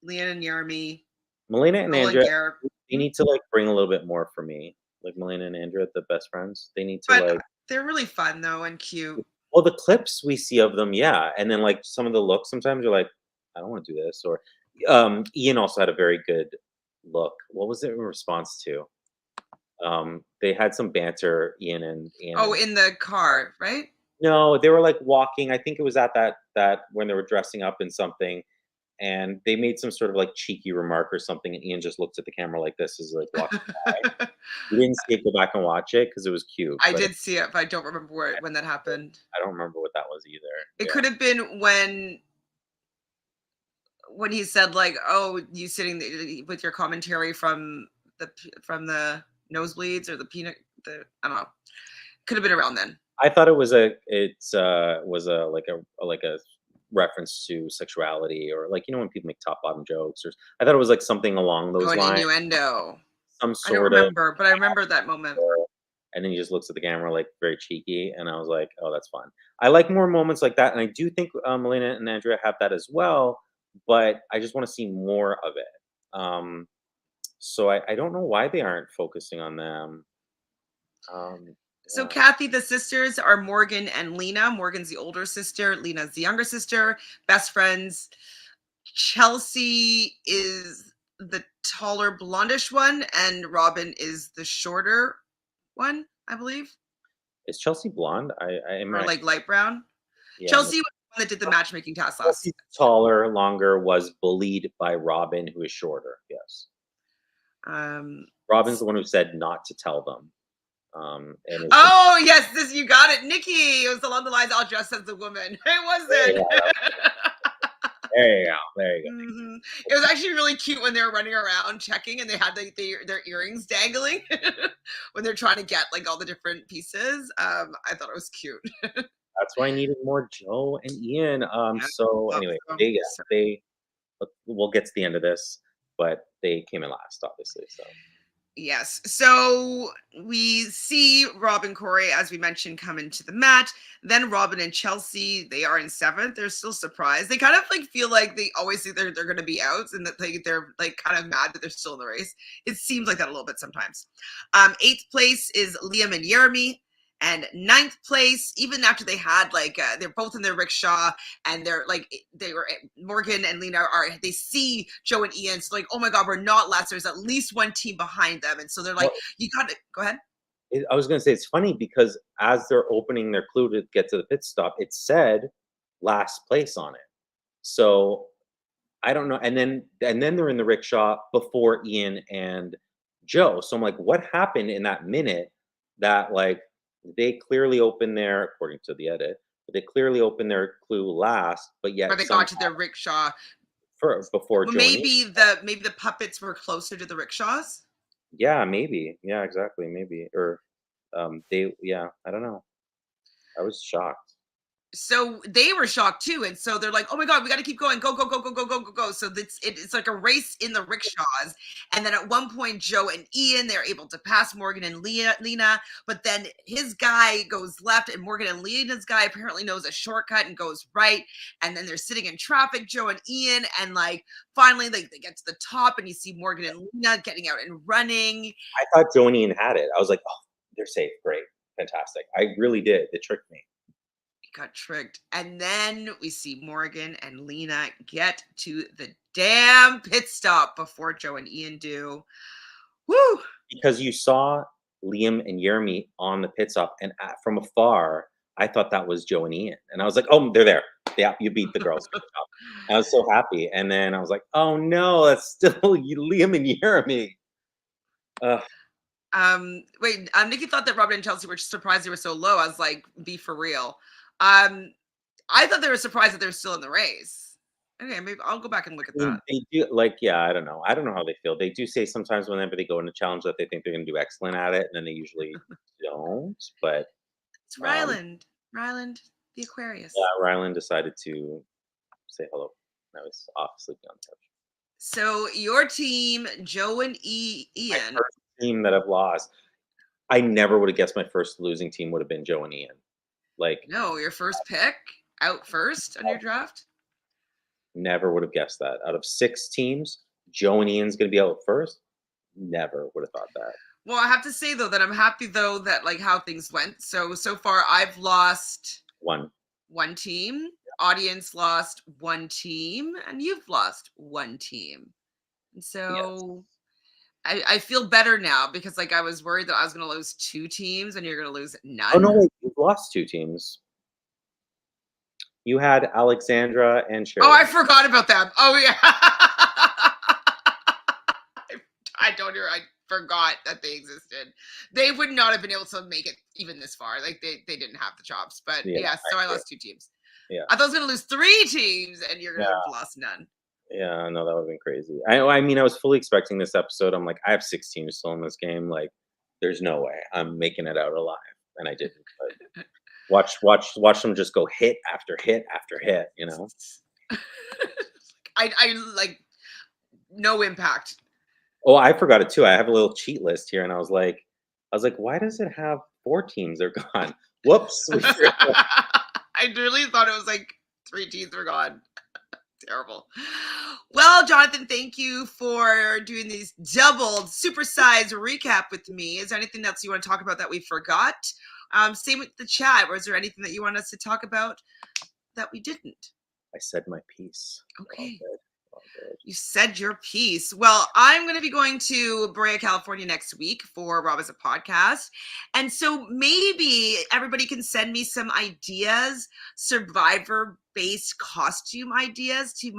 and Jeremy. Melina and Andrea, Garrett. they need to like bring a little bit more for me. Like Melina and Andrea, the best friends. They need to like. They're really fun though and cute. Well, the clips we see of them, yeah, and then like some of the looks. Sometimes you're like, I don't want to do this. Or Ian also had a very good look. What was it in response to? They had some banter, Ian and Ian. Oh, in the car, right? No, they were like walking. I think it was at that when they were dressing up in something, and they made some sort of like cheeky remark or something, and Ian just looked at the camera like this, is like walking by. We didn't see it, go back and watch it because it was cute. I did see it, but I don't remember when that happened. I don't remember what that was either. It could have been when he said like, "Oh, you sitting with your commentary from the nosebleeds or the peanut." I don't know. Could have been around then. I thought it was like a reference to sexuality, or like, when people make top bottom jokes, or I thought it was like something along those an lines. Innuendo. Some I don't sort remember, but I remember that moment. And then he just looks at the camera like very cheeky, and I was like, oh, that's fun. I like more moments like that, and I do think Melina and Andrea have that as well, but I just want to see more of it. So I don't know why they aren't focusing on them. So Kathy, the sisters are Morgan and Lena. Morgan's the older sister. Lena's the younger sister. Best friends. Chelsea is the taller blondish one, and Robin is the shorter one, I believe. Is Chelsea blonde? Or like light brown. Yeah, Chelsea was the one that did the matchmaking task last season. Taller, longer, was bullied by Robin, who is shorter. Yes. Robin's the one who said not to tell them. Yes, you got it, Nikki. It was along the lines, "I'll dress as a woman." It wasn't. There you go. there you go. Mhm. It was actually really cute when they were running around checking and they had their earrings dangling when they're trying to get like all the different pieces. I thought it was cute. That's why I needed more Joe and Ian. Yeah, So love anyway, them. we'll get to the end of this, but they came in last, obviously. So Yes. So we see Rob and Corey, as we mentioned, come into the mat. Then Robin and Chelsea, they are in seventh. They're still surprised. They kind of like feel like they always think they're going to be out and that they're like kind of mad that they're still in the race. It seems like that a little bit sometimes. Eighth place is Liam and Jeremy. And ninth place, even after they had like they're both in their rickshaw and Morgan and Lena they see Joe and Ian, so like, oh my god, we're not last. There's at least one team behind them, and so they're like, well, you got to go ahead. I was going to say it's funny because as they're opening their clue to get to the pit stop, it said last place on it. So I don't know. And then they're in the rickshaw before Ian and Joe. So I'm like, what happened in that minute that like they clearly opened their, according to the edit, but they clearly opened their clue last, but yet Or they got to their rickshaw before Joe and Ian. maybe the puppets were closer to the rickshaws. Yeah, maybe. Yeah, exactly. Maybe. Or I don't know. I was shocked. So they were shocked too, and so they're like, "Oh my god, we got to keep going! Go, go, go, go, go, go, go, go!" So it's like a race in the rickshaws, and then at one point, Joe and Ian they're able to pass Morgan and Lena, but then his guy goes left, and Morgan and Lena's guy apparently knows a shortcut and goes right, and then they're sitting in traffic, Joe and Ian, and like finally they get to the top, and you see Morgan and Lena getting out and running. I thought Joe and Ian had it. I was like, oh, they're safe. Great, fantastic. I really did. It tricked me. Got tricked. And then we see Morgan and Lena get to the damn pit stop before Joe and Ian do. Woo! Because you saw Liam and Jeremy on the pit stop, and from afar, I thought that was Joe and Ian. And I was like, oh, they're there. Yeah, you beat the girls. I was so happy. And then I was like, oh no, that's still Liam and Jeremy. Wait, Nikki thought that Robin and Chelsea were surprised they were so low. I was like, be for real. I thought they were surprised that they're still in the race. Okay, maybe I'll go back and look at that. They do, like, yeah, I don't know. I don't know how they feel. They do say sometimes whenever they go into challenge that they think they're going to do excellent at it, and then they usually don't. But it's Ryland, the Aquarius. Yeah, Ryland decided to say hello. I was off sleeping on the couch. So your team, Joe and Ian. My first team that I've lost. I never would have guessed my first losing team would have been Joe and Ian. Like, no, your first pick out first on your draft? Never would have guessed that. Out of 6 teams, Joe and Ian's going to be out first? Never would have thought that. Well, I have to say, though, that I'm happy, though, that, like, how things went. So far, I've lost one team. Audience lost 1 team. And you've lost 1 team. And so I feel better now because, like, I was worried that I was going to lose 2 teams and you're going to lose none. Oh, no, wait. You've lost 2 teams. You had Alexandra and Sherry. Oh, I forgot about them. Oh, yeah. I forgot that they existed. They would not have been able to make it even this far. Like, they didn't have the chops. But, so I lost 2 teams. Yeah. I thought I was going to lose 3 teams, and you're going to have lost none. Yeah, no, that would have been crazy. I mean, I was fully expecting this episode. I'm like, I have 6 teams still in this game. Like, there's no way I'm making it out alive. And I didn't. But watch them just go hit after hit after hit, you know? I like, no impact. Oh, I forgot it too. I have a little cheat list here, and I was like, why does it have 4 teams are gone? Whoops. I really thought it was like 3 teams were gone. Terrible. Well, Jonathan, thank you for doing these doubled, supersized recap with me. Is there anything else you want to talk about that we forgot? Same with the chat. Was there anything that you want us to talk about that we didn't? I said my piece. Okay. All good. You said your piece. Well, I'm going to be going to Brea, California next week for Rob as a podcast. And so maybe everybody can send me some ideas, Survivor-based costume ideas to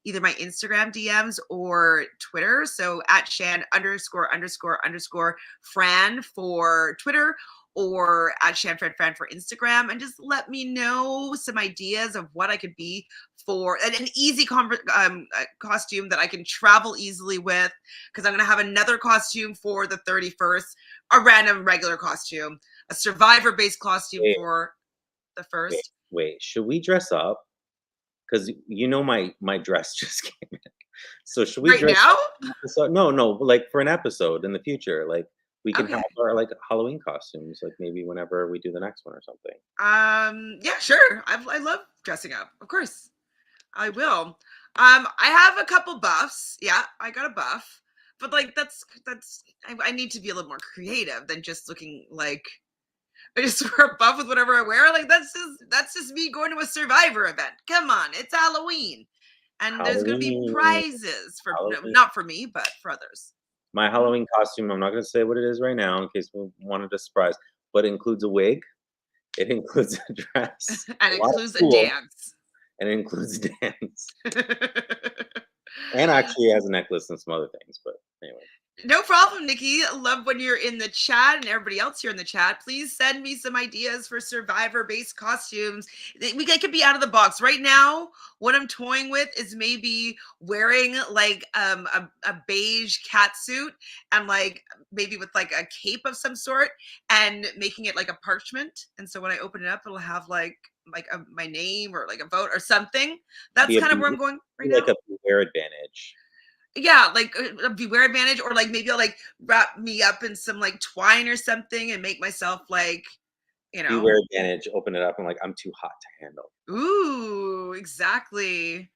either my Instagram DMs or Twitter. So at Shan ____ Fran for Twitter, or at ShanFranFran for Instagram, and just let me know some ideas of what I could be for an easy costume that I can travel easily with, because I'm going to have another costume for the 31st, a random regular costume, a Survivor-based costume for the first. Wait, should we dress up? Because you know my dress just came in. So should we Right dress now? up for an episode? No, like for an episode in the future. Like we can Okay. have our like Halloween costumes, like maybe whenever we do the next one or something. Yeah, sure. I love dressing up. Of course, I will. I have a couple buffs. Yeah, I got a buff, but like I need to be a little more creative than just looking like I just wear a buff with whatever I wear. Like that's just me going to a Survivor event. Come on, it's Halloween, and there's going to be Halloween. prizes for Halloween. not for me, but for others. My Halloween costume, I'm not going to say what it is right now in case we wanted a surprise, but it includes a wig, it includes a dress, And it lot of includes a tools, dance. and it includes dance. And actually has a necklace and some other things, but anyway. No problem, Nikki. Love when you're in the chat, and everybody else here in the chat. Please send me some ideas for Survivor-based costumes. We could be out of the box. Right now, what I'm toying with is maybe wearing like a beige cat suit, and like maybe with like a cape of some sort, and making it like a parchment. And so when I open it up, it'll have like my name or like a vote or something. That's kind of where I'm going right now. Like a Beware advantage. Yeah, like a Beware advantage, or like maybe I'll like wrap me up in some like twine or something and make myself like, Beware advantage, open it up and like, I'm too hot to handle. Ooh, exactly.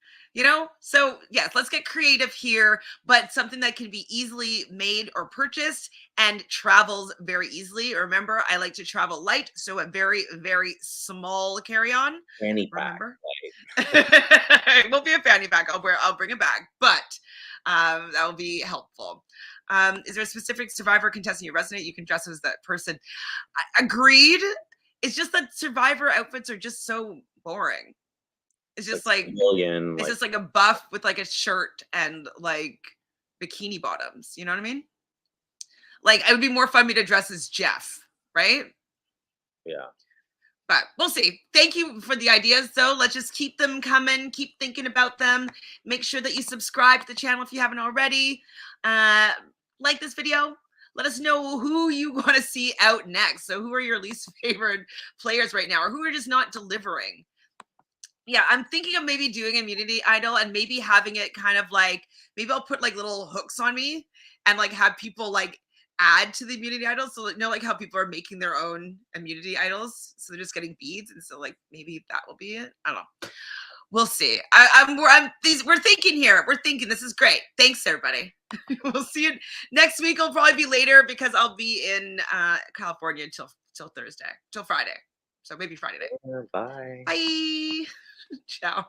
So yes, let's get creative here, but something that can be easily made or purchased and travels very easily. Remember, I like to travel light, so a very, very small carry-on. Fanny pack. Remember? It won't be a fanny pack. I'll bring a bag, but that will be helpful. Is there a specific Survivor contestant you resonate? You can dress as that person. Agreed. It's just that Survivor outfits are just so boring. It's just it's just like a buff with like a shirt and like bikini bottoms. You know what I mean? Like it would be more fun me to dress as Jeff, right? Yeah. But we'll see. Thank you for the ideas, though. Let's just keep them coming. Keep thinking about them. Make sure that you subscribe to the channel if you haven't already. Like this video. Let us know who you want to see out next. So who are your least favorite players right now, or who are just not delivering? Yeah, I'm thinking of maybe doing immunity idol and maybe having it kind of like, maybe I'll put like little hooks on me and like have people like add to the immunity idols. So like how people are making their own immunity idols. So they're just getting beads. And so like maybe that will be it. I don't know. We'll see. We're thinking here. We're thinking this is great. Thanks, everybody. We'll see you next week. It'll probably be later because I'll be in California till Thursday, till Friday. So maybe Friday night. Bye. Bye. Ciao.